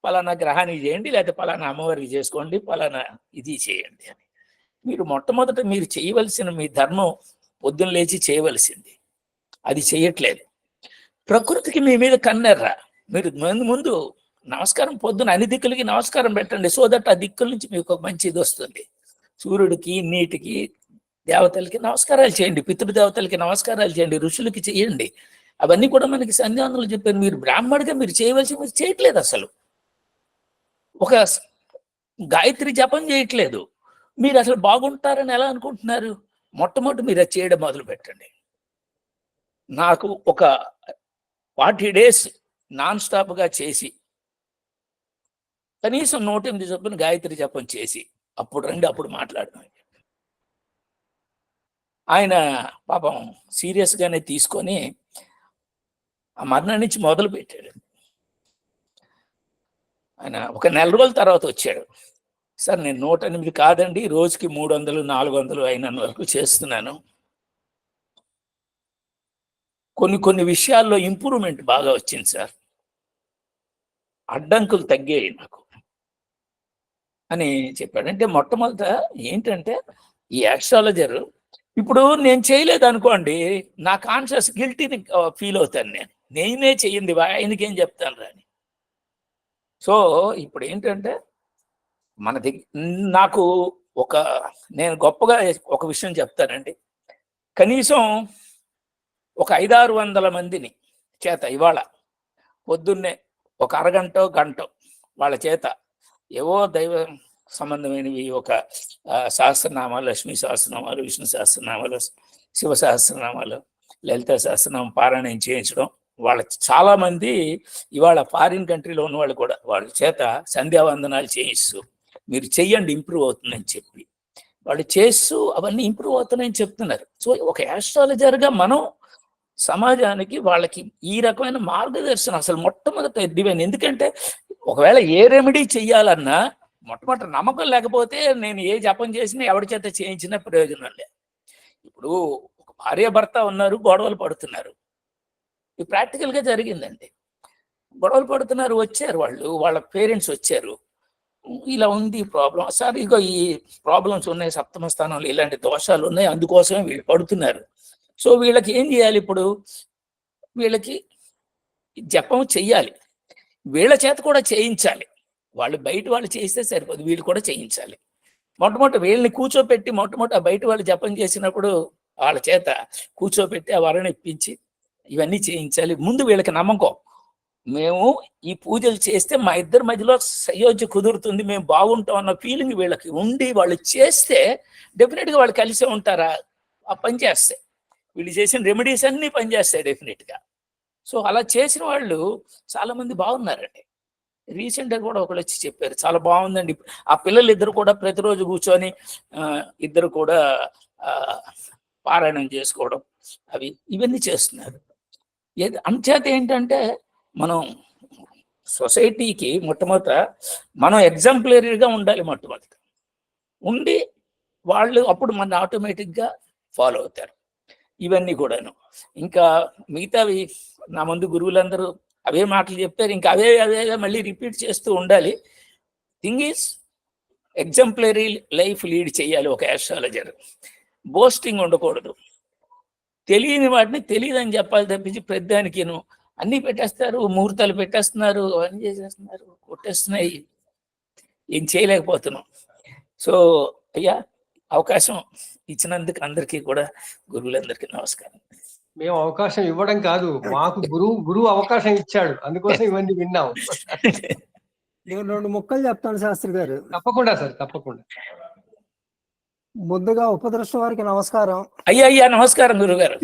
పలానా గ్రహానికి చేయండి, లేకపోతే పలానా అమ్మవారికి చేసుకోండి, పలానా ఇది చేయండి అని. మీరు మొట్టమొదట మీరు చేయవలసిన మీ ధర్మం పొద్దున్న లేచి చేయవలసింది అది చేయట్లేదు. ప్రకృతికి మీ మీద కన్నెర్రా. మీరు ముందు నమస్కారం పొద్దున అన్ని దిక్కులకి నమస్కారం పెట్టండి, సో దట్ ఆ దిక్కుల నుంచి మీకు ఒక మంచి ఇది వస్తుంది. సూర్యుడికి, నీటికి, దేవతలకి నమస్కారాలు చేయండి, పితృదేవతలకి నమస్కారాలు చేయండి, ఋషులకి చేయండి. అవన్నీ కూడా మనకి సంధ్యావందనలు చెప్పారు. మీరు బ్రాహ్మణుడిగా మీరు చేయవలసి మీరు చేయట్లేదు. అసలు ఒక గాయత్రి జపం చేయట్లేదు. మీరు అసలు బాగుంటారని ఎలా అనుకుంటున్నారు? మొట్టమొదటి మీరు అది చేయడం మొదలు పెట్టండి. నాకు ఒక 40 days నాన్ స్టాప్గా చేసి కనీసం 108 చొప్పున గాయత్రి జపం చేసి అప్పుడు రండి, అప్పుడు మాట్లాడదాం. ఆయన పాపం సీరియస్గానే తీసుకొని ఆ మరణం నుంచి మొదలు పెట్టాడు. ఆయన ఒక 4 రోజుల తర్వాత వచ్చాడు. సార్ నేను 108 కాదండి, రోజుకి 300-400 అయిన వరకు చేస్తున్నాను. కొన్ని విషయాల్లో ఇంప్రూవ్మెంట్ బాగా వచ్చింది సార్, అడ్డంకులు తగ్గాయి నాకు అని చెప్పాడు. అంటే మొట్టమొదట ఏంటంటే ఈ యాస్ట్రాలజర్ ఇప్పుడు నేను చేయలేదు అనుకోండి, నా కాన్షియస్ గిల్టీని ఫీల్ అవుతాను. నేనే చెయ్యింది ఆయనకి ఏం చెప్తాను రాని. సో ఇప్పుడు ఏంటంటే నాకు నేను గొప్పగా ఒక విషయం చెప్తానండి. కనీసం ఒక 500-600 మందిని చేత ఇవాళ పొద్దున్నే ఒక అరగంటో గంటో వాళ్ళ చేత ఏవో దైవ సంబంధమైనవి, ఒక సహస్రనామాలు, లక్ష్మీ సహస్రనామాలు, విష్ణు సహస్రనామాలు, శివ సహస్రనామాలు, లలిత సహస్రనామం పారాయణం చేయించడం. వాళ్ళ చాలా మంది ఇవాళ ఫారిన్ కంట్రీలో ఉన్న వాళ్ళు కూడా వాళ్ళ చేత సంధ్యావందనాలు చేయిస్తూ మీరు చెయ్యండి ఇంప్రూవ్ అవుతుందని చెప్పి వాళ్ళు చేస్తూ అవన్నీ ఇంప్రూవ్ అవుతున్నాయని చెప్తున్నారు. సో ఒక యాస్ట్రాలజర్గా మనం సమాజానికి వాళ్ళకి ఈ రకమైన మార్గదర్శనం అసలు మొట్టమొదట డివైన్. ఎందుకంటే ఒకవేళ ఏ రెమెడీ చెయ్యాలన్నా మొట్టమొదటి నమ్మకం లేకపోతే నేను ఏ జపం చేసినా ఎవరి చేత చేయించిన ప్రయోజనం లేదు. ఇప్పుడు ఒక భార్య భర్త ఉన్నారు, గొడవలు పడుతున్నారు. ఇది ప్రాక్టికల్గా జరిగిందండి. గొడవలు పడుతున్నారు, వచ్చారు వాళ్ళ పేరెంట్స్ వచ్చారు, ఇలా ఉంది ప్రాబ్లం సార్, ఇగో ఈ ప్రాబ్లమ్స్ ఉన్నాయి, సప్తమ స్థానంలో ఇలాంటి దోషాలు ఉన్నాయి, అందుకోసమే వీళ్ళు పడుతున్నారు. సో వీళ్ళకి ఏం చేయాలి? ఇప్పుడు వీళ్ళకి జపం చెయ్యాలి, వీళ్ళ చేత కూడా చేయించాలి. బయట వాళ్ళు చేస్తే సరిపోదు, వీళ్ళు కూడా చేయించాలి. మొట్టమొదటి వీళ్ళని కూర్చోపెట్టి మొట్టమొదటి బయట వాళ్ళు జపం చేసినప్పుడు వాళ్ళ చేత కూర్చోపెట్టి ఆ వరణ ఇప్పించి ఇవన్నీ చేయించాలి. ముందు వీళ్ళకి నమ్మకం, మేము ఈ పూజలు చేస్తే మా ఇద్దరి మధ్యలో సయోధ్య కుదురుతుంది, మేము బాగుంటాం అన్న ఫీలింగ్ వీళ్ళకి ఉండి వాళ్ళు చేస్తే డెఫినెట్గా వాళ్ళు కలిసే ఉంటారా? ఆ పని చేస్తాయి. వీళ్ళు చేసిన రెమెడీస్ అన్నీ పనిచేస్తాయి డెఫినెట్గా. సో అలా చేసిన వాళ్ళు చాలా మంది బాగున్నారండి. రీసెంట్గా కూడా ఒకళ్ళు వచ్చి చెప్పారు, చాలా బాగుందండి. ఆ పిల్లలు ఇద్దరు కూడా ప్రతిరోజు కూర్చొని ఇద్దరు కూడా పారాయణం చేసుకోవడం ఇవన్నీ చేస్తున్నారు. అంచేత ఏంటంటే మనం సొసైటీకి మొట్టమొదట మనం ఎగ్జాంపులరీగా ఉండాలి. మొట్టమొదట ఉండి వాళ్ళు అప్పుడు మన ఆటోమేటిక్గా ఫాలో అవుతారు. ఇవన్నీ కూడాను ఇంకా మిగతావి నా ముందు గురువులందరూ అవే మాటలు చెప్పారు, ఇంకా అవే మళ్ళీ రిపీట్ చేస్తూ ఉండాలి. Thing is exemplary life lead చేయాలి ఒక యాస్ట్రాలజర్. బోస్టింగ్ ఉండకూడదు. తెలియని వాటిని తెలియదని చెప్పాలి తప్పించి ప్రతిదానికి అన్నీ పెట్టేస్తారు, ముహూర్తాలు పెట్టేస్తున్నారు, అవన్నీ చేసేస్తున్నారు, కొట్టేస్తున్నాయి, ఏం చేయలేకపోతున్నాం. సో అయ్యా అవకాశం ఇచ్చినందుకు అందరికీ కూడా గురువులందరికీ నమస్కారం. మేము అవకాశం ఇవ్వడం కాదు, మాకు గురువు అవకాశం ఇచ్చాడు, అందుకోసం ఇవన్నీ విన్నాం. నేను 2 ముక్కలు చెప్తాను శాస్త్రి గారు. తప్పకుండా సార్, తప్పకుండా. ముందుగా ఉపదృష్ట వారికి నమస్కారం. అయ్యా నమస్కారం గురుగారు.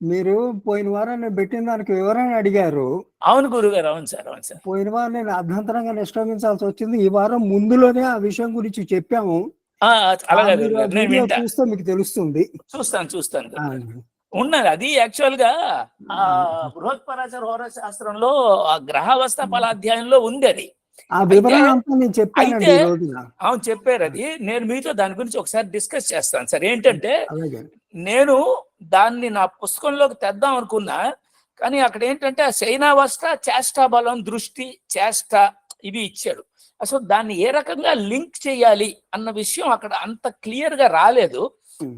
మీరు పోయిన వారం నేను పెట్టిన దానికి వివరణ అడిగారు. అవును గురుగారు, అవును సార్, అవును సార్. పోయిన వారం నేను అభ్యంతరంగా నిష్క్రమించాల్సి వచ్చింది. ఈ వారం ముందులోనే ఆ విషయం గురించి చెప్పాము. చూస్తే మీకు తెలుస్తుంది. చూస్తాను. ఉన్నది అది యాక్చువల్ గా బృహత్పరాశర హోరా శాస్త్రంలో ఆ గ్రహావస్థ ఫలాధ్యాయంలో ఉంది. అది ఆ వివరణ అంతా నేను చెప్పానండి అయితే ఈ రోజున. అవును చెప్పారు అది. నేను మీతో దాని గురించి ఒకసారి డిస్కస్ చేస్తాను సార్. ఏంటంటే అలాగే నేను దాన్ని నా పుస్తకంలోకి తెద్దాం అనుకున్నా, కానీ అక్కడ ఏంటంటే ఆ శయనావస్థ, చేష్టా బలం, దృష్టి, చేష్ట ఇవి ఇచ్చాడు. అసలు దాన్ని ఏ రకంగా లింక్ చేయాలి అన్న విషయం అక్కడ అంత క్లియర్ గా రాలేదు.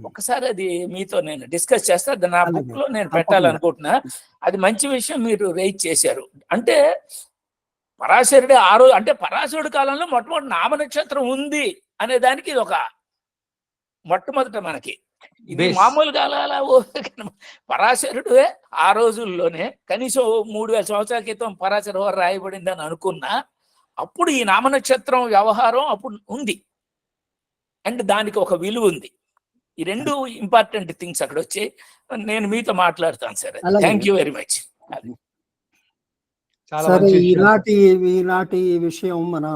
ఒకసారి అది మీతో నేను డిస్కస్ చేస్తా. నా అలాగే. బుక్ లో నేను తప్పకుండా. పెట్టాలనుకుంటున్నా. అది మంచి విషయం మీరు రైజ్ చేశారు. అంటే పరాశరుడే ఆ రోజు, అంటే పరాశరుడి కాలంలో మొట్టమొదటి నామ నక్షత్రం ఉంది అనే దానికి ఇది ఒక మొట్టమొదట మనకి ఇది Base. మామూలుగా అలా పరాశరుడే ఆ రోజుల్లోనే కనీసం 3000 సంవత్సరాల క్రితం పరాశర హోర రాయబడింది అని అనుకున్నా, అప్పుడు ఈ నామ నక్షత్రం వ్యవహారం అప్పుడు ఉంది అండ్ దానికి ఒక విలువ ఉంది. ఈ రెండు ఇంపార్టెంట్ థింగ్స్ అక్కడ వచ్చి నేను మీతో మాట్లాడతాను సార్. అలాగే. Thank you very much. చాలా సరే, మంచి విషయం సార్. ఈనాటి విషయం మన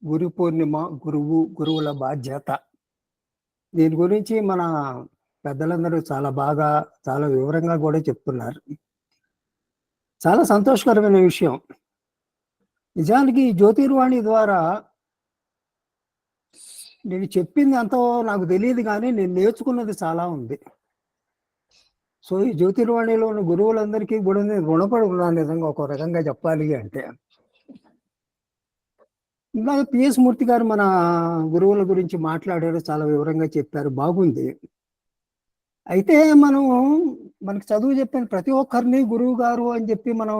గురు పూర్ణిమ, గురువుల బాధ్యత. దీని గురించి మన పెద్దలందరూ చాలా వివరంగా కూడా చెప్తున్నారు. చాలా సంతోషకరమైన విషయం. నిజానికి ఈ జ్యోతిర్వాణి ద్వారా నేను చెప్పింది అంతో నాకు తెలియదు, కానీ నేను నేర్చుకున్నది చాలా ఉంది. సో ఈ జ్యోతిర్వాణిలో ఉన్న గురువులందరికీ కూడా నేను రుణపడి ఉన్నాను నిజంగా, ఒక రకంగా చెప్పాలి అంటే. ఇందాక పిఎస్ మూర్తి గారు మన గురువుల గురించి మాట్లాడారు, చాలా వివరంగా చెప్పారు, బాగుంది. అయితే మనకి చదువు చెప్పిన ప్రతి ఒక్కరిని గురువు గారు అని చెప్పి మనం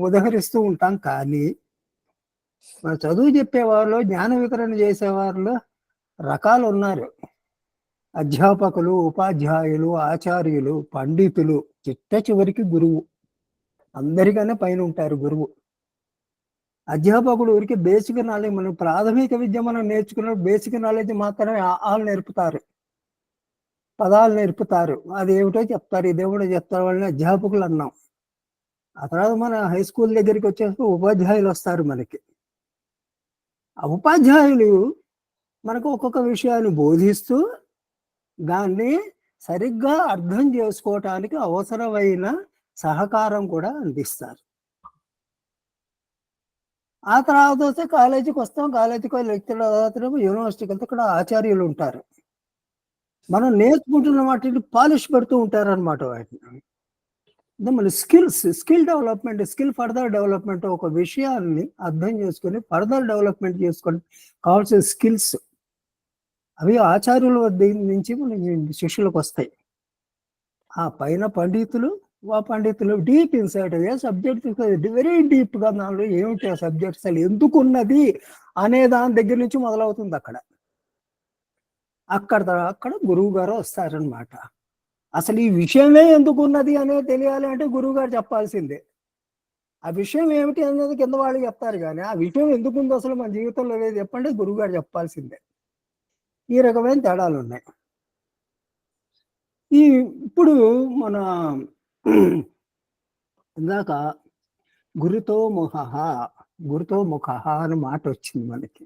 ఉదహరిస్తూ ఉంటాం, కానీ మన చదువు చెప్పేవాళ్ళు, జ్ఞాన వితరణ చేసేవాళ్ళు రకాలు ఉన్నారు. అధ్యాపకులు, ఉపాధ్యాయులు, ఆచార్యులు, పండితులు, చివరికి గురువు. అందరికన్నా పైన ఉంటారు గురువు. అధ్యాపకుడు ఊరికి బేసిక్ నాలెడ్జ్, మనం ప్రాథమిక విద్య మనం నేర్చుకున్న బేసిక్ నాలెడ్జ్ మాత్రమే ఆలు నేర్పుతారు, పదాలు నేర్పుతారు, అది ఏమిటో చెప్తారు, ఇదేమిటో చెప్తారు, వాళ్ళని అధ్యాపకులు అన్నాం. ఆ తర్వాత మన హై స్కూల్ దగ్గరికి వచ్చేసి ఉపాధ్యాయులు వస్తారు మనకి. ఆ ఉపాధ్యాయులు మనకు ఒక్కొక్క విషయాన్ని బోధిస్తూ దాన్ని సరిగ్గా అర్థం చేసుకోవటానికి అవసరమైన సహకారం కూడా అందిస్తారు. ఆ తర్వాత వస్తే కాలేజీకి వస్తాం, కాలేజీకి లెక్చరర్, యూనివర్సిటీకి వెళ్తే ఇక్కడ ఆచార్యులు ఉంటారు. మనం నేర్చుకుంటున్న వాటిని పాలిష్ పెడుతూ ఉంటారు అనమాట. వాటిని మన స్కిల్ డెవలప్మెంట్, ఫర్దర్ డెవలప్మెంట్, ఒక విషయాన్ని అర్థం చేసుకొని ఫర్దర్ డెవలప్మెంట్ చేసుకొని కావాల్సిన స్కిల్స్ అవి ఆచార్యుల వద్ద నుంచి మన శిష్యులకు వస్తాయి. ఆ పైన పండితులు డీప్ ఇన్సైట్ ఏ సబ్జెక్ట్ వెరీ డీప్ గా దానిలో ఏమిటి ఆ సబ్జెక్ట్ అసలు ఎందుకున్నది అనే దాని దగ్గర నుంచి మొదలవుతుంది. అక్కడ గురువు గారు వస్తారనమాట. అసలు ఈ విషయమే ఎందుకున్నది అనేది తెలియాలి అంటే గురువు గారు చెప్పాల్సిందే. ఆ విషయం ఏమిటి అనేది కింద వాళ్ళు చెప్తారు, కానీ ఆ విషయం ఎందుకుందో అసలు మన జీవితంలో లేదు చెప్పండి, గురువు గారు చెప్పాల్సిందే. ఈ రకమైన తేడాలు ఉన్నాయి. ఇప్పుడు మన ఇందాక గురుతో ముఖ అని మాట వచ్చింది మనకి.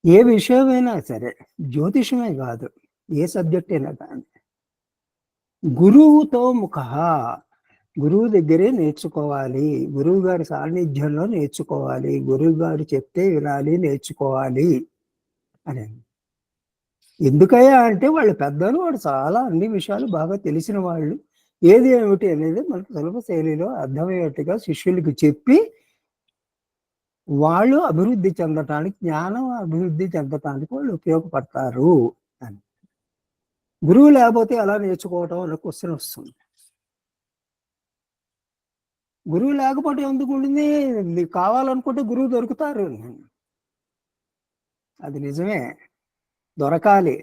ఏ విషయమైనా సరే, జ్యోతిషమే కాదు, ఏ సబ్జెక్ట్ అయినా కానీ గురువుతో ముఖ, గురువు దగ్గరే నేర్చుకోవాలి, గురువు గారి సాన్నిధ్యంలో నేర్చుకోవాలి, గురువు గారు చెప్తే వినాలి, నేర్చుకోవాలి అని. ఎందుకయ్యా అంటే వాళ్ళు పెద్దలు, వాడు చాలా అన్ని విషయాలు బాగా తెలిసిన వాళ్ళు, ఏది ఏమిటి అనేది మనకు సులభ శైలిలో అర్థమయ్యేట్టుగా శిష్యులకి చెప్పి వాళ్ళు అభివృద్ధి చెందటానికి, జ్ఞానం అభివృద్ధి చెందటానికి వాళ్ళు ఉపయోగపడతారు అని. గురువు లేకపోతే ఎలా నేర్చుకోవటం అనే క్వశ్చన్ వస్తుంది. గురువు లేకపోతే ఎందుకు ఉంటుంది? నీకు కావాలనుకుంటే గురువు దొరుకుతారు, అది నిజమే, దొరకాలి.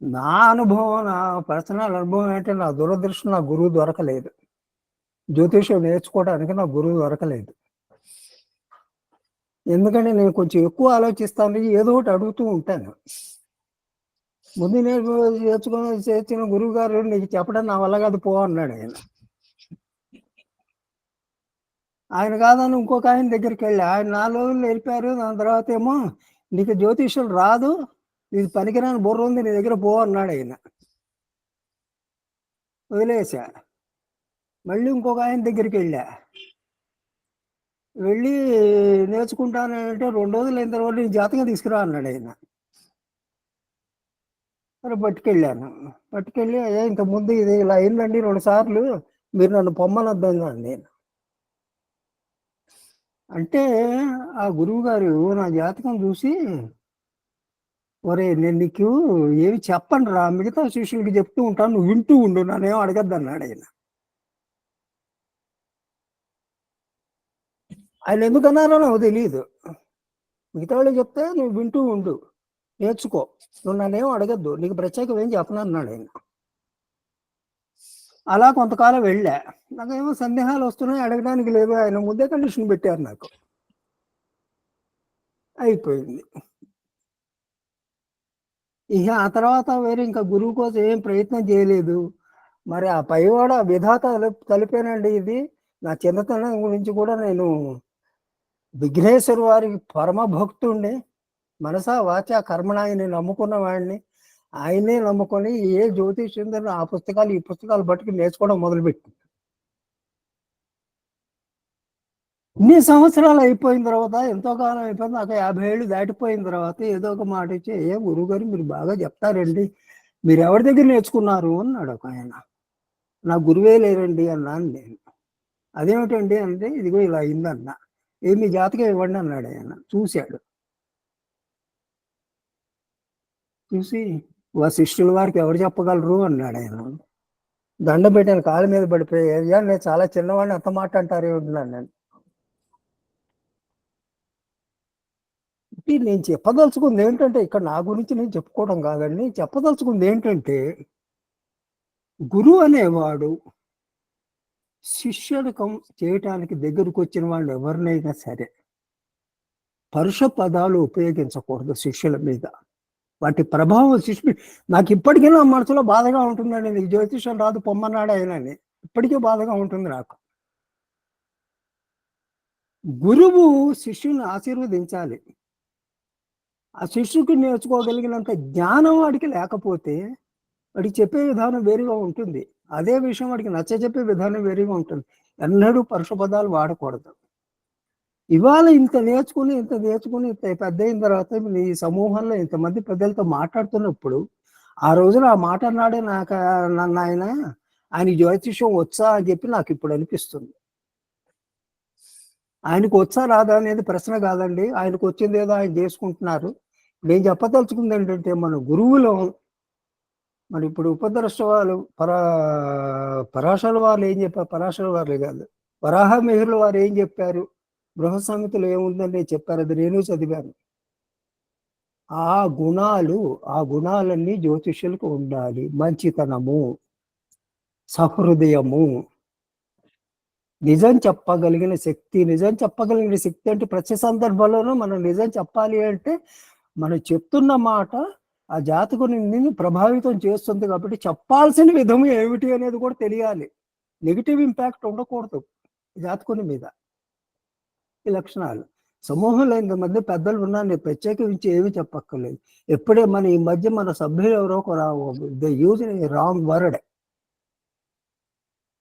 నా అనుభవం, నా పర్సనల్ అనుభవం ఏంటంటే, నా దురదృష్టం నా గురువు దొరకలేదు. జ్యోతిషం నేర్చుకోవడానికి నా గురువు దొరకలేదు. ఎందుకంటే నేను కొంచెం ఎక్కువ ఆలోచిస్తాను, ఏదో ఒకటి అడుగుతూ ఉంటాను. ముందు నేను చేర్చిన గురువు గారు నీకు చెప్పడం నా వల్ల కాదు, పో అన్నాడు ఆయన. ఆయన కాదని ఇంకొక ఆయన దగ్గరికి వెళ్ళి ఆయన 4 రోజులు వెళ్ళిపోయారు. దాని తర్వాత ఏమో నీకు జ్యోతిషం రాదు, నీకు పనికిరాని బుర్ర ఉంది, నీ దగ్గర పో అన్నాడు ఆయన. వదిలేసా. మళ్ళీ ఇంకొక ఆయన దగ్గరికి వెళ్ళా, వెళ్ళి నేర్చుకుంటానంటే 2 రోజులు అయిన తర్వాత నీ జాతకం తీసుకురా అన్నాడు ఆయన. సరే పట్టుకెళ్ళాను. పట్టుకెళ్ళి అయ్యా ఇంతకుముందు ఇది ఇలా అయిందండి 2 సార్లు, మీరు నన్ను పొమ్మనొద్దని నేను. అంటే ఆ గురువు గారు నా జాతకం చూసి, ఒరే నేను నీకు ఏమి చెప్పను రా, మిగతా శిష్యులకి చెప్తూ ఉంటాను, నువ్వు వింటూ ఉండు, నన్నేం అడగద్దు అన్నాడు ఆయన. ఆయన ఎందుకన్నారో నాకు తెలియదు. మిగతా వాళ్ళు చెప్తే నువ్వు వింటూ ఉండు, నేర్చుకో, నువ్వు నన్నేం అడగద్దు, నీకు ప్రత్యేకం ఏం చెప్పను అన్నాడు ఆయన. అలా కొంతకాలం వెళ్ళా. నాకేమో సందేహాలు వస్తున్నాయి, అడగడానికి లేదు. ఆయన ముందే కండిషన్ పెట్టారు నాకు. అయిపోయింది. ఇక ఆ తర్వాత వేరే ఇంకా గురువు కోసం ఏం ప్రయత్నం చేయలేదు. మరి ఆ పైవాడ విధాత కలిపేనండి ఇది. నా చిన్నతనం గురించి కూడా నేను విఘ్నేశ్వర వారికి పరమ భక్తుడిని, మనసా వాచ కర్మణ ఆయన్ని నమ్ముకున్న వాడిని. ఆయనే నమ్ముకొని ఏ జ్యోతిష్యం ఆ పుస్తకాలు ఈ పుస్తకాలు బట్టుకు నేర్చుకోవడం మొదలుపెట్టి ఇన్ని సంవత్సరాలు అయిపోయిన తర్వాత, ఎంతో కాలం అయిపోయింది, నాకు 50 ఏళ్ళు దాటిపోయిన తర్వాత ఏదో ఒక మాట ఇచ్చి, ఏ గురువుగారు మీరు బాగా చెప్తారండి, మీరు ఎవరి దగ్గర నేర్చుకున్నారు అన్నాడు ఒక ఆయన. నా గురువే లేరండి అన్నాను నేను. అదేమిటండి అంటే, ఇదిగో ఇలా అయిందన్న. ఏమి జాతకం ఇవ్వండి అన్నాడు ఆయన. చూశాడు, చూసి శిష్యుల వారికి ఎవరు చెప్పగలరు అన్నాడు ఆయన. దండం పెట్టాను, కాళ్ళ మీద పడిపోయి, అయ్యా నేను చాలా చిన్నవాడిని, అంత మాట అంటారు ఏమిటన్నాను నేను. నేను చెప్పదలుచుకుంది ఏంటంటే, ఇక్కడ నా గురించి నేను చెప్పుకోవడం కాదండి, చెప్పదలుచుకుంది ఏంటంటే, గురువు అనేవాడు శిష్యుడికం చేయటానికి దగ్గరకు వచ్చిన వాళ్ళు ఎవరినైనా సరే పరుష పదాలు ఉపయోగించకూడదు శిష్యుల మీద. వాటి ప్రభావం శిష్యుడు, నాకు ఇప్పటికీ నా మనసులో బాధగా ఉంటుందండి. నీకు జ్యోతిషం రాదు పొమ్మన్నాడు ఆయనని, ఇప్పటికీ బాధగా ఉంటుంది నాకు. గురువు శిష్యుని ఆశీర్వదించాలి. ఆ శిష్యుడికి నేర్చుకోగలిగినంత జ్ఞానం వాడికి లేకపోతే వాడికి చెప్పే విధానం వేరుగా ఉంటుంది. అదే విషయం వాడికి నచ్చ చెప్పే విధానం వేరుగా ఉంటుంది. ఎన్నడూ పరుష పదాలు వాడకూడదు. ఇవాళ ఇంత నేర్చుకుని ఇంత పెద్ద అయిన తర్వాత ఈ సమూహంలో ఇంతమంది పెద్దలతో మాట్లాడుతున్నప్పుడు, ఆ రోజున ఆ మాట అన్నాడే నన్ను ఆయన జ్యోతిష్యం వచ్చా అని చెప్పి నాకు ఇప్పుడు అనిపిస్తుంది. ఆయనకు వచ్చా రాదా అనేది ప్రశ్న కాదండి, ఆయనకు వచ్చింది ఏదో ఆయన చేసుకుంటున్నారు. నేను చెప్పదలుచుకుంది ఏంటంటే, మన గురువులో మరి ఇప్పుడు ఉపద్రష్టవాళ్ళు పరాశర వారు ఏం చెప్పారు, పరాశర వారులే కాదు, వరాహ మిహిరుల వారు ఏం చెప్పారు, బృహత్ సంహితలో ఏముందని చెప్పారు, అది నేను చదివాను. ఆ గుణాలన్నీ జ్యోతిష్యులకు ఉండాలి. మంచితనము, సహృదయము, నిజం చెప్పగలిగిన శక్తి. నిజం చెప్పగలిగిన శక్తి అంటే ప్రతి సందర్భంలోనూ మనం నిజం చెప్పాలి అంటే, మనం చెప్తున్న మాట ఆ జాతకుని ప్రభావితం చేస్తుంది. కాబట్టి చెప్పాల్సిన విధము ఏమిటి అనేది కూడా తెలియాలి. నెగిటివ్ ఇంపాక్ట్ ఉండకూడదు జాతకుని మీద. ఈ లక్షణాలు సమూహంలో ఇంతమంది పెద్దలు ఉన్నా నేను ప్రత్యేకించి ఏమి చెప్పక్కర్లేదు. ఎప్పుడే ఈ మధ్య మన సభ్యులు ఎవరో దే యూజ్ రాంగ్ వర్డ్,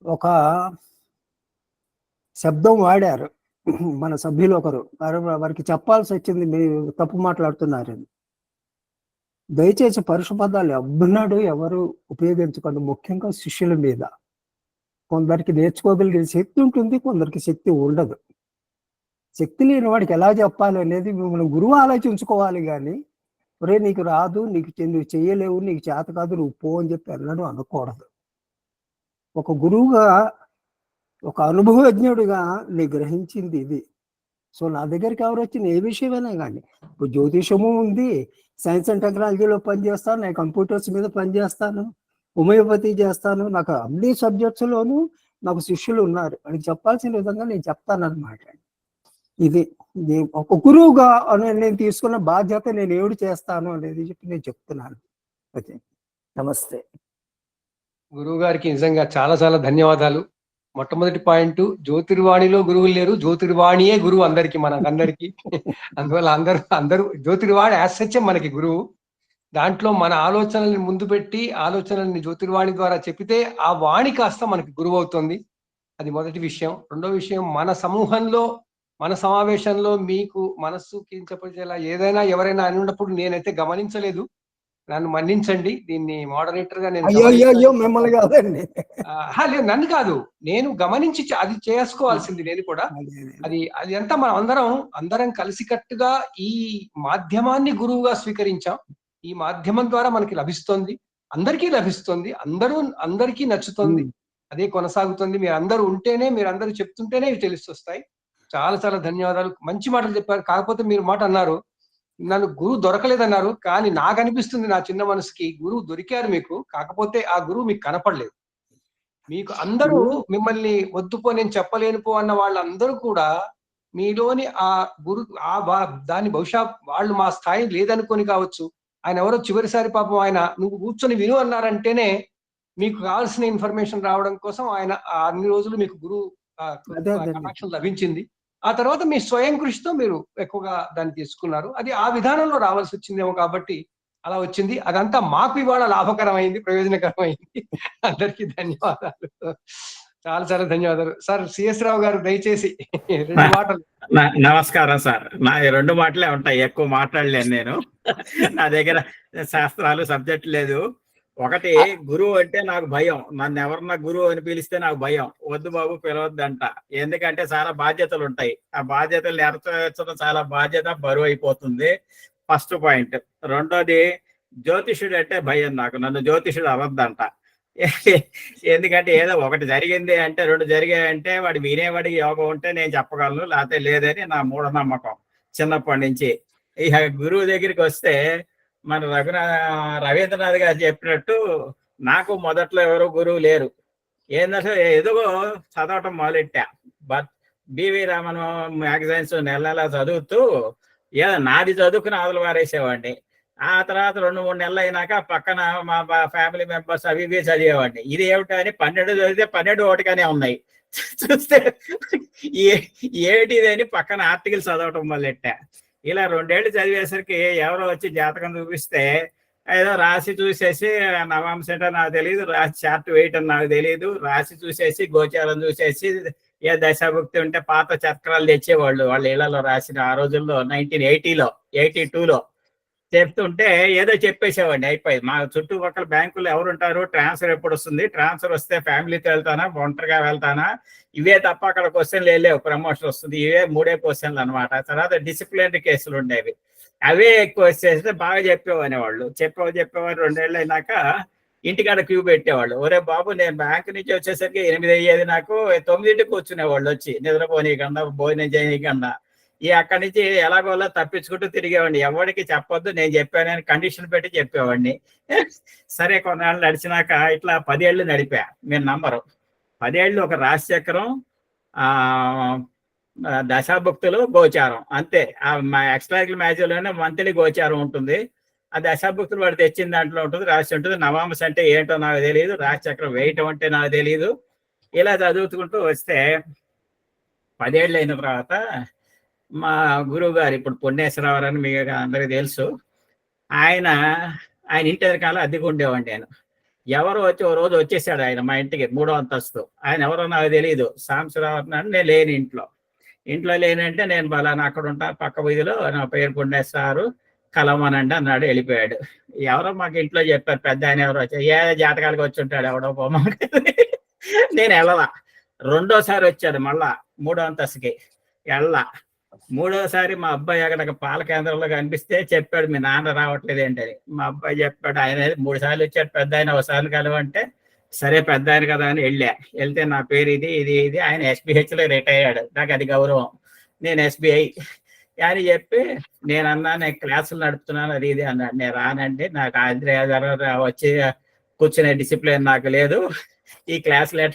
ఒక శబ్దం వాడారు మన సభ్యులు ఒకరు. వారికి చెప్పాల్సి వచ్చింది, మీరు తప్పు మాట్లాడుతున్నారని. దయచేసి పరుష పదాలు ఎవ్వనాడు ఎవరు ఉపయోగించకండి, ముఖ్యంగా శిష్యుల మీద. కొందరికి నేర్చుకోగలిగే శక్తి ఉంటుంది, కొందరికి శక్తి ఉండదు. శక్తి లేని వాడికి ఎలా చెప్పాలి అనేది మిమ్మల్ని గురువు ఆలోచించుకోవాలి. కానీ ఒరే నీకు రాదు, నువ్వు చెయ్యలేవు, నీకు చేత కాదు, నువ్వు పో అని చెప్పి అన్నాడు అనకూడదు. ఒక గురువుగా, ఒక అనుభవజ్ఞుడిగా నేను గ్రహించింది ఇది. సో నా దగ్గరికి ఎవరు వచ్చిన ఏ విషయమైనా కానీ, ఇప్పుడు జ్యోతిషము ఉంది, సైన్స్ అండ్ టెక్నాలజీలో పనిచేస్తాను, నేను కంప్యూటర్స్ మీద పనిచేస్తాను, హోమియోపతి చేస్తాను, నాకు అన్ని సబ్జెక్ట్స్లోనూ నాకు శిష్యులు ఉన్నారు. వాడికి చెప్పాల్సిన విధంగా నేను చెప్తానన్నమాట. ఇది ఒక గురువుగా నేను తీసుకున్న బాధ్యత, నేను ఏడు చేస్తాను అనేది చెప్పి నేను చెప్తున్నాను. ఓకే, నమస్తే. గురువు గారికి నిజంగా చాలా చాలా ధన్యవాదాలు. మొట్టమొదటి పాయింట్, జ్యోతిర్వాణిలో గురువులు లేరు, జ్యోతిర్వాణియే గురువు అందరికి, మనకందరికి. అందువల్ల అందరూ జ్యోతిర్వాణి యాసత్యం మనకి గురువు. దాంట్లో మన ఆలోచనల్ని ముందు పెట్టి, ఆలోచనల్ని జ్యోతిర్వాణి ద్వారా చెప్పితే ఆ వాణి కాస్త మనకి గురువు అవుతుంది. అది మొదటి విషయం. రెండో విషయం, మన సమూహంలో మన సమావేశంలో మీకు మనస్సు కించపరిచేలా ఏదైనా ఎవరైనా అని ఉన్నప్పుడు నేనైతే గమనించలేదు, నన్ను మన్నించండి. దీన్ని మోడరేటర్ గా నేను అయ్యో మిమ్మల్ని కాదండి. లేదు, నన్ను కాదు, నేను గమనించి అది చేసుకోవాల్సింది నేను కూడా. అది అంతా మనం అందరం కలిసికట్టుగా ఈ మాధ్యమాన్ని గురువుగా స్వీకరించాం. ఈ మాధ్యమం ద్వారా మనకి లభిస్తుంది, అందరికీ లభిస్తుంది, అందరికీ నచ్చుతుంది, అదే కొనసాగుతుంది. మీరు అందరూ ఉంటేనే, మీరు అందరూ చెప్తుంటేనే ఇవి తెలిసొస్తాయి. చాలా చాలా ధన్యవాదాలు. మంచి మాటలు చెప్పారు. కాకపోతే మీరు మాట అన్నారు, నన్ను గురువు దొరకలేదన్నారు. కానీ నాకు అనిపిస్తుంది, నా చిన్న మనసుకి గురువు దొరికారు మీకు, కాకపోతే ఆ గురువు మీకు కనపడలేదు. మీకు అందరూ మిమ్మల్ని వద్దుపో, నేను చెప్పలేను పో అన్న వాళ్ళందరూ కూడా మీలోని ఆ దాన్ని బహుశా వాళ్ళు మా స్థాయి లేదనుకొని కావచ్చు, ఆయన ఎవరో చివరిసారి పాపం ఆయన నువ్వు కూర్చొని విను అన్నారంటేనే మీకు కావాల్సిన ఇన్ఫర్మేషన్ రావడం కోసం ఆయన అన్ని రోజులు మీకు గురువు కటాక్షం లభించింది. ఆ తర్వాత మీ స్వయం కృషితో మీరు ఎక్కువగా దాన్ని తీసుకున్నారు. అది ఆ విధానంలో రావాల్సి వచ్చిందేమో, కాబట్టి అలా వచ్చింది. అదంతా మాకు ఇవాళ లాభకరమైంది, ప్రయోజనకరమైంది. అందరికీ ధన్యవాదాలు, చాలా చాలా ధన్యవాదాలు. సార్ సిఎస్ రావు గారు దయచేసి 2 మాటలు. నమస్కారం సార్. నా 2 మాటలే ఉంటాయి, ఎక్కువ మాట్లాడలేను నేను. నా దగ్గర శాస్త్రాలు సబ్జెక్ట్ లేదు. ఒకటి, గురువు అంటే నాకు భయం. నన్ను ఎవరన్నా గురువు అని పిలిస్తే నాకు భయం. వద్దు బాబు పిలవద్దంట. ఎందుకంటే చాలా బాధ్యతలు ఉంటాయి. ఆ బాధ్యతలు నెరవేర్చడం చాలా బాధ్యత, బరువు అయిపోతుంది. First point. రెండోది, జ్యోతిషుడు అంటే భయం నాకు. నన్ను జ్యోతిషుడు అవద్దంట. ఎందుకంటే ఏదో ఒకటి జరిగింది అంటే, 2 జరిగాయంటే వాడు వినేవాడికి యోగం ఉంటే నేను చెప్పగలను, లేకపోతే లేదని నా మూఢనమ్మకం చిన్నప్పటి నుంచి. ఇక గురువు దగ్గరికి వస్తే మన రవీంద్రనాథ్ గారు చెప్పినట్టు నాకు మొదట్లో ఎవరు గురువు లేరు. ఏంటంటే ఏదో చదవటం మొదలెట్టా. బివి రామన్ మ్యాగజైన్స్ నెల చదువుతూ ఏదో నాది చదువుకుని ఆదులు వారేసేవాడిని. ఆ తర్వాత 2-3 నెలలు అయినాక పక్కన మా ఫ్యామిలీ మెంబర్స్ అవి ఇవి చదివేవాడిని. ఇది ఏమిటని 12 చదివితే 12 ఒకటిగానే ఉన్నాయి. చూస్తే ఏమిటిదని పక్కన ఆర్టికల్ చదవటం మొదలెట్టా. ఇలా 2 ఏళ్ళు చదివేసరికి ఎవరో వచ్చి జాతకం చూపిస్తే ఏదో రాసి చూసేసి నవాంశ నాకు తెలియదు, రాసి చార్ట్ వేయటం నాకు తెలియదు, రాసి చూసేసి గోచారం చూసేసి ఏ దశాభుక్తి ఉంటే పాత చక్రాలు తెచ్చేవాళ్ళు వాళ్ళ ఇళ్లలో రాసిన. ఆ రోజుల్లో 1980లో 82లో చెప్తుంటే ఏదో చెప్పేసేవాడిని, అయిపోయింది. మా చుట్టుపక్కల బ్యాంకులు ఎవరుంటారు, ట్రాన్స్ఫర్ ఎప్పుడు వస్తుంది, ట్రాన్స్ఫర్ వస్తే ఫ్యామిలీతో వెళ్తానా, ఒంటరిగా వెళ్తానా, ఇవే తప్ప అక్కడ క్వశ్చన్లు వెళ్ళేవు, ప్రమోషన్ వస్తుంది, ఇవే 3 క్వశ్చన్లు అనమాట. తర్వాత డిసిప్లినరీ కేసులు ఉండేవి, అవే ఎక్కువ చేస్తే బాగా చెప్పేవాని వాళ్ళు. చెప్పేవారు 2 ఏళ్ళు అయినాక ఇంటికాడ క్యూ పెట్టేవాళ్ళు. ఒరే బాబు, నేను బ్యాంక్ నుంచి వచ్చేసరికి 8 అయ్యేది, నాకు 9కి కూర్చునేవాళ్ళు వచ్చి, నిద్రపోనీకన్నా భోజనం చేయనీకన్నా. అక్కడి నుంచి ఎలాగోలా తప్పించుకుంటూ తిరిగేవాడిని. ఎవరికి చెప్పొద్దు నేను చెప్పానని కండిషన్ పెట్టి చెప్పేవాడిని. సరే, కొన్నాళ్ళు నడిచినాక ఇట్లా 10 ఏళ్ళు నడిపా. మీరు నమ్మరు, 10 ఏళ్ళు ఒక రాశి చక్రం, దశాభుక్తులు, గోచారం, అంతే. మా ఎక్స్ట్రాక్యులర్ మ్యాచ్లోనే మంత్లీ గోచారం ఉంటుంది. ఆ దశాభుక్తులు వాడు తెచ్చిన దాంట్లో ఉంటుంది, రాసి ఉంటుంది. నవాంశ అంటే ఏంటో నాకు తెలియదు, రాశి చక్రం వేయటం అంటే నాకు తెలియదు. ఇలా చదువుతుకుంటూ వస్తే 10 ఏళ్ళు అయిన తర్వాత మా గురువు గారు, ఇప్పుడు పుణ్యేశ్వరరావు అని మీకు అందరికీ తెలుసు, ఆయన ఇంటి ఎదురుకాల అద్దెకు ఉండేవాడిని నేను. ఎవరో వచ్చి ఓ రోజు వచ్చేసాడు ఆయన మా ఇంటికి, 3వ అంతస్తు. ఆయన ఎవరో నాకు తెలియదు, సాంబశివరావు అన్నాడు. నేను లేని ఇంట్లో లేనంటే, నేను బలానా అక్కడ ఉంటా పక్క వీధిలో, నా పేరు పుణ్యేశ్వరావు, కలవమనండి అన్నాడు. వెళ్ళిపోయాడు. ఎవరో మాకు ఇంట్లో చెప్పారు, పెద్ద ఆయన ఎవరో వచ్చి, ఏ జాతకాలకు వచ్చి ఉంటాడు ఎవడో పోమా. నేను వెళ్ళలా. 2వసారి వచ్చాడు మళ్ళా 3వ అంతస్తుకి, వెళ్ళా. 3వసారి మా అబ్బాయి అక్కడ పాల కేంద్రంలో కనిపిస్తే చెప్పాడు, మీ నాన్న రావట్లేదు ఏంటని. మా అబ్బాయి చెప్పాడు, ఆయన 3 సార్లు వచ్చాడు, పెద్ద ఆయన ఒకసారి కలవంటే, సరే పెద్ద ఆయన కదా అని వెళ్తే నా పేరు ఇది. ఆయన SBHలో రిటైర్ అయ్యాడు, నాకు అది గౌరవం. నేను SBI అని చెప్పి నేనన్నా, నేను క్లాసులు నడుపుతున్నాను అది ఇది అన్నాడు. నేను రానండి, నాకు ఆంధ్ర వచ్చి కూర్చునే డిసిప్లిన్ నాకు లేదు, ఈ క్లాసులు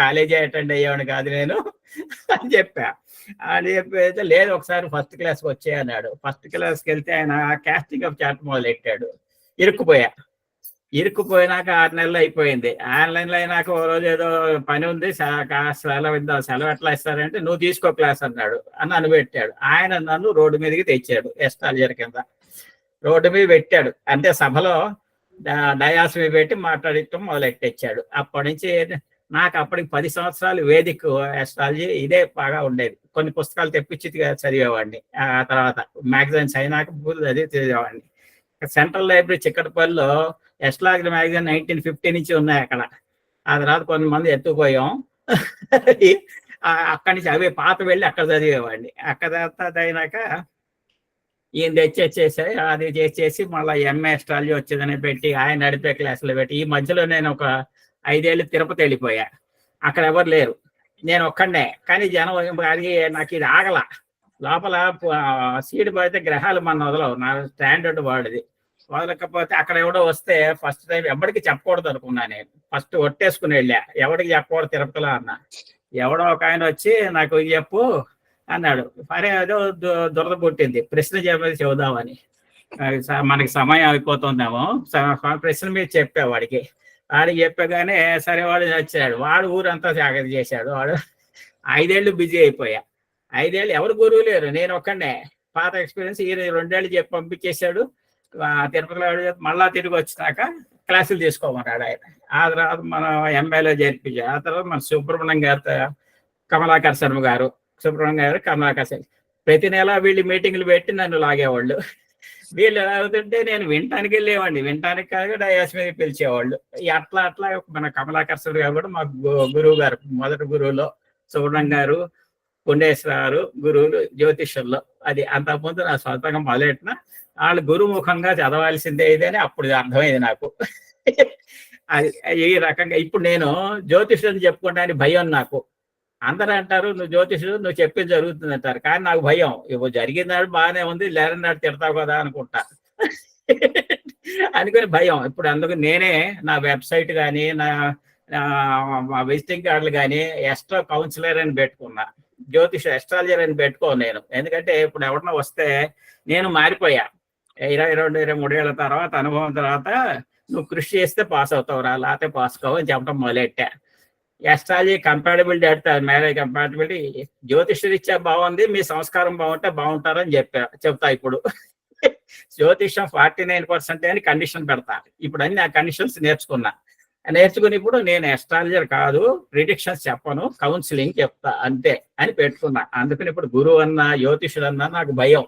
కాలేజీ అటెండ్ అయ్యేవాడు కాదు నేను అని చెప్పా. అని చెప్పి లేదు, ఒకసారి ఫస్ట్ క్లాస్కి వచ్చే అన్నాడు. ఫస్ట్ క్లాస్కి వెళ్తే ఆయన కాస్టింగ్ ఆఫ్ చార్ట్ మొదలెట్టాడు. ఇరుక్కుపోయినాక 6 నెలలు అయిపోయింది. ఆన్లైన్లో అయినాక ఓ రోజు ఏదో పని ఉంది, సెలవు ఇద్దాం, సెలవు ఎట్లా ఇస్తారంటే, నువ్వు తీసుకో క్లాస్ అన్నాడు. నన్ను పెట్టాడు. ఆయన నన్ను రోడ్డు మీదకి తెచ్చాడు, ఎస్టాలజర్ కింద రోడ్డు మీద పెట్టాడు. అంటే సభలో డయాస్ మీద పెట్టి మాట్లాడటం మొదలెట్టించాడు. అప్పటి నుంచి నాకు అప్పటికి 10 సంవత్సరాలు వేదిక్ ఆస్ట్రాలజీ ఇదే బాగా ఉండేది. కొన్ని పుస్తకాలు తెప్పించి చదివేవాడిని. ఆ తర్వాత మ్యాగజైన్స్ అయినాక అదే చదివేవాడిని. సెంట్రల్ లైబ్రరీ చిక్కటపల్లిలో ఎస్ట్రాలజీ మ్యాగజైన్ 1950 నుంచి ఉన్నాయి అక్కడ. ఆ తర్వాత కొంతమంది ఎత్తుకుపోయాం. అక్కడి నుంచి అవే పాత వెళ్ళి అక్కడ చదివేవాడిని. అక్కడ తర్వాత అయినాక ఈయన తెచ్చేసేసాయి, అది చేసేసి మళ్ళీ ఎంఏ ఆస్ట్రాలజీ వచ్చేదని పెట్టి ఆయన నడిపే క్లాసులు పెట్టి, ఈ మధ్యలో నేను ఒక 5 ఏళ్ళు తిరుపతి వెళ్ళిపోయా. అక్కడ ఎవరు లేరు, నేను ఒక్కడే. కానీ జనం అది నాకు ఇది ఆగల. లోపల సీడ్ పడితే గ్రహాలు మన వదలవు, నా స్టాండర్డ్ వాడిది. వదలకపోతే అక్కడ ఎవడో వస్తే ఫస్ట్ టైం ఎవరికి చెప్పకూడదు అనుకున్నా. నేను ఫస్ట్ ఒట్టేసుకుని వెళ్ళా, ఎవరికి చెప్పకూడదు తిరుపతిలో అన్నా. ఎవడో ఒక ఆయన వచ్చి నాకు చెప్పు అన్నాడు. సరే ఏదో దురద పుట్టింది, ప్రశ్న చెబుదామని. మనకి సమయం అయిపోతుందేమో, ప్రశ్న మీద చెప్పా వాడికి చెప్పగానే సరే వాడు వచ్చాడు. వాడు ఊరంతా జాగ్రత్త చేశాడు. వాడు 5 ఏళ్ళు బిజీ అయిపోయా. 5 ఏళ్ళు ఎవరు గురువు లేరు, నేను ఒక్కడే. పాత ఎక్స్పీరియన్స్. ఈ 2 ఏళ్ళు చెప్పి పంపించేశాడు. తిరుపతిలో మళ్ళా తిరిగి వచ్చినాక క్లాసులు తీసుకోమన్నాడు ఆయన. ఆ తర్వాత మనం ఎంఏలో చేర్పించాడు. ఆ తర్వాత మన సుబ్రహ్మణ్యం గారు, కమలాకర్ శర్మ గారు, సుబ్రహ్మణ్యం గారు, కమలాకర్ శర్మ ప్రతి నెల వీళ్ళు మీటింగ్లు పెట్టి నన్ను లాగేవాళ్ళు. వీళ్ళు ఎలా అవుతుంటే నేను వినటానికి వెళ్ళేవాడిని, వినటానికి కాదు డయాస్ మీద పిలిచేవాళ్ళు. అట్లా అట్లా మన కమలాకర్ శర్మ గారు కూడా మాకు గురువు గారు, మొదటి గురువులో. సుబ్రహ్మణ్యం గారు, పుండేశ్వర గారు గురువులు జ్యోతిష్యంలో. అది అంతకుముందు నా సొంతంగా మొదలెట్టిన. వాళ్ళు గురుముఖంగా చదవాల్సిందే ఇదని అప్పుడు అర్థమైంది నాకు. అది ఈ రకంగా ఇప్పుడు నేను జ్యోతిష్యం చెప్పుకోవడానికి భయం నాకు. అందరూ అంటారు నువ్వు జ్యోతిష్యుడు, నువ్వు చెప్పింది జరుగుతుంది అంటారు. కానీ నాకు భయం, ఇప్పుడు జరిగినాడు బాగానే ఉంది, లేరన్నాడు తిడతావు కదా అనుకుంటా. అందుకని భయం. ఇప్పుడు అందుకు నేనే నా వెబ్సైట్ కానీ నా విజిటింగ్ కార్డులు కానీ ఎస్ట్రా కౌన్సిలర్ అని పెట్టుకున్నా, జ్యోతిష ఎస్ట్రాలజర్ అని పెట్టుకోను నేను. ఎందుకంటే ఇప్పుడు ఎవరన్నా వస్తే నేను మారిపోయా. 22, 23 ఏళ్ళ తర్వాత అనుభవం తర్వాత నువ్వు కృషి చేస్తే పాస్ అవుతావు రా, లేకపోతే పాస్ కావు అని చెప్పడం మొదలెట్టా. ఎస్ట్రాలజీ కంపాటబిలిటీ అడుగుతారు, మ్యారేజ్ కంపాటబిలిటీ. జ్యోతిష్యరీత్యా బాగుంది, మీ సంస్కారం బాగుంటే బాగుంటారని చెప్తా. ఇప్పుడు జ్యోతిష్యం 49% అని కండిషన్ పెడతా. ఇప్పుడు అన్ని ఆ కండిషన్స్ నేర్చుకుని ఇప్పుడు నేను ఎస్ట్రాలజర్ కాదు, ప్రిడిక్షన్స్ చెప్పను, కౌన్సిలింగ్ చెప్తా అంతే అని పెట్టుకున్నా. అందుకని ఇప్పుడు గురువు అన్నా జ్యోతిషుడు అన్నా నాకు భయం.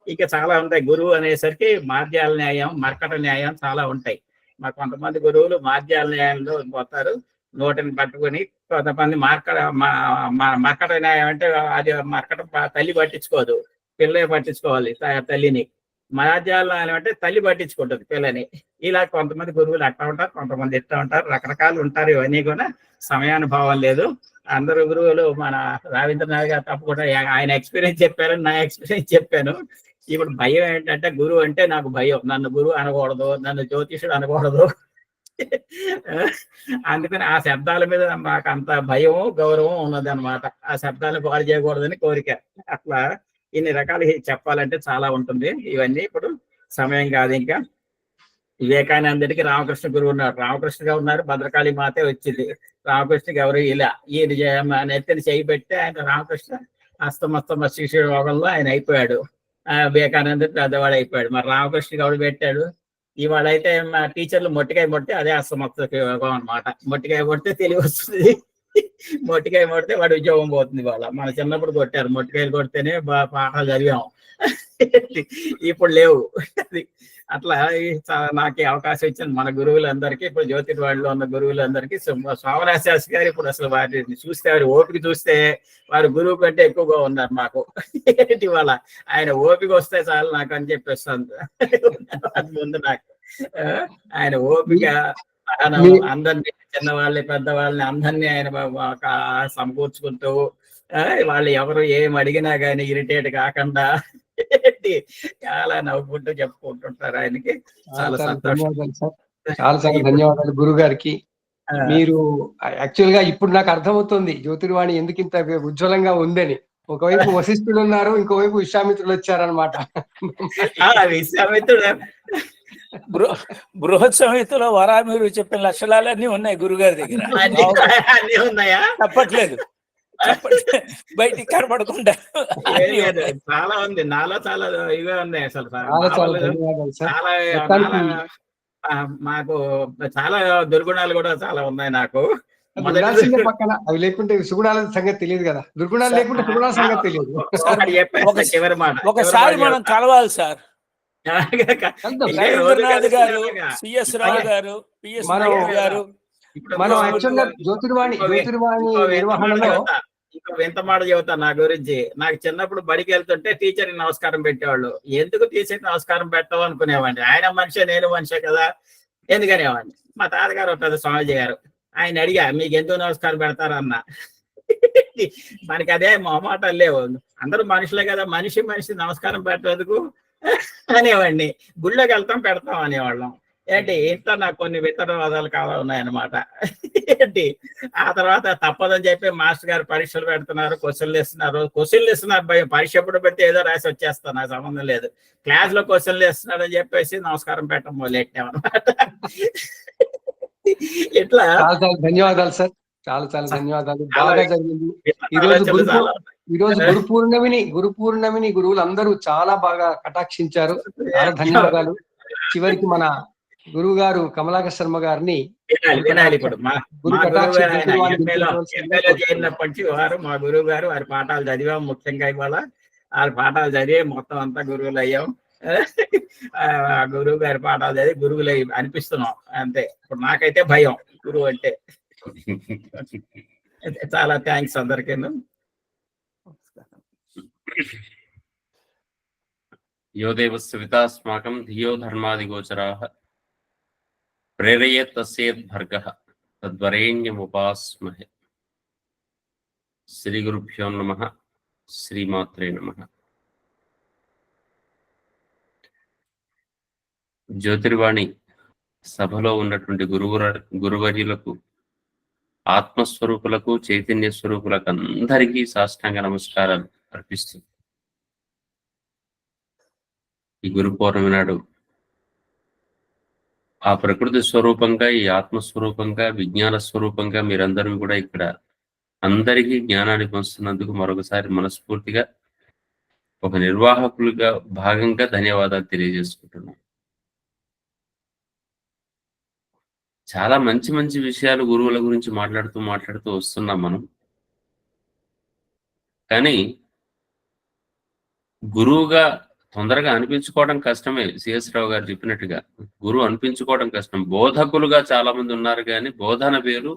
ఇక చాలా ఉంటాయి. గురువు అనేసరికి మార్జాల న్యాయం, మర్కట న్యాయం చాలా ఉంటాయి. మా కొంతమంది గురువులు మార్జాల న్యాయంలో పోతారు, నోటిని పట్టుకుని. కొంతమంది మర్కట న్యాయం అంటే అది మర్కట తల్లి పట్టించుకోదు, పిల్లే పట్టించుకోవాలి తల్లిని. మార్జాల న్యాయం అంటే తల్లి పట్టించుకుంటుంది పిల్లని. ఇలా కొంతమంది గురువులు అట్లా ఉంటారు, కొంతమంది ఇట్లా ఉంటారు, రకరకాలు ఉంటారు. ఇవన్నీ కూడా సమయానుభవం లేదు. అందరు గురువులు మన రవీంద్రనాథ్ గారు తప్పకుండా ఆయన ఎక్స్పీరియన్స్ చెప్పారు, నా ఎక్స్పీరియన్స్ చెప్పాను. ఇప్పుడు భయం ఏంటంటే గురువు అంటే నాకు భయం. నన్ను గురువు అనకూడదు, నన్ను జ్యోతిషుడు అనకూడదు. అందుకని ఆ శబ్దాల మీద మాకు అంత భయం, గౌరవం ఉన్నది అనమాట. ఆ శబ్దాలను పాడు చేయకూడదని కోరిక. అట్లా ఇన్ని రకాలు చెప్పాలంటే చాలా ఉంటుంది. ఇవన్నీ ఇప్పుడు సమయం కాదు. ఇంకా వివేకానందుడికి రామకృష్ణ గురువు ఉన్నారు, రామకృష్ణగా ఉన్నారు, భద్రకాళి మాతే వచ్చింది. రామకృష్ణకి ఎవరు ఇలా ఈయన నెత్తిని చేయి పెట్టి ఆయన రామకృష్ణ అస్తమస్తమ శిష్యుడు యోగంలో ఆయన అయిపోయాడు. వివేకానందుడు పెద్దవాడు అయిపోయాడు. మరి రామకృష్ణ గౌడు పెట్టాడు. ఇవాళ అయితే మా టీచర్లు మొట్టికాయ మొట్టే అదే అస్తమస్త యోగం అనమాట. మొట్టికాయ కొడితే తెలివి వస్తుంది, మొట్టికాయ కొడితే వాడు ఉద్యోగం పోతుంది. వాళ్ళ మన చిన్నప్పుడు కొట్టారు, మొట్టికాయలు కొడితేనే పాఠాలు చదివాం. ఇప్పుడు లేవు. అట్లా నాకు అవకాశం ఇచ్చిన మన గురువులందరికీ, ఇప్పుడు జ్యోతిర్వాడిలో ఉన్న గురువులందరికీ, సోమనాథ శాస్త్రి గారు ఇప్పుడు అసలు వాటిని చూస్తే, వారి ఓపిక చూస్తే వారి గురువు కంటే ఎక్కువగా ఉన్నారు మాకు. ఇవాళ ఆయన ఓపిక వస్తే చాలు నాకు అని చెప్పేస్తుంది. అది ముందు నాకు ఆయన ఓపిక, అందరినీ, చిన్నవాళ్ళని పెద్దవాళ్ళని అందరినీ ఆయన సమకూర్చుకుంటూ, వాళ్ళు ఎవరు ఏం అడిగినా కానీ ఇరిటేట్ కాకుండా చాలా నవ్వుకుంటూ చెప్పుకుంటుంటారు. ఆయనకి చాలా సంతోషం. చాలా ధన్యవాదాలు గురువు గారికి. మీరు యాక్చువల్ గా ఇప్పుడు నాకు అర్థమవుతుంది జ్యోతిర్వాణి ఎందుకు ఇంత ఉజ్వలంగా ఉందని. ఒకవైపు వశిష్ఠుడు ఉన్నారు, ఇంకోవైపు విశ్వామిత్రుడు వచ్చారనమాట. విశ్వామిత్రుడు బృహత్ సంహితలో వరామిరు చెప్పిన లక్షణాలన్నీ ఉన్నాయి గురుగారి దగ్గర. అన్నీ ఉన్నాయా? తప్పట్లేదు, బయటికి కనపడకుండా చాలా ఉంది. నాలో చాలా ఇవే ఉన్నాయి. అసలు చాలా మాకు చాలా దుర్గుణాలు కూడా చాలా ఉన్నాయి నాకు. మొదటి ఉండాల్సిందే పక్కన, అవి లేకుంటే సుగుణాల సంగతి తెలియదు కదా, దుర్గుణాలు లేకుంటే సుగుణాల సంగతి తెలియదు. ఒకటి చెప్పేస్తా, చివరి మాట ఒకసారి మనం కలవాలి సార్. కలుద్దాం. రవీంద్రనాథ్ గారు, సిఎస్ రావు గారు, పిఎస్ మనం- గారు, మనం యాక్చువల్గా జ్యోతిర్వాణి నిర్వహణలో ఇంకో వింత మాట చెబుతా నా గురించి. నాకు చిన్నప్పుడు బడికి వెళ్తుంటే టీచర్ నమస్కారం పెట్టేవాళ్ళు. ఎందుకు టీచర్ నమస్కారం పెట్టావు అనుకునేవాడిని. ఆయన మనిషే నేను మనిషే కదా ఎందుకనేవాడిని. మా తాతగారు ఉంటుంది స్వామిజీ గారు, ఆయన అడిగా మీకు ఎందుకు నమస్కారం పెడతారన్న. మనకి అదే మొహమాటాలు లేవు, అందరూ మనుషులే కదా, మనిషి నమస్కారం పెట్టేందుకు అనేవాడిని. గుళ్ళోకి వెళ్తాం పెడతాం అనేవాళ్ళం. ఏంటి ఇంట్లో నాకు కొన్ని విత్తనవాదాలు ఉన్నాయన్నమాట. ఏంటి ఆ తర్వాత తప్పదని చెప్పి మాస్టర్ గారు పరీక్షలు పెడుతున్నారు, క్వశ్చన్లు ఇస్తున్నారు భయం. పరీక్ష ఎప్పుడు పెడితే ఏదో రాసి వచ్చేస్తాను, నాకు సంబంధం లేదు. క్లాస్ లో క్వశ్చన్లు ఇస్తున్నారు అని చెప్పేసి నమస్కారం పెట్టడం మొదలెట్టామన్నమాట. ఇట్లా ధన్యవాదాలు సార్, చాలా ధన్యవాదాలు. బాగా జరిగింది. ఈరోజు గురు పూర్ణమిని గురువులందరూ చాలా బాగా కటాక్షించారు. చాలా ధన్యవాదాలు. చివరికి మన గురువు గారు కమలాకర్ శర్మ గారిని వినాలి. ఇప్పుడు మా ఎమ్మెల్యే చేరినప్పటి నుంచి మా గురువు గారు వారి పాఠాలు చదివాం. ముఖ్యంగా ఇవాళ వారి పాఠాలు చదివి మొత్తం అంతా గురువులు అయ్యాం. గురువు గారి పాఠాలు చదివి గురువులు అనిపిస్తున్నాం అంతే. ఇప్పుడు నాకైతే భయం గురువు అంటే. చాలా థ్యాంక్స్ అందరికీ. यो देवस्य वितास्माकं धियो धर्मादिगोचराः प्रेरयेत् तस्येत् भर्गः तद्वरेण्यमुपास्महे। श्री गुरुभ्यो नमः, श्रीमात्रे नमः। జ్యోతిర్వాణి సభలో ఉన్నటువంటి గురువర్యులకు, ఆత్మస్వరూపులకు, చైతన్య స్వరూపులకు అందరికీ సాష్టాంగ నమస్కారాలు అర్పిస్తూ ఈ గురు పౌర్ణమి నాడు ఆ ప్రకృతి స్వరూపంగా, ఈ ఆత్మస్వరూపంగా, విజ్ఞాన స్వరూపంగా మీరందరూ కూడా ఇక్కడ అందరికీ జ్ఞానాన్ని పంచుతున్నందుకు మరొకసారి మనస్ఫూర్తిగా ఒక నిర్వాహకులుగా భాగంగా ధన్యవాదాలు తెలియజేసుకుంటున్నాం. చాలా మంచి మంచి విషయాలు గురువుల గురించి మాట్లాడుతూ వస్తున్నాం మనం. కానీ గురువుగా తొందరగా అనిపించుకోవడం కష్టమే. సిఎస్ రావు గారు చెప్పినట్టుగా గురువు అనిపించుకోవడం కష్టం. బోధకులుగా చాలా మంది ఉన్నారు, కానీ బోధన వేరు,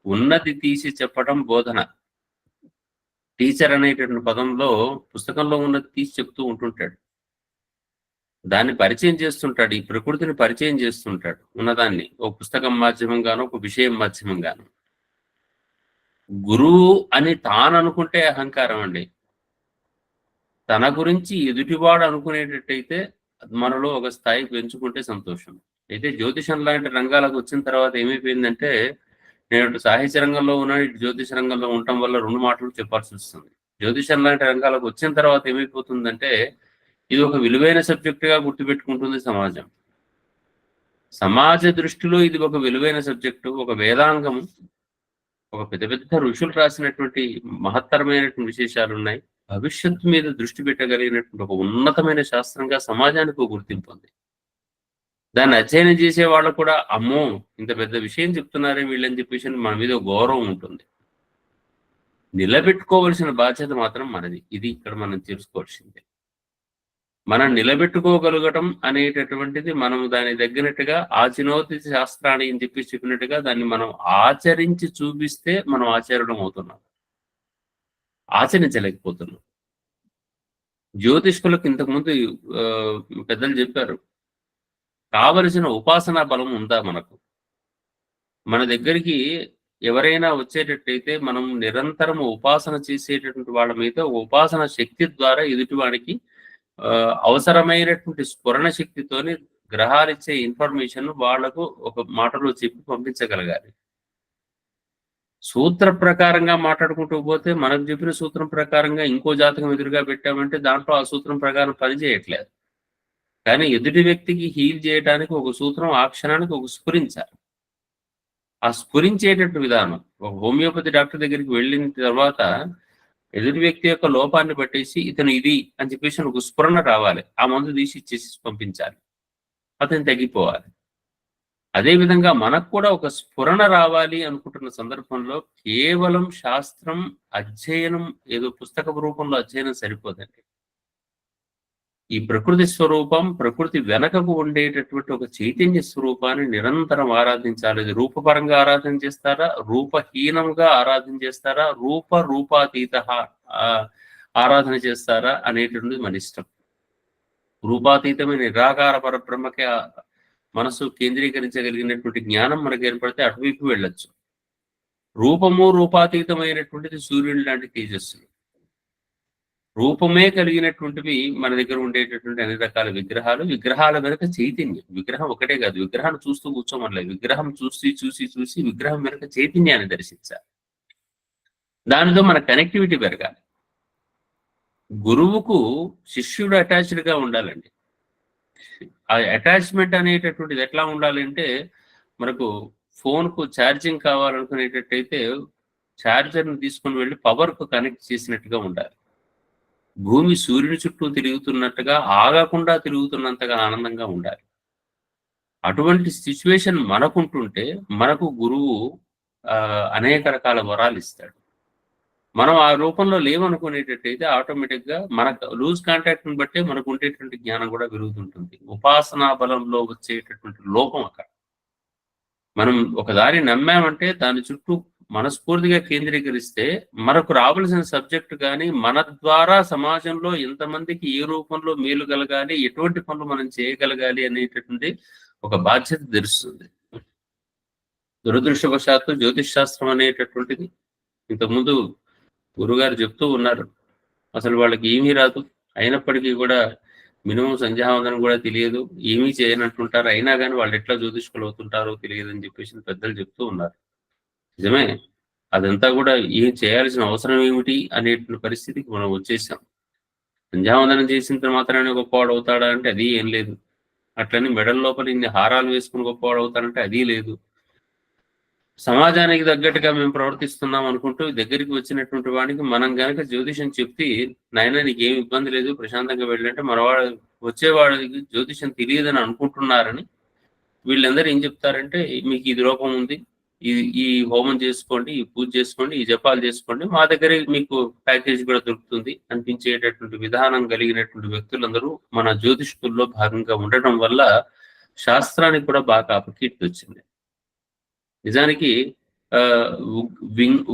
ఉన్నది తీసి చెప్పడం బోధన. టీచర్ అనేటువంటి పదంలో పుస్తకంలో ఉన్నది తీసి చెప్తూ ఉంటుంటాడు, దాన్ని పరిచయం చేస్తుంటాడు, ఈ ప్రకృతిని పరిచయం చేస్తుంటాడు. ఉన్నదాన్ని ఒక పుస్తకం మాధ్యమంగానో, ఒక విషయం మాధ్యమంగానో. గురువు అని తాను అనుకుంటే అహంకారం అండి. తన గురించి ఎదుటివాడు అనుకునేటట్టయితే మనలో ఒక స్థాయి పెంచుకుంటే సంతోషం. అయితే జ్యోతిషం లాంటి రంగాలకు వచ్చిన తర్వాత ఏమైపోయిందంటే, నేను సాహిత్య రంగంలో ఉన్నా, జ్యోతిష రంగంలో ఉండటం వల్ల రెండు మాటలు చెప్పాల్సి వస్తుంది. జ్యోతిషం లాంటి రంగాలకు వచ్చిన తర్వాత ఏమైపోతుందంటే, ఇది ఒక విలువైన సబ్జెక్టుగా గుర్తుపెట్టుకుంటుంది సమాజం. సమాజ దృష్టిలో ఇది ఒక విలువైన సబ్జెక్టు, ఒక వేదాంగము, ఒక పెద్ద పెద్ద ఋషులు రాసినటువంటి మహత్తరమైనటువంటి విశేషాలు ఉన్నాయి. భవిష్యత్తు మీద దృష్టి పెట్టగలిగినటువంటి ఒక ఉన్నతమైన శాస్త్రంగా సమాజానికి ఒక గుర్తింపు ఉంది. దాన్ని అధ్యయనం చేసే వాళ్ళు కూడా అమ్మో ఇంత పెద్ద విషయం చెప్తున్నారే వీళ్ళని చెప్పేసి మన మీద గౌరవం ఉంటుంది. నిలబెట్టుకోవలసిన బాధ్యత మాత్రం మనది. ఇది ఇక్కడ మనం తెలుసుకోవాల్సిందే. మనం నిలబెట్టుకోగలగటం అనేటటువంటిది మనం దాని తగ్గినట్టుగా ఆచినోతి శాస్త్రాన్ని అని చెప్పి చెప్పినట్టుగా దాన్ని మనం ఆచరించి చూపిస్తే మనం ఆచరణం అవుతున్నాం, ఆచరించలేకపోతున్నాం. జ్యోతిష్కులకు ఇంతకుముందు పెద్దలు చెప్పారు, కావలసిన ఉపాసనా బలం ఉందా మనకు? మన దగ్గరికి ఎవరైనా వచ్చేటట్టయితే మనం నిరంతరం ఉపాసన చేసేటటువంటి వాళ్ళ మీద ఉపాసన శక్తి ద్వారా ఎదుటివాడికి అవసరమైనటువంటి స్ఫురణ శక్తితోని గ్రహాలు ఇచ్చే ఇన్ఫర్మేషన్ వాళ్లకు ఒక మాటలో చెప్పి పంపించగలగాలి. సూత్ర ప్రకారంగా మాట్లాడుకుంటూ పోతే మనకు చెప్పిన సూత్రం ప్రకారంగా ఇంకో జాతకం ఎదురుగా పెట్టామంటే దాంట్లో ఆ సూత్రం ప్రకారం పనిచేయట్లేదు. కానీ ఎదుటి వ్యక్తికి హీల్ చేయడానికి ఒక సూత్రం ఆ క్షణానికి ఒక స్ఫురించాలి. ఆ స్ఫురించేటట్టు విధానం ఒక హోమియోపతి డాక్టర్ దగ్గరికి వెళ్ళిన తర్వాత ఎదుటి వ్యక్తి యొక్క లోపాన్ని పట్టేసి ఇతను ఇది అని చెప్పేసి ఒక స్ఫురణ రావాలి, ఆ మందు తీసి ఇచ్చేసి పంపించాలి, అతను తగ్గిపోవాలి. అదేవిధంగా మనకు కూడా ఒక స్ఫురణ రావాలి అనుకుంటున్న సందర్భంలో కేవలం శాస్త్రం అధ్యయనం, ఏదో పుస్తక రూపంలో అధ్యయనం సరిపోదండి. ఈ ప్రకృతి స్వరూపం, ప్రకృతి వెనకకు ఉండేటటువంటి ఒక చైతన్య స్వరూపాన్ని నిరంతరం ఆరాధించాలి. అది రూపపరంగా ఆరాధన చేస్తారా, రూపహీనంగా ఆరాధన చేస్తారా, రూపాతీత ఆరాధన చేస్తారా అనేటువంటిది మన ఇష్టం. రూపాతీతమైన నిరాకార పరబ్రహ్మకే మనసు కేంద్రీకరించగలిగినటువంటి జ్ఞానం మనకు ఏర్పడితే అటువైపు వెళ్ళొచ్చు. రూపము రూపాతీతమైనటువంటిది సూర్యుడు లాంటి తేజస్సులు. రూపమే కలిగినటువంటివి మన దగ్గర ఉండేటటువంటి అన్ని రకాల విగ్రహాల వెనుక చైతన్యం. విగ్రహం ఒకటే కాదు, విగ్రహాన్ని చూస్తూ కూర్చోమనలేదు. విగ్రహం చూసి విగ్రహం వెనుక చైతన్యాన్ని దర్శించాలి. దానితో మన కనెక్టివిటీ పెరగాలి. గురువుకు శిష్యుడు అటాచ్డ్గా ఉండాలండి. ఆ అటాచ్మెంట్ అనేటటువంటిది ఎట్లా ఉండాలంటే, మనకు ఫోన్కు ఛార్జింగ్ కావాలనుకునేటట్టయితే ఛార్జర్ని తీసుకుని వెళ్ళి పవర్కు కనెక్ట్ చేసినట్టుగా ఉండాలి. భూమి సూర్యుని చుట్టూ తిరుగుతున్నట్టుగా ఆగకుండా తిరుగుతున్నంతగా ఆనందంగా ఉండాలి. అటువంటి సిచ్యువేషన్ మనకుంటుంటే మనకు గురువు అనేక రకాల వరాలు ఇస్తాడు. మనం ఆ రూపంలో లేవనుకునేటట్టయితే ఆటోమేటిక్గా మనకు లూజ్ కాంటాక్ట్ని బట్టే మనకు ఉండేటువంటి జ్ఞానం కూడా పెరుగుతుంటుంది. ఉపాసనా బలంలో వచ్చేటటువంటి లోపం అక్కడ. మనం ఒక దారి నమ్మామంటే దాని చుట్టూ మనస్ఫూర్తిగా కేంద్రీకరిస్తే మనకు రావాల్సిన సబ్జెక్టు కానీ, మన ద్వారా సమాజంలో ఎంతమందికి ఏ రూపంలో మేలు కలగాలి, ఎటువంటి పనులు మనం చేయగలగాలి అనేటటువంటి ఒక బాధ్యత తెలుస్తుంది. దురదృష్టవశాత్తు జ్యోతిష్ శాస్త్రం అనేటటువంటిది ఇంతకుముందు గురుగారు చెప్తూ ఉన్నారు, అసలు వాళ్ళకి ఏమీ రాదు, అయినప్పటికీ కూడా మినిమం సంధ్యావందనం కూడా తెలియదు, ఏమీ చేయనట్టుంటారు, అయినా కానీ వాళ్ళు ఎట్లా జ్యోతిష్కులు అవుతుంటారో తెలియదు అని చెప్పేసి పెద్దలు చెప్తూ ఉన్నారు. నిజమే, అదంతా కూడా ఏం చేయాల్సిన అవసరం ఏమిటి అనేటువంటి పరిస్థితికి మనం వచ్చేసాం. సంధ్యావందనం చేసిన మాత్రమే గొప్పవాడు అవుతాడా అంటే అది ఏం లేదు. అట్లని మెడల లోపల ఇన్ని హారాలు వేసుకుని గొప్పవాడు అవుతాడంటే అది లేదు. సమాజానికి తగ్గట్టుగా మేము ప్రవర్తిస్తున్నాం అనుకుంటూ దగ్గరికి వచ్చినటువంటి వాడికి మనం కనుక జ్యోతిషం చెప్తే, నాయన నీకు ఏమి ఇబ్బంది లేదు, ప్రశాంతంగా వెళ్ళంటే మనవాడు వచ్చేవాడికి జ్యోతిషం తెలియదని అనుకుంటున్నారని వీళ్ళందరూ ఏం చెప్తారంటే, మీకు ఇది రూపం ఉంది, ఈ హోమం చేసుకోండి, ఈ పూజ చేసుకోండి, ఈ జపాలు చేసుకోండి, మా దగ్గరే మీకు ప్యాకేజ్ కూడా దొరుకుతుంది అనిపించేటటువంటి విధానం కలిగినటువంటి వ్యక్తులందరూ మన జ్యోతిష్కుల్లో భాగంగా ఉండటం వల్ల శాస్త్రానికి కూడా బాగా అపకీర్తి వచ్చింది. నిజానికి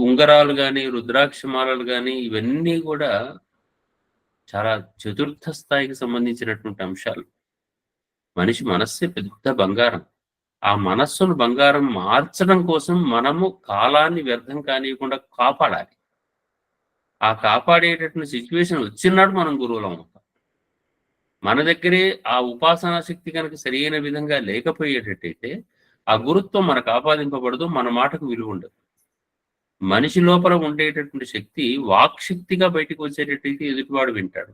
ఉంగరాలు కానీ, రుద్రాక్షమాలలు కానీ ఇవన్నీ కూడా చాలా చతుర్థ స్థాయికి సంబంధించినటువంటి అంశాలు. మనిషి మనస్సే పెద్ద బంగారం. ఆ మనస్సును బంగారం మార్చడం కోసం మనము కాలాన్ని వ్యర్థం కానివ్వకుండా కాపాడాలి. ఆ కాపాడేటటువంటి సిచ్యువేషన్ వచ్చినాడు మనం గురువులం అవుతాం. మన దగ్గరే ఆ ఉపాసనా శక్తి కనుక సరైన విధంగా లేకపోయేటట్టయితే ఆ గురుత్వం మనకు ఆపాదింపబడదు, మన మాటకు విలువ ఉండదు. మనిషి లోపల ఉండేటటువంటి శక్తి వాక్శక్తిగా బయటకు వచ్చేటట్టయితే ఎదుటివాడు వింటాడు,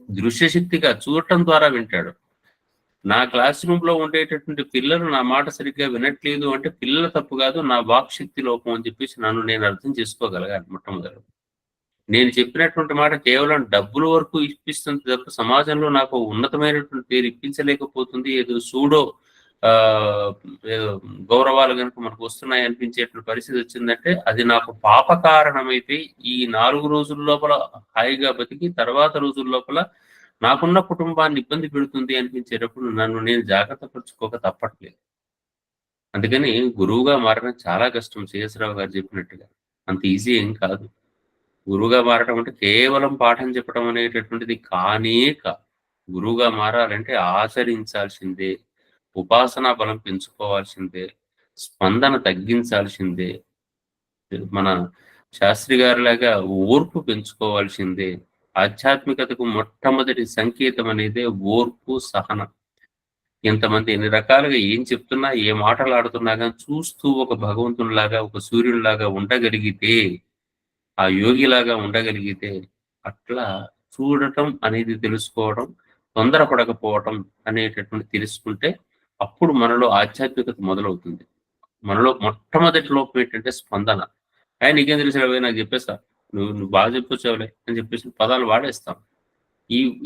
దృశ్యశక్తిగా చూడటం ద్వారా వింటాడు. నా క్లాస్ రూమ్లో ఉండేటటువంటి పిల్లలు నా మాట సరిగ్గా వినట్లేదు అంటే పిల్లల తప్పు కాదు, నా వాక్శక్తి లోపం అని చెప్పేసి నన్ను నేను అర్థం చేసుకోగలగాలి. మొట్టమొదటి నేను చెప్పినటువంటి మాట కేవలం డబ్బుల వరకు ఇప్పిస్తుంది తప్ప సమాజంలో నాకు ఉన్నతమైనటువంటి పేరు ఇప్పించలేకపోతుంది. ఏదో సూడో గౌరవాలు కనుక మనకు వస్తున్నాయి అనిపించేటువంటి పరిస్థితి వచ్చిందంటే అది నాకు పాప కారణమైతే ఈ 4 రోజుల లోపల హాయిగా బతికి తర్వాత రోజుల లోపల నాకున్న కుటుంబాన్ని ఇబ్బంది పెడుతుంది అనిపించేటప్పుడు నన్ను నేను జాగ్రత్త పరుచుకోక తప్పట్లేదు. అందుకని గురువుగా మారడం చాలా కష్టం. శేషరావు గారు చెప్పినట్టుగా అంత ఈజీ ఏం కాదు. గురువుగా మారడం అంటే కేవలం పాఠం చెప్పడం అనేటటువంటిది కానే కాదు. గురువుగా మారాలంటే ఆచరించాల్సిందే, ఉపాసనా బలం పెంచుకోవాల్సిందే, స్పందన తగ్గించాల్సిందే, మన శాస్త్రి గారిలాగా ఓర్పు పెంచుకోవాల్సిందే. ఆధ్యాత్మికతకు మొట్టమొదటి సంకేతం అనేది ఓర్పు, సహనం. ఎంతమంది ఎన్ని రకాలుగా ఏం చెప్తున్నా, ఏ మాటలు ఆడుతున్నా కానీ చూస్తూ ఒక భగవంతునిలాగా, ఒక సూర్యునిలాగా ఉండగలిగితే, ఆ యోగిలాగా ఉండగలిగితే, అట్లా చూడటం అనేది తెలుసుకోవడం, తొందరపడకపోవటం అనేటటువంటి తెలుసుకుంటే అప్పుడు మనలో ఆధ్యాత్మికత మొదలవుతుంది. మనలో మొట్టమొదటి లోపం ఏంటంటే స్పందన. నీకేం తెలిసినవే నాకు చెప్పేస్తా, నువ్వు బాగా చెప్పొచ్చావులే అని చెప్పేసి పదాలు వాడేస్తాం.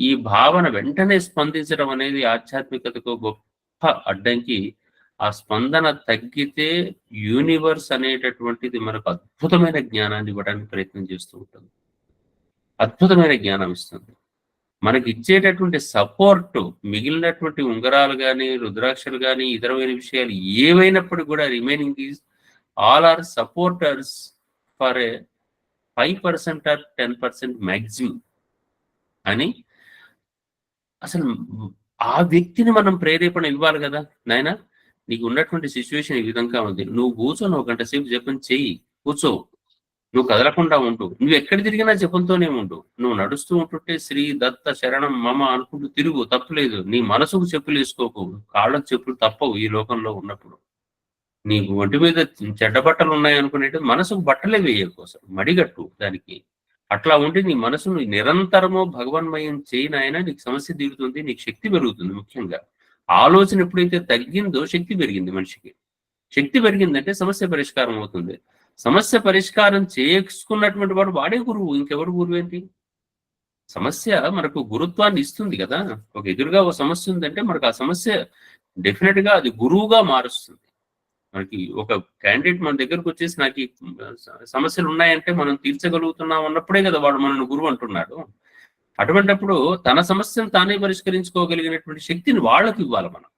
ఈ భావన వెంటనే స్పందించడం అనేది ఆధ్యాత్మికతకు గొప్ప అడ్డంకి. ఆ స్పందన తగ్గితే యూనివర్స్ అనేటటువంటిది మనకు అద్భుతమైన జ్ఞానాన్ని ఇవ్వడానికి ప్రయత్నం చేస్తూ ఉంటుంది. అద్భుతమైన జ్ఞానం ఇస్తుంది. మనకి ఇచ్చేటటువంటి సపోర్ట్ మిగిలినటువంటి ఉంగరాలు కానీ, రుద్రాక్షలు కానీ, ఇతరమైన విషయాలు ఏవైనప్పుడు కూడా remaining is all are supporters for a 5% or 10% maximum అని. అసలు ఆ వ్యక్తిని మనం ప్రేరేపణ ఇవ్వాలి కదా, నాయన నీకు ఉన్నటువంటి సిచ్యువేషన్ ఈ విధంగా ఉంది, నువ్వు కూర్చొని 1 గంట సేపు జపం చెయ్యి, కూర్చో, నువ్వు కదలకుండా ఉండు, నువ్వు ఎక్కడ తిరిగినా జపంతోనే ఉండు, నువ్వు నడుస్తూ ఉంటుంటే శ్రీ దత్త శరణం మమ అనుకుంటూ తిరుగు, తప్పులేదు. నీ మనసుకు చెప్పులు వేసుకోకు, కాళ్ళకు చెప్పులు తప్పవు ఈ లోకంలో ఉన్నప్పుడు. నీకు ఒంటి మీద చెడ్డ బట్టలు ఉన్నాయనుకునేది మనసుకు బట్టలే వేయ కోసం మడిగట్టు దానికి. అట్లా ఉంటే నీ మనసును నిరంతరము భగవన్మయం చేయనాయన, నీకు సమస్య తీరుతుంది, నీకు శక్తి పెరుగుతుంది. ముఖ్యంగా ఆలోచన ఎప్పుడైతే తగ్గిందో శక్తి పెరిగింది. మనిషికి శక్తి పెరిగిందంటే సమస్య పరిష్కారం అవుతుంది. సమస్య పరిష్కారం చేసుకున్నటువంటి వాడు వాడే గురువు, ఇంకెవరు గురువు ఏంటి? సమస్య మనకు గురుత్వాన్ని ఇస్తుంది కదా. ఒక ఎదురుగా ఒక సమస్య ఉందంటే మనకు ఆ సమస్య డెఫినెట్ గా అది గురువుగా మారుస్తుంది. మనకి ఒక క్యాండిడేట్ మన దగ్గరకు వచ్చేసి నాకు ఈ సమస్యలు ఉన్నాయంటే మనం తీర్చగలుగుతున్నాం అన్నప్పుడే కదా వాడు మనల్ని గురువు అంటున్నాడు. అటువంటిప్పుడు తన సమస్యను తానే పరిష్కరించుకోగలిగినటువంటి శక్తిని వాళ్ళకి ఇవ్వాలి మనం.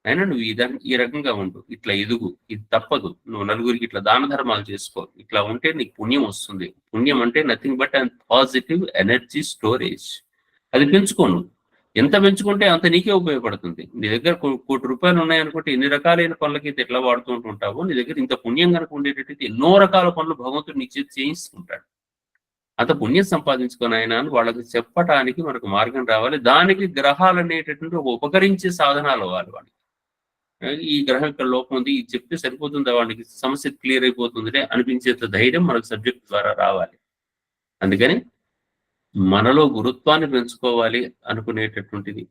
అయినా నువ్వు ఈ రకంగా ఉండు, ఇట్లా ఎదుగు, ఇది తప్పదు, నువ్వు నలుగురికి ఇట్లా దాన ధర్మాలు చేసుకో, ఇట్లా ఉంటే నీకు పుణ్యం వస్తుంది. పుణ్యం అంటే nothing but and positive energy storage. అది పెంచుకోను, ఎంత పెంచుకుంటే అంత నీకే ఉపయోగపడుతుంది. నీ దగ్గర 1 కోటి రూపాయలు ఉన్నాయనుకుంటే ఎన్ని రకాలైన పనులకి ఎట్లా వాడుతూ ఉంటుంటావో, నీ దగ్గర ఇంత పుణ్యం కనుక ఉండేటట్టయితే ఎన్నో రకాల పనులు భగవంతుడు నీ చేతి చేయిస్తుంటాడు. అంత పుణ్యం సంపాదించుకొని ఆయన అని వాళ్ళకి చెప్పటానికి మనకు మార్గం రావాలి. దానికి గ్రహాలు అనేటటువంటి ఒక ఉపకరించే సాధనాలు అవ్వాలి. వాడికి ఈ గ్రహం ఇక్కడ లోపం ఉంది, ఇది చెప్తే సరిపోతుందా, వాడికి సమస్య క్లియర్ అయిపోతుంది అనిపించేంత ధైర్యం మనకు సబ్జెక్ట్ ద్వారా రావాలి. అందుకని మనలో గురుత్వాన్ని పెంచుకోవాలి అనుకునేటటువంటిది,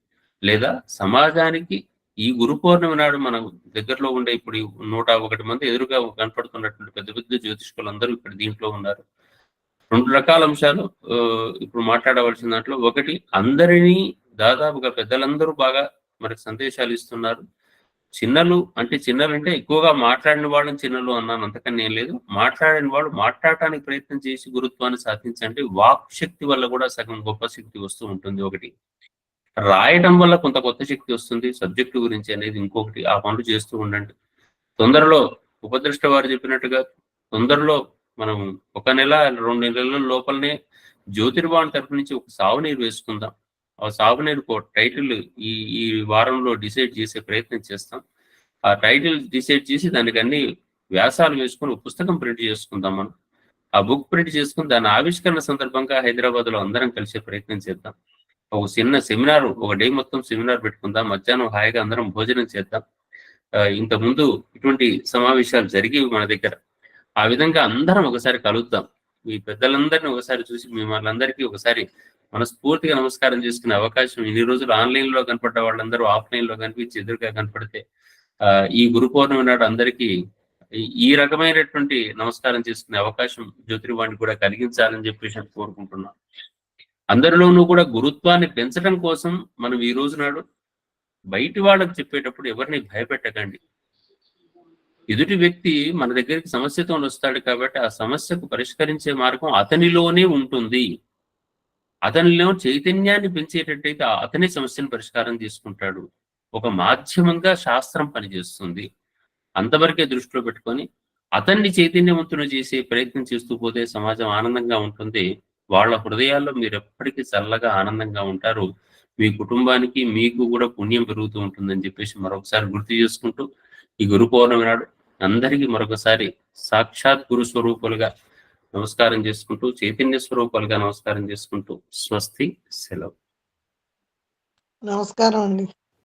లేదా సమాజానికి ఈ గురు పౌర్ణమి నాడు మన దగ్గరలో ఉండే ఇప్పుడు 101 మంది ఎదురుగా కనపడుతున్నటువంటి పెద్ద పెద్ద జ్యోతిష్కులందరూ ఇక్కడ దీంట్లో ఉన్నారు. 2 రకాల అంశాలు ఇప్పుడు మాట్లాడవలసిన దాంట్లో, ఒకటి అందరినీ దాదాపుగా పెద్దలందరూ బాగా మనకు సందేశాలు ఇస్తున్నారు. చిన్నలు అంటే ఎక్కువగా మాట్లాడిన వాళ్ళని చిన్నలు అన్నాను, అంతకన్నా ఏం లేదు. మాట్లాడిన వాళ్ళు మాట్లాడటానికి ప్రయత్నం చేసి గురుత్వాన్ని సాధించండి. వాక్ శక్తి వల్ల కూడా సగం గొప్ప శక్తి వస్తూ ఉంటుంది. ఒకటి రాయడం వల్ల కొంత కొత్త శక్తి వస్తుంది సబ్జెక్టు గురించి అనేది ఇంకొకటి. ఆ పనులు చేస్తూ ఉండండి. తొందరలో ఉపదృష్ట వారు చెప్పినట్టుగా తొందరలో మనం 1 నెల 2 నెలల లోపలనే జ్యోతిర్వాణి తరపు నుంచి ఒక సాగునీరు వేసుకుందాం. ఆ సాగునీరు టైటిల్ ఈ వారంలో డిసైడ్ చేసే ప్రయత్నం చేస్తాం. ఆ టైటిల్ డిసైడ్ చేసి దానికి అన్ని వ్యాసాలు వేసుకుని పుస్తకం ప్రింట్ చేసుకుందాం. మనం ఆ బుక్ ప్రింట్ చేసుకుని దాని ఆవిష్కరణ సందర్భంగా హైదరాబాద్ లో అందరం కలిసే ప్రయత్నం చేద్దాం. ఒక చిన్న సెమినార్, ఒక డే మొత్తం సెమినార్ పెట్టుకుందాం. మధ్యాహ్నం హాయిగా అందరం భోజనం చేద్దాం. ఇంతకుముందు ఇటువంటి సమావేశాలు జరిగేవి మన దగ్గర. ఆ విధంగా అందరం ఒకసారి కలుద్దాం. మీ పెద్దలందరినీ ఒకసారి చూసి మిమ్మల్ని అందరికీ ఒకసారి మనస్ఫూర్తిగా నమస్కారం చేసుకునే అవకాశం, ఇన్ని రోజులు ఆన్లైన్ లో కనపడ్డ వాళ్ళందరూ ఆఫ్లైన్ లో కనిపించి ఎదురుగా కనపడితే ఈ గురు పౌర్ణమి నాడు అందరికీ ఈ రకమైనటువంటి నమస్కారం చేసుకునే అవకాశం జ్యోతిర్వాణి కూడా కలిగించాలని చెప్పేసి కోరుకుంటున్నాం. అందరిలోనూ కూడా గురుత్వాన్ని పెంచడం కోసం మనం ఈ రోజు నాడు బయటి వాళ్ళకి చెప్పేటప్పుడు ఎవరిని భయపెట్టకండి. ఎదుటి వ్యక్తి మన దగ్గరికి సమస్యతో వస్తాడు కాబట్టి ఆ సమస్యకు పరిష్కరించే మార్గం అతనిలోనే ఉంటుంది. అతనిలో చైతన్యాన్ని పెంచేటట్టయితే అతని సమస్యను పరిష్కారం తీసుకుంటాడు. ఒక మాధ్యమంగా శాస్త్రం పనిచేస్తుంది. అంతవరకే దృష్టిలో పెట్టుకొని అతన్ని చైతన్యవంతులు చేసే ప్రయత్నం చేస్తూ పోతే సమాజం ఆనందంగా ఉంటుంది. వాళ్ళ హృదయాల్లో మీరు ఎప్పటికీ చల్లగా ఆనందంగా ఉంటారు. మీ కుటుంబానికి మీకు కూడా పుణ్యం పెరుగుతూ ఉంటుందని చెప్పేసి మరొకసారి గుర్తు చేసుకుంటూ ఈ గురు పౌర్ణమి నాడు అందరికీ మరొకసారి సాక్షాత్ గురు స్వరూపులుగా నమస్కారం చేసుకుంటూ, చైతన్య స్వరూపాలుగా నమస్కారం చేసుకుంటూ స్వస్తి, సెలవు. నమస్కారం అండి.